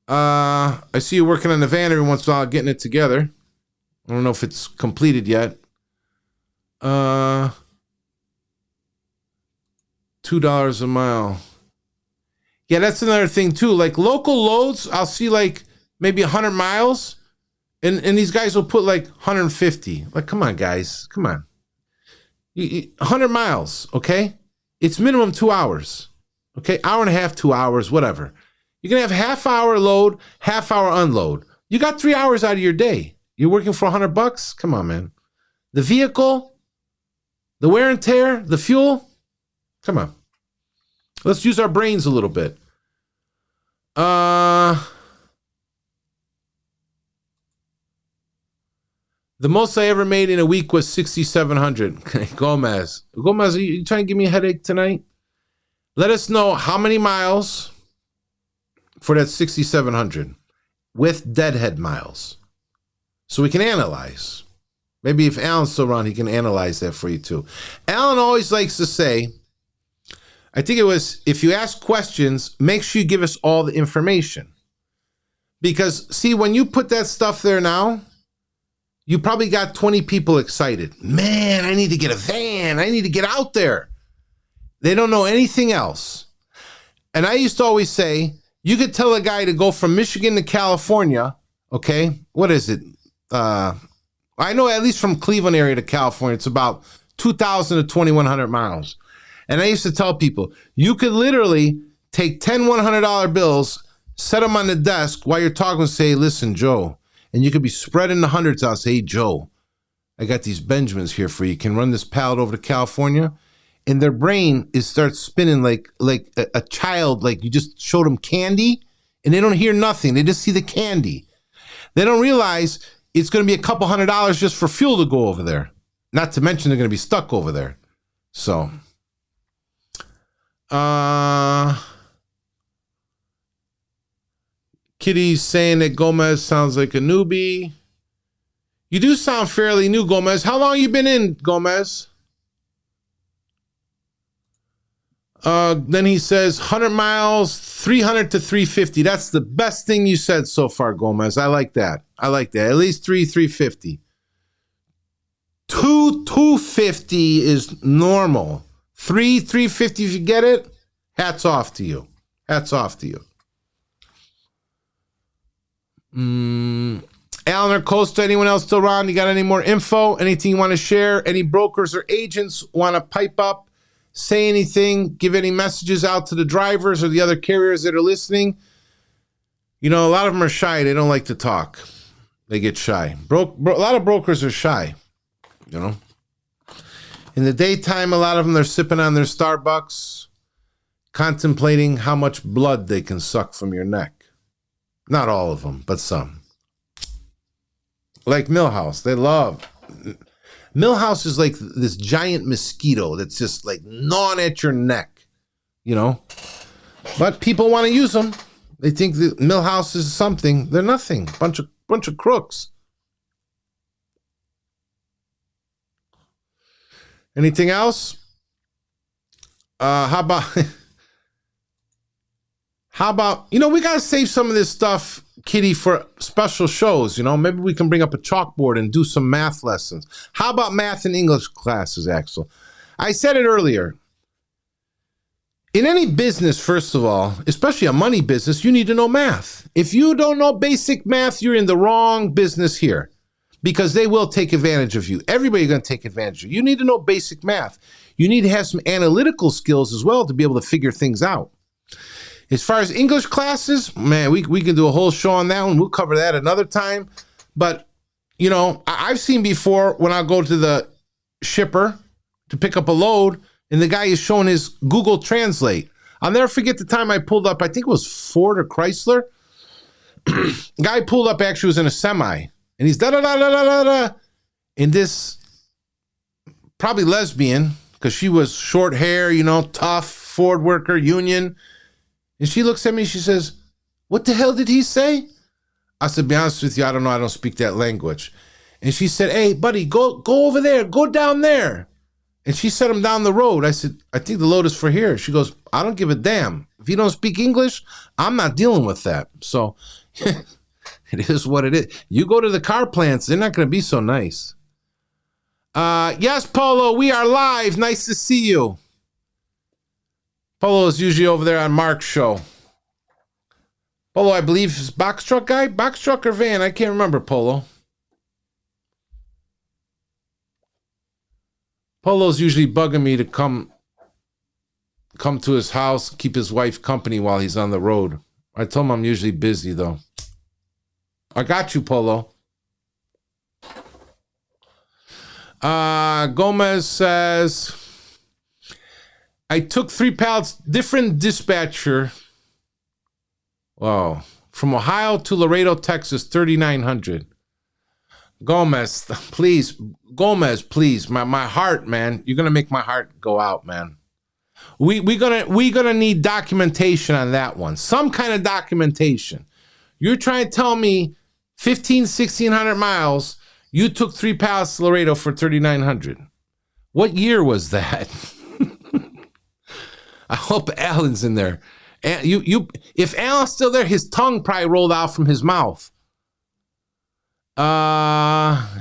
I see you working on the van every once in a while, getting it together. I don't know if it's completed yet. $2 a mile. Yeah, that's another thing too. Like local loads, I'll see like maybe 100 miles, and these guys will put like 150. Like, come on, guys, come on. 100 miles, okay? It's minimum 2 hours, okay? Hour and a half, 2 hours, whatever. You're gonna have half-hour load, half-hour unload. You got 3 hours out of your day. You're working for $100? Come on, man. The vehicle, the wear and tear, the fuel. Come on. Let's use our brains a little bit. The most I ever made in a week was $6,700. Gomez, are you trying to give me a headache tonight? Let us know how many miles for that $6,700 with deadhead miles, so we can analyze. Maybe if Alan's still around, he can analyze that for you too. Alan always likes to say, I think it was, if you ask questions, make sure you give us all the information. Because, see, when you put that stuff there now, you probably got 20 people excited. Man, I need to get a van. I need to get out there. They don't know anything else. And I used to always say, you could tell a guy to go from Michigan to California, okay? What is it? I know at least from Cleveland area to California, it's about 2,000 to 2,100 miles. And I used to tell people, you could literally take 10 $100 bills, set them on the desk while you're talking and say, listen, Joe, and you could be spreading the hundreds out. Say, hey, Joe, I got these Benjamins here for you. Can run this pallet over to California? And their brain starts spinning like a child, like you just showed them candy, and they don't hear nothing. They just see the candy. They don't realize it's going to be a couple $100 just for fuel to go over there. Not to mention they're going to be stuck over there. So, Kitty's saying that Gomez sounds like a newbie. You do sound fairly new, Gomez. How long you been in, Gomez? Then he says 100 miles, 300 to 350. That's the best thing you said so far, Gomez. I like that. I like that. At least 350. 250 is normal. 350 if you get it. Hats off to you. Hats off to you. Alan or Costa, anyone else still around? You got any more info? Anything you want to share? Any brokers or agents want to pipe up? say anything, give any messages out to the drivers or the other carriers that are listening. You know, a lot of them are shy. They don't like to talk. They get shy. A lot of brokers are shy, you know. In the daytime, a lot of them, they're sipping on their Starbucks, contemplating how much blood they can suck from your neck. Not all of them, but some. Like Millhouse, they love. Millhouse is like this giant mosquito that's just like gnawing at your neck, you know. But people want to use them. They think that Millhouse is something. They're nothing. Bunch of crooks. Anything else? How about, you know, we got to save some of this stuff, Kitty, for special shows, you know? Maybe we can bring up a chalkboard and do some math lessons. How about math and English classes, Axel? I said it earlier. In any business, first of all, especially a money business, you need to know math. If you don't know basic math, you're in the wrong business here because they will take advantage of you. Everybody's going to take advantage of you. You need to know basic math. You need to have some analytical skills as well to be able to figure things out. As far as English classes, man, we can do a whole show on that one. We'll cover that another time. But, you know, I've seen before when I go to the shipper to pick up a load, and the guy is showing his Google Translate. I'll never forget the time I pulled up, I think it was Ford or Chrysler. Guy pulled up, actually was in a semi, and he's da-da-da-da-da-da-da. And this, probably lesbian, because she was short hair, you know, tough, Ford worker, union. And she looks at me, she says, "What the hell did he say?" I said, "Be honest with you, I don't know, I don't speak that language." And she said, "Hey, buddy, go over there, go down there." And she set him down the road. I said, "I think the load is for here." She goes, "I don't give a damn. If you don't speak English, I'm not dealing with that." So it is what it is. You go to the car plants, they're not going to be so nice. Yes, Polo, we are live. Nice to see you. Polo is usually over there on Mark's show. Polo, I believe, is box truck guy? Box truck or van? I can't remember, Polo. Polo's usually bugging me to come to his house, keep his wife company while he's on the road. I told him I'm usually busy, though. I got you, Polo. Gomez says, "I took 3 pallets, different dispatcher. Wow. From Ohio to Laredo, Texas, 3,900. Gomez, please. Gomez, please. My heart, man. You're gonna make my heart go out, man. We gonna need documentation on that one. Some kind of documentation. You're trying to tell me 1,600 miles, you took 3 pallets to Laredo for 3,900. What year was that? I hope Alan's in there. And if Alan's still there, his tongue probably rolled out from his mouth. How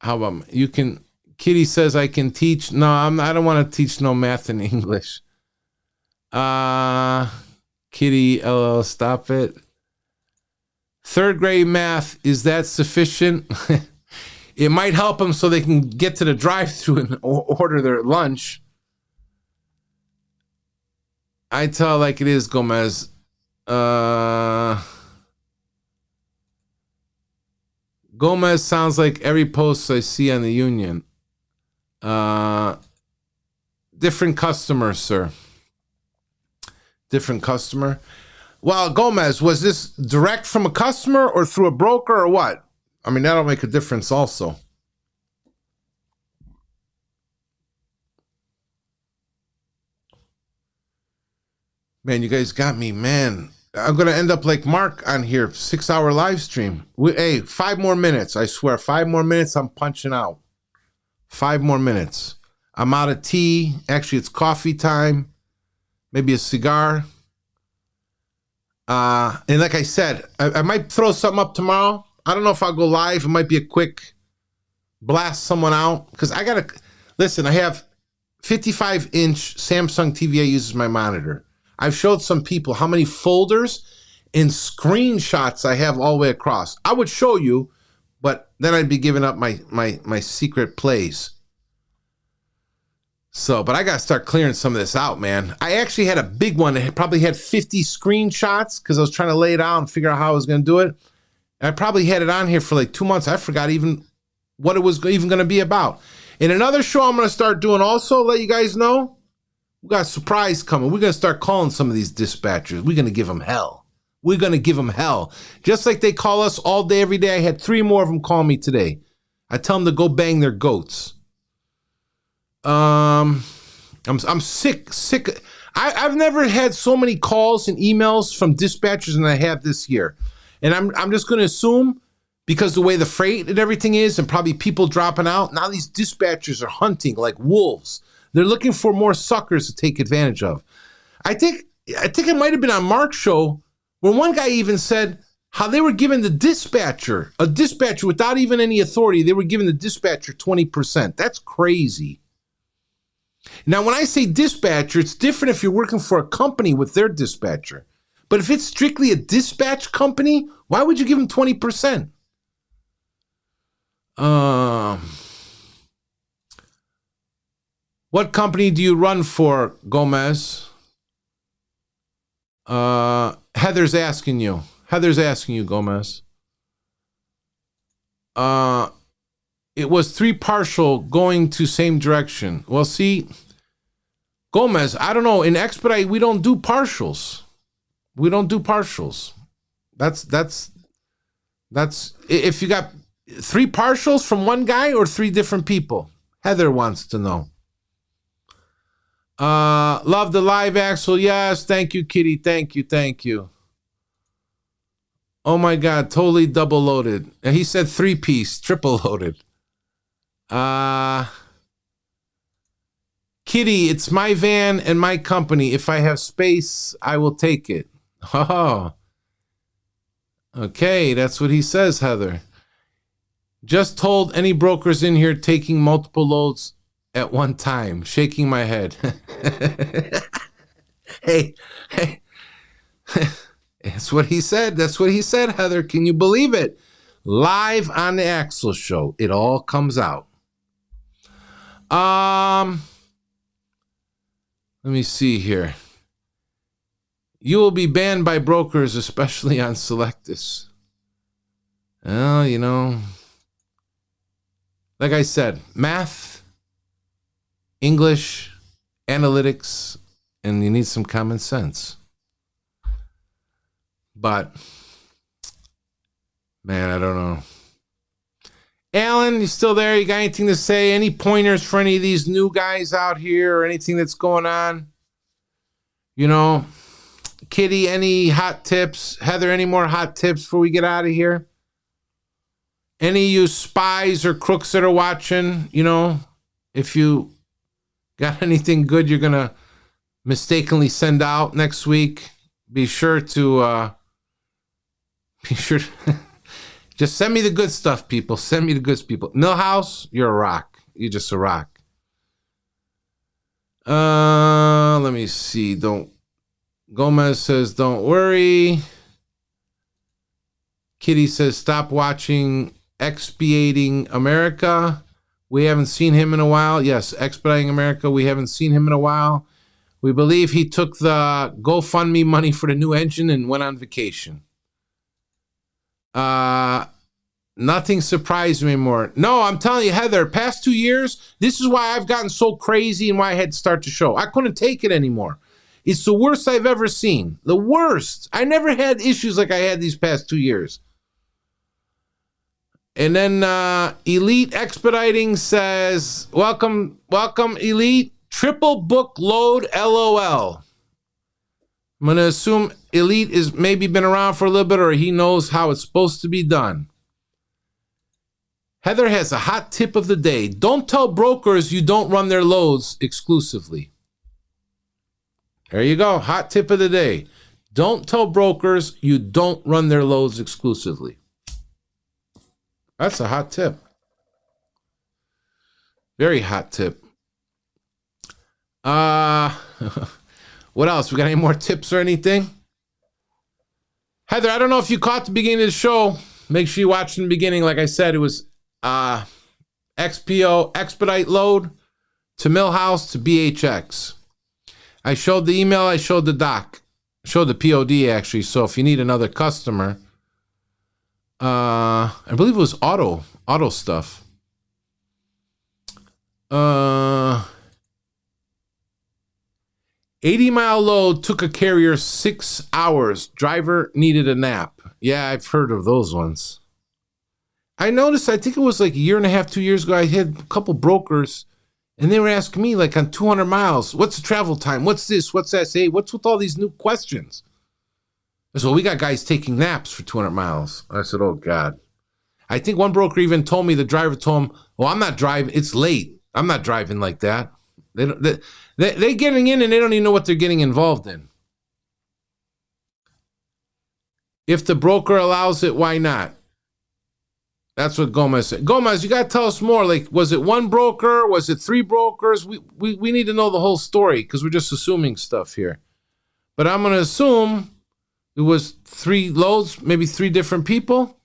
about you can? Kitty says I can teach. No, I don't want to teach no math and English. Kitty, LL, stop it. 3rd grade math, is that sufficient? It might help them so they can get to the drive-thru and order their lunch. I tell like it is, Gomez. Gomez sounds like every post I see on the Union. Different customer, sir. Different customer. Well, Gomez, was this direct from a customer or through a broker or what? I mean, that'll make a difference also. Man, you guys got me, man. I'm going to end up like Mark on here, 6-hour live stream. Hey, 5 more minutes. I swear, 5 more minutes, I'm punching out. 5 more minutes. I'm out of tea. Actually, it's coffee time. Maybe a cigar. And like I said, I might throw something up tomorrow. I don't know if I'll go live. It might be a quick blast someone out. Because I got to... Listen, I have 55-inch Samsung TV I use as my monitor. I've showed some people how many folders and screenshots I have all the way across. I would show you, but then I'd be giving up my secret plays. So, but I got to start clearing some of this out, man. I actually had a big one that probably had 50 screenshots because I was trying to lay it out and figure out how I was going to do it. And I probably had it on here for like 2 months. I forgot even what it was even going to be about. In another show I'm going to start doing also, let you guys know, we got a surprise coming. We're going to start calling some of these dispatchers. We're going to give them hell. We're going to give them hell. Just like they call us all day, every day. I had 3 more of them call me today. I tell them to go bang their goats. I'm sick. I've never had so many calls and emails from dispatchers than I have this year. And I'm just going to assume, because the way the freight and everything is, and probably people dropping out, now these dispatchers are hunting like wolves. They're looking for more suckers to take advantage of. I think it might have been on Mark's show when one guy even said how they were giving a dispatcher without even any authority, they were giving the dispatcher 20%. That's crazy. Now, when I say dispatcher, it's different if you're working for a company with their dispatcher. But if it's strictly a dispatch company, why would you give them 20%? What company do you run for, Gomez? Heather's asking you, Gomez. It was 3 partial going to same direction. Well, see, Gomez, I don't know. In Expedite, we don't do partials. That's if you got 3 partials from one guy or 3 different people. Heather wants to know. Love the live, Axel. Yes, thank you, Kitty. Thank you. Oh my God, totally double loaded. He said 3-piece, triple loaded. Kitty, it's my van and my company. If I have space, I will take it. Oh. Okay, that's what he says, Heather. Just told any brokers in here taking multiple loads at one time. Shaking my head. Hey. That's what he said. Heather. Can you believe it? Live on the Axel Show. It all comes out. Let me see here. You will be banned by brokers, especially on Selectus. Well, like I said, math, English, analytics, and you need some common sense. But, man, I don't know. Alan, you still there? You got anything to say? Any pointers for any of these new guys out here or anything that's going on? Kitty, any hot tips? Heather, any more hot tips before we get out of here? Any of you spies or crooks that are watching, if you got anything good you're going to mistakenly send out next week, be sure to just send me the good stuff, people. Send me the good people. Millhouse, you're a rock. You're just a rock. Let me see. Gomez says, don't worry. Kitty says, stop watching Expiating America. We haven't seen him in a while. Yes, Expediting America. We haven't seen him in a while. We believe he took the GoFundMe money for the new engine and went on vacation. Nothing surprised me more. No, I'm telling you, Heather, past 2 years, this is why I've gotten so crazy and why I had to start the show. I couldn't take it anymore. It's the worst I've ever seen. The worst. I never had issues like I had these past 2 years. And then Elite Expediting says, welcome, Elite. Triple book load, LOL. I'm going to assume Elite is maybe been around for a little bit or he knows how it's supposed to be done. Heather has a hot tip of the day. Don't tell brokers you don't run their loads exclusively. There you go. Hot tip of the day. Don't tell brokers you don't run their loads exclusively. That's a hot tip. Very hot tip. What else? We got any more tips or anything? Heather, I don't know if you caught the beginning of the show. Make sure you watch from the beginning. Like I said, it was XPO expedite load, to Millhouse to BHX. I showed the email, I showed the doc. I showed the POD actually. So if you need another customer, I believe it was auto stuff. 80-mile load took a carrier 6 hours. Driver needed a nap. Yeah, I've heard of those ones. I noticed, I think it was like a year and a half, 2 years ago, I had a couple brokers, and they were asking me, like, on 200 miles, what's the travel time? What's this? What's that? Say, what's with all these new questions? I said, well, we got guys taking naps for 200 miles. I said, oh, God. I think one broker even told me, the driver told him, oh, I'm not driving. It's late. I'm not driving like that. They're getting in and they don't even know what they're getting involved in. If the broker allows it, why not? That's what Gomez said. Gomez, you got to tell us more. Like, was it one broker? Was it 3 brokers? We need to know the whole story because we're just assuming stuff here. But I'm going to assume it was 3 loads, maybe 3 different people.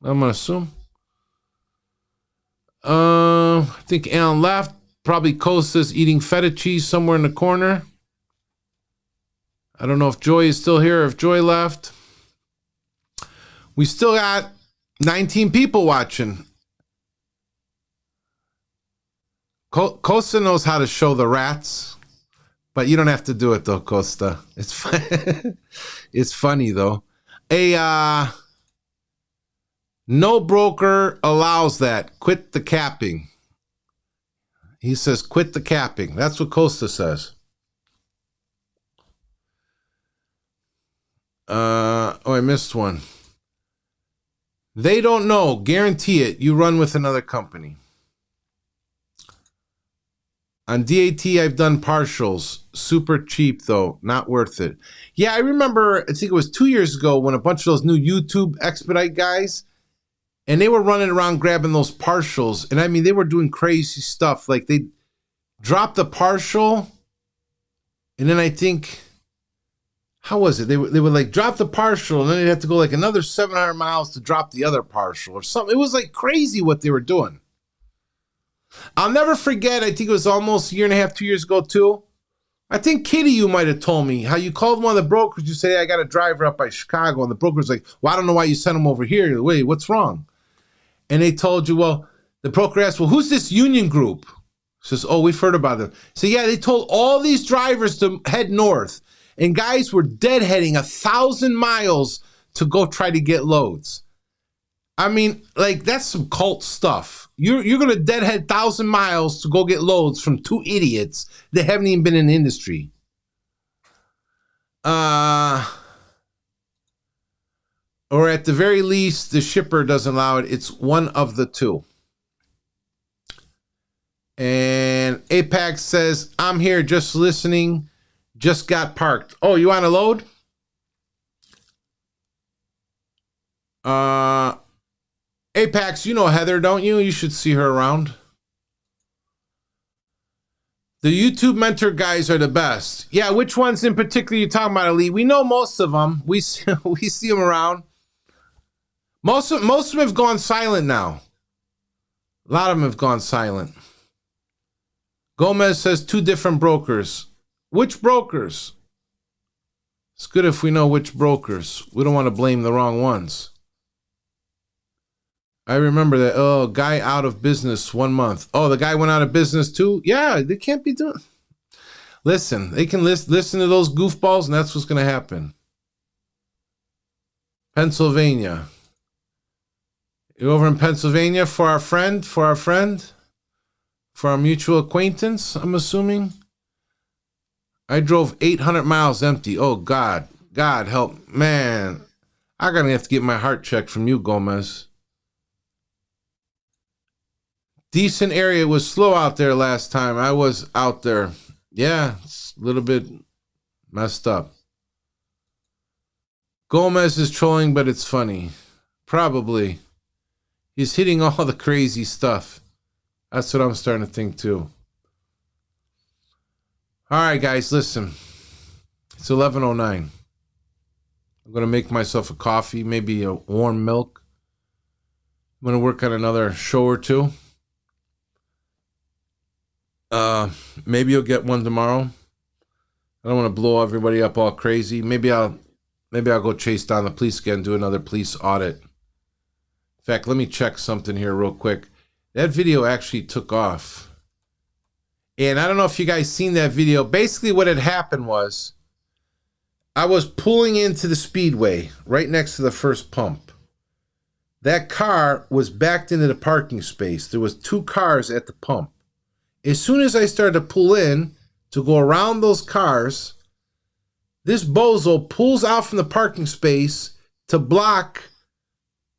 I'm going to assume. I think Alan left. Probably Costa's eating feta cheese somewhere in the corner. I don't know if Joy is still here or if Joy left. We still got 19 people watching. Costa knows how to show the rats, but you don't have to do it though, Costa. It's fun. It's funny though. No broker allows that. Quit the capping. He says, quit the capping. That's what Costa says. I missed one. They don't know. Guarantee it. You run with another company. On DAT, I've done partials. Super cheap, though. Not worth it. Yeah, I remember, I think it was 2 years ago when a bunch of those new YouTube expedite guys, and they were running around grabbing those partials. And I mean, they were doing crazy stuff. Like they dropped the partial. And then I think, how was it? They would like drop the partial and then they'd have to go like another 700 miles to drop the other partial or something. It was like crazy what they were doing. I'll never forget. I think it was almost a year and a half, 2 years ago too. I think Kitty, you might have told me how you called one of the brokers. You say, hey, I got a driver up by Chicago. And the broker's like, well, I don't know why you sent him over here. Wait, what's wrong? And they told you, well, the broker asked, well, who's this union group? Says, oh, we've heard about them. So yeah, they told all these drivers to head north. And guys were deadheading 1,000 miles to go try to get loads. I mean, like, that's some cult stuff. You're going to deadhead 1,000 miles to go get loads from 2 idiots that haven't even been in the industry. Or at the very least, the shipper doesn't allow it. It's one of the 2. And Apex says, I'm here just listening. Just got parked. Oh, you want to load? Apex, you know Heather, don't you? You should see her around. The YouTube mentor guys are the best. Yeah, which ones in particular you talking about, Ali? We know most of them. We see them around. Most of them have gone silent now. A lot of them have gone silent. Gomez says 2 different brokers. Which brokers? It's good if we know which brokers. We don't want to blame the wrong ones. I remember that. Oh, guy out of business 1 month. Oh, the guy went out of business too? Yeah, they can't be doing. Listen, they can listen to those goofballs and that's what's going to happen. Pennsylvania. You over in Pennsylvania for our friend? For our mutual acquaintance, I'm assuming? I drove 800 miles empty. Oh, God. God help. Man, I'm going to have to get my heart checked from you, Gomez. Decent area. It was slow out there last time. I was out there. Yeah, it's a little bit messed up. Gomez is trolling, but it's funny. Probably. He's hitting all the crazy stuff. That's what I'm starting to think too. All right, guys, listen. It's 11:09. I'm going to make myself a coffee, maybe a warm milk. I'm going to work on another show or 2. Maybe you'll get one tomorrow. I don't want to blow everybody up all crazy. Maybe I'll go chase down the police again, do another police audit. In fact, let me check something here real quick. That video actually took off. And I don't know if you guys seen that video. Basically what had happened was I was pulling into the speedway right next to the first pump. That car was backed into the parking space. There was 2 cars at the pump. As soon as I started to pull in to go around those cars, this bozo pulls out from the parking space to block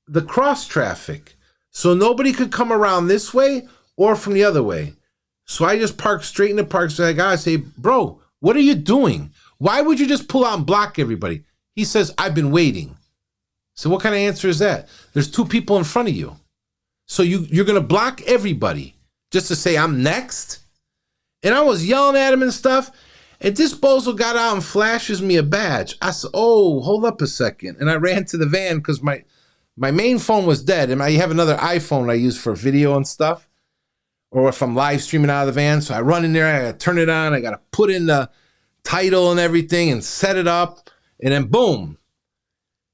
the cross traffic. So nobody could come around this way or from the other way. So I just parked straight in the park. So I gotta say, bro, what are you doing? Why would you just pull out and block everybody? He says, I've been waiting. So what kind of answer is that? There's 2 people in front of you. So you're gonna block everybody just to say I'm next? And I was yelling at him and stuff. And this bozo got out and flashes me a badge. I said, oh, hold up a second. And I ran to the van because my main phone was dead. And I have another iPhone I use for video and stuff. Or if I'm live streaming out of the van. So I run in there, I gotta turn it on, I gotta put in the title and everything and set it up. And then boom.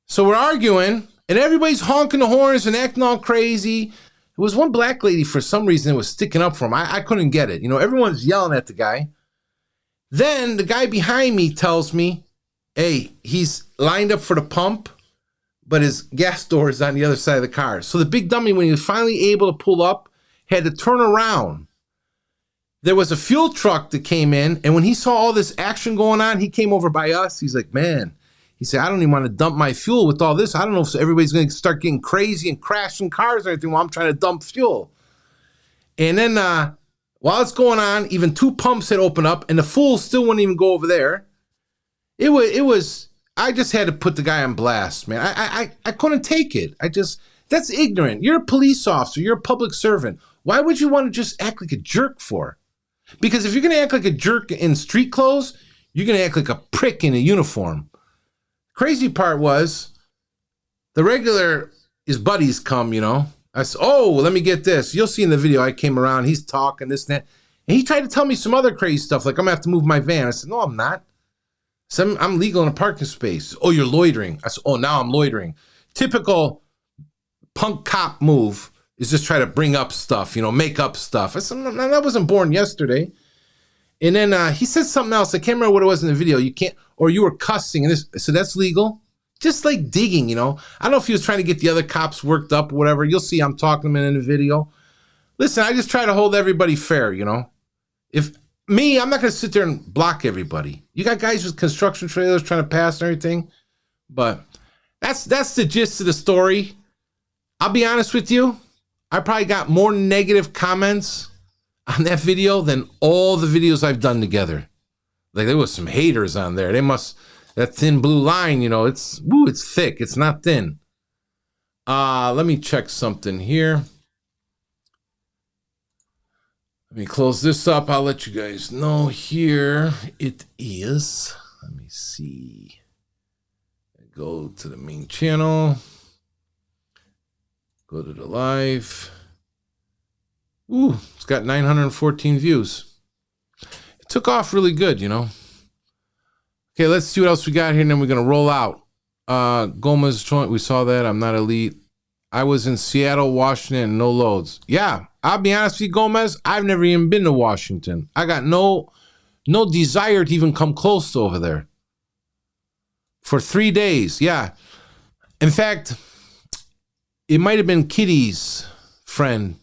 So we're arguing and everybody's honking the horns and acting all crazy. There was one black lady for some reason that was sticking up for him. I couldn't get it. You know, everyone's yelling at the guy. Then the guy behind me tells me, hey, he's lined up for the pump, but his gas door is on the other side of the car. So the big dummy, when he was finally able to pull up, had to turn around. There was a fuel truck that came in, and when he saw all this action going on, he came over by us. He's like, man, he said, I don't even want to dump my fuel with all this. I don't know if everybody's going to start getting crazy and crashing cars or anything while I'm trying to dump fuel. And then while it's going on, even 2 pumps had opened up, and the fool still wouldn't even go over there. It was. I just had to put the guy on blast, man. I couldn't take it. That's ignorant. You're a police officer. You're a public servant. Why would you want to just act like a jerk for? Because if you're going to act like a jerk in street clothes, you're going to act like a prick in a uniform. Crazy part was his buddies come, you know. I said, oh, let me get this. You'll see in the video I came around. He's talking this and that. And he tried to tell me some other crazy stuff, like I'm going to have to move my van. I said, no, I'm not. So I'm legal in a parking space. Oh, you're loitering. I said, oh, now I'm loitering. Typical punk cop move is just try to bring up stuff, you know, make up stuff. I said, no, that wasn't born yesterday. And then he said something else. I can't remember what it was in the video. You can't, or you were cussing. And this, so that's legal. Just like digging, you know. I don't know if he was trying to get the other cops worked up or whatever. You'll see I'm talking to him in the video. Listen, I just try to hold everybody fair, you know. I'm not going to sit there and block everybody. You got guys with construction trailers trying to pass and everything. But that's the gist of the story. I'll be honest with you. I probably got more negative comments on that video than all the videos I've done together. Like there was some haters on there. That thin blue line, you know, it's thick. It's not thin. Let me check something here. Let me close this up. I'll let you guys know here. It is. Let me see. Go to the main channel. Go to the live. Ooh, it's got 914 views. It took off really good, you know. Okay, let's see what else we got here, and then we're going to roll out. Gomez joint, we saw that. I'm not elite. I was in Seattle, Washington, no loads. Yeah, I'll be honest with you, Gomez. I've never even been to Washington. I got no desire to even come close to over there. For 3 days, yeah. In fact, it might have been Kitty's friend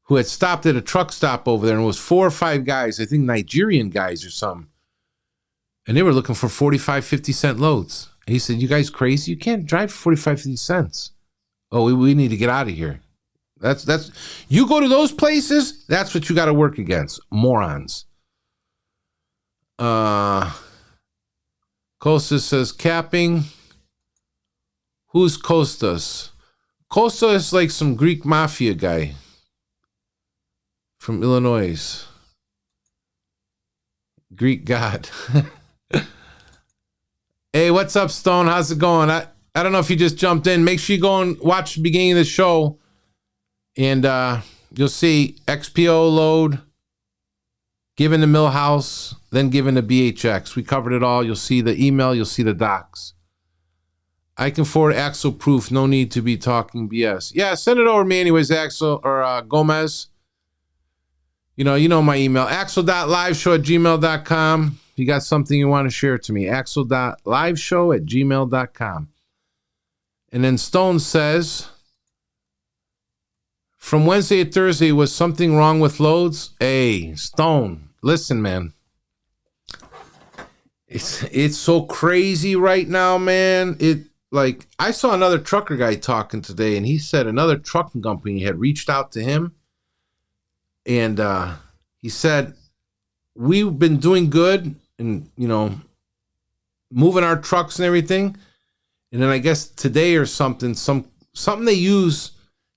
who had stopped at a truck stop over there, and it was 4 or 5 guys, I think Nigerian guys or something. And they were looking for 45, 50 cent loads. And he said, you guys crazy? You can't drive for 45, 50 cents. Oh, we need to get out of here. That's you go to those places, that's what you got to work against. Morons. Costas says, capping. Who's Costas? Costa is like some Greek mafia guy from Illinois. Greek god. Hey, what's up, Stone? How's it going? I don't know if you just jumped in. Make sure you go and watch the beginning of the show. And you'll see XPO load. given to Millhouse, then given to BHX. We covered it all. You'll see the email. You'll see the docs. I can forward Axel proof. No need to be talking BS. Yeah, send it over to me anyways, Axel or Gomez. You know my email. axel.liveshow@gmail.com. If you got something you want to share to me, axel.liveshow@gmail.com. And then Stone says, from Wednesday to Thursday, was something wrong with loads? Hey, Stone, listen, man. It's so crazy right now, man. I saw another trucker guy talking today, and he said another trucking company had reached out to him, and he said, we've been doing good and, moving our trucks and everything. And then I guess today or something they use,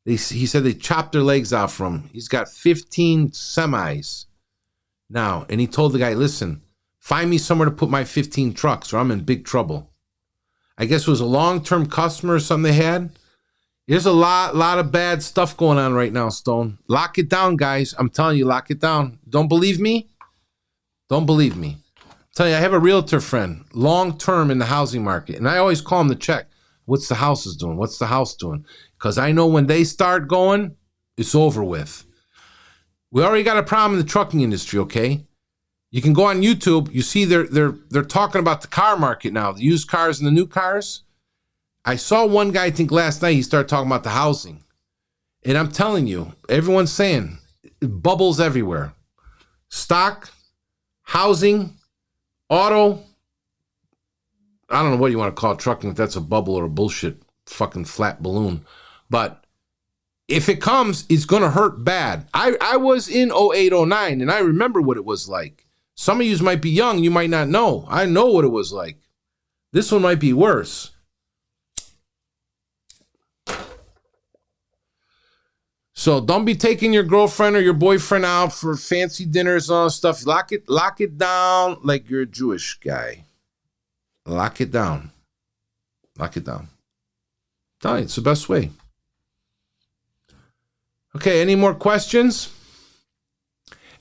he said they chopped their legs out from him. He's got 15 semis now. And he told the guy, listen, find me somewhere to put my 15 trucks or I'm in big trouble. I guess it was a long-term customer or something they had. There's a lot of bad stuff going on right now, Stone. Lock it down, guys. I'm telling you, lock it down. Don't believe me? Don't believe me. I'm telling you, I have a realtor friend, long-term in the housing market, and I always call him to check. What's the houses doing? What's the house doing? Because I know when they start going, it's over with. We already got a problem in the trucking industry, okay? You can go on YouTube. You see they're talking about the car market now, the used cars and the new cars. I saw one guy, I think last night, he started talking about the housing. And I'm telling you, everyone's saying bubbles everywhere. Stock, housing, auto. I don't know what you want to call it, trucking, if that's a bubble or a bullshit fucking flat balloon. But if it comes, it's going to hurt bad. I was in 08, 09, and I remember what it was like. Some of you might be young. You might not know. I know what it was like. This one might be worse. So don't be taking your girlfriend or your boyfriend out for fancy dinners and all stuff. Lock it down like you're a Jewish guy. Lock it down. Lock it down. Tell you, it's the best way. Okay, any more questions?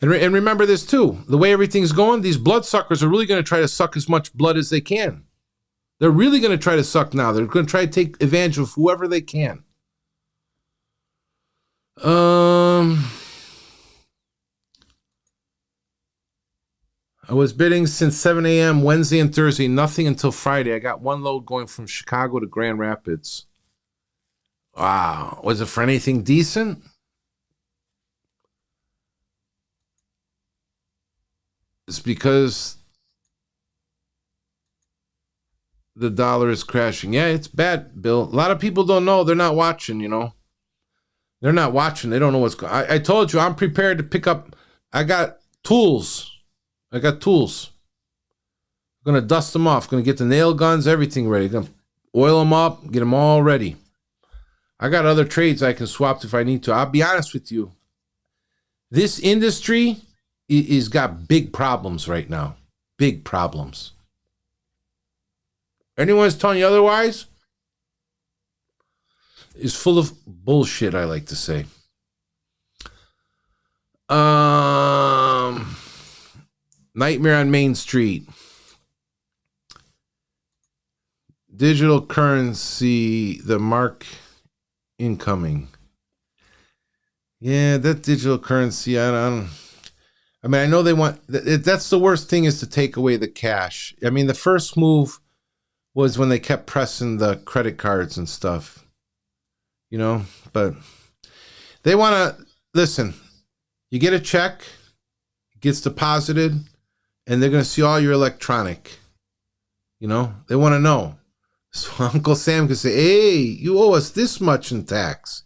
And remember this too. The way everything's going, these bloodsuckers are really going to try to suck as much blood as they can. They're really going to try to suck now. They're going to try to take advantage of whoever they can. I was bidding since 7 a.m. Wednesday and Thursday, nothing until Friday. I got one load going from Chicago to Grand Rapids. Wow. Was it for anything decent? It's because the dollar is crashing. Yeah, it's bad, Bill. A lot of people don't know. They're not watching, They're not watching. They don't know what's going on. I told you, I'm prepared to pick up. I got tools. I'm going to dust them off. Going to get the nail guns, everything ready. Going to oil them up, get them all ready. I got other trades I can swap if I need to. I'll be honest with you. This industry is got big problems right now. Big problems. Anyone's telling you otherwise is full of bullshit, I like to say. Nightmare on Main Street. Digital currency, the mark incoming. Yeah, that digital currency, I know they want, that's the worst thing is to take away the cash. I mean, the first move was when they kept pressing the credit cards and stuff, but they want to, listen, you get a check, it gets deposited, and they're going to see all your electronic, they want to know. So Uncle Sam can say, hey, you owe us this much in tax.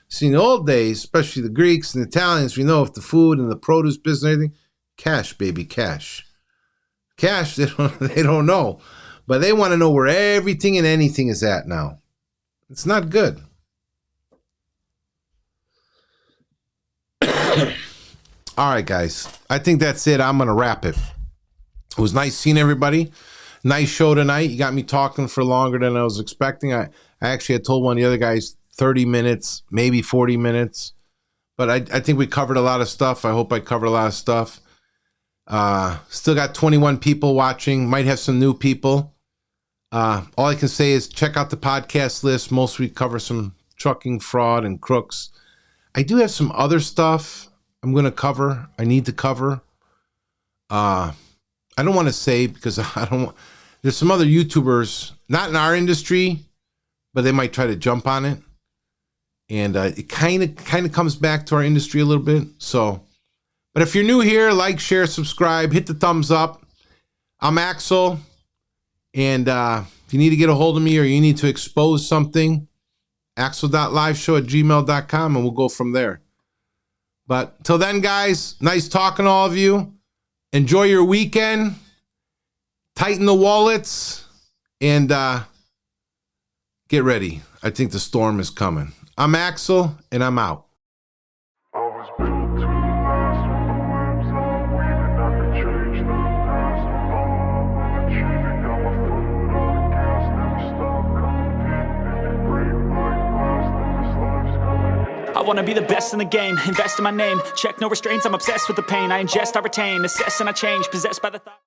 See, in the old days, especially the Greeks and the Italians, we know if the food and the produce business and everything, cash, baby, cash. Cash, they don't know. But they want to know where everything and anything is at now. It's not good. All right, guys. I think that's it. I'm going to wrap it. It was nice seeing everybody. Nice show tonight. You got me talking for longer than I was expecting. I actually had told one of the other guys 30 minutes, maybe 40 minutes. But I think we covered a lot of stuff. I hope I covered a lot of stuff. Still got 21 people watching. Might have some new people. All I can say is check out the podcast list. Most we cover some trucking fraud and crooks. I do have some other stuff I'm going to cover. I need to cover. I don't want to say because I don't want. There's some other YouTubers, not in our industry, but they might try to jump on it. And it kind of comes back to our industry a little bit. So, but if you're new here, like, share, subscribe, hit the thumbs up. I'm Axel. And if you need to get a hold of me or you need to expose something, axel.liveshow@gmail.com, and we'll go from there. But till then, guys, nice talking to all of you. Enjoy your weekend. Tighten the wallets. And get ready. I think the storm is coming. I'm Axel, and I'm out. I was built to last with the limbs I'm weaving. I could change the past with all I'm achieving. Got my foot on the gas, never stop competing. If you break like glass, then this life's coming. I wanna be the best in the game, invest in my name. Check no restraints, I'm obsessed with the pain. I ingest, I retain, assess and I change. Possessed by the thought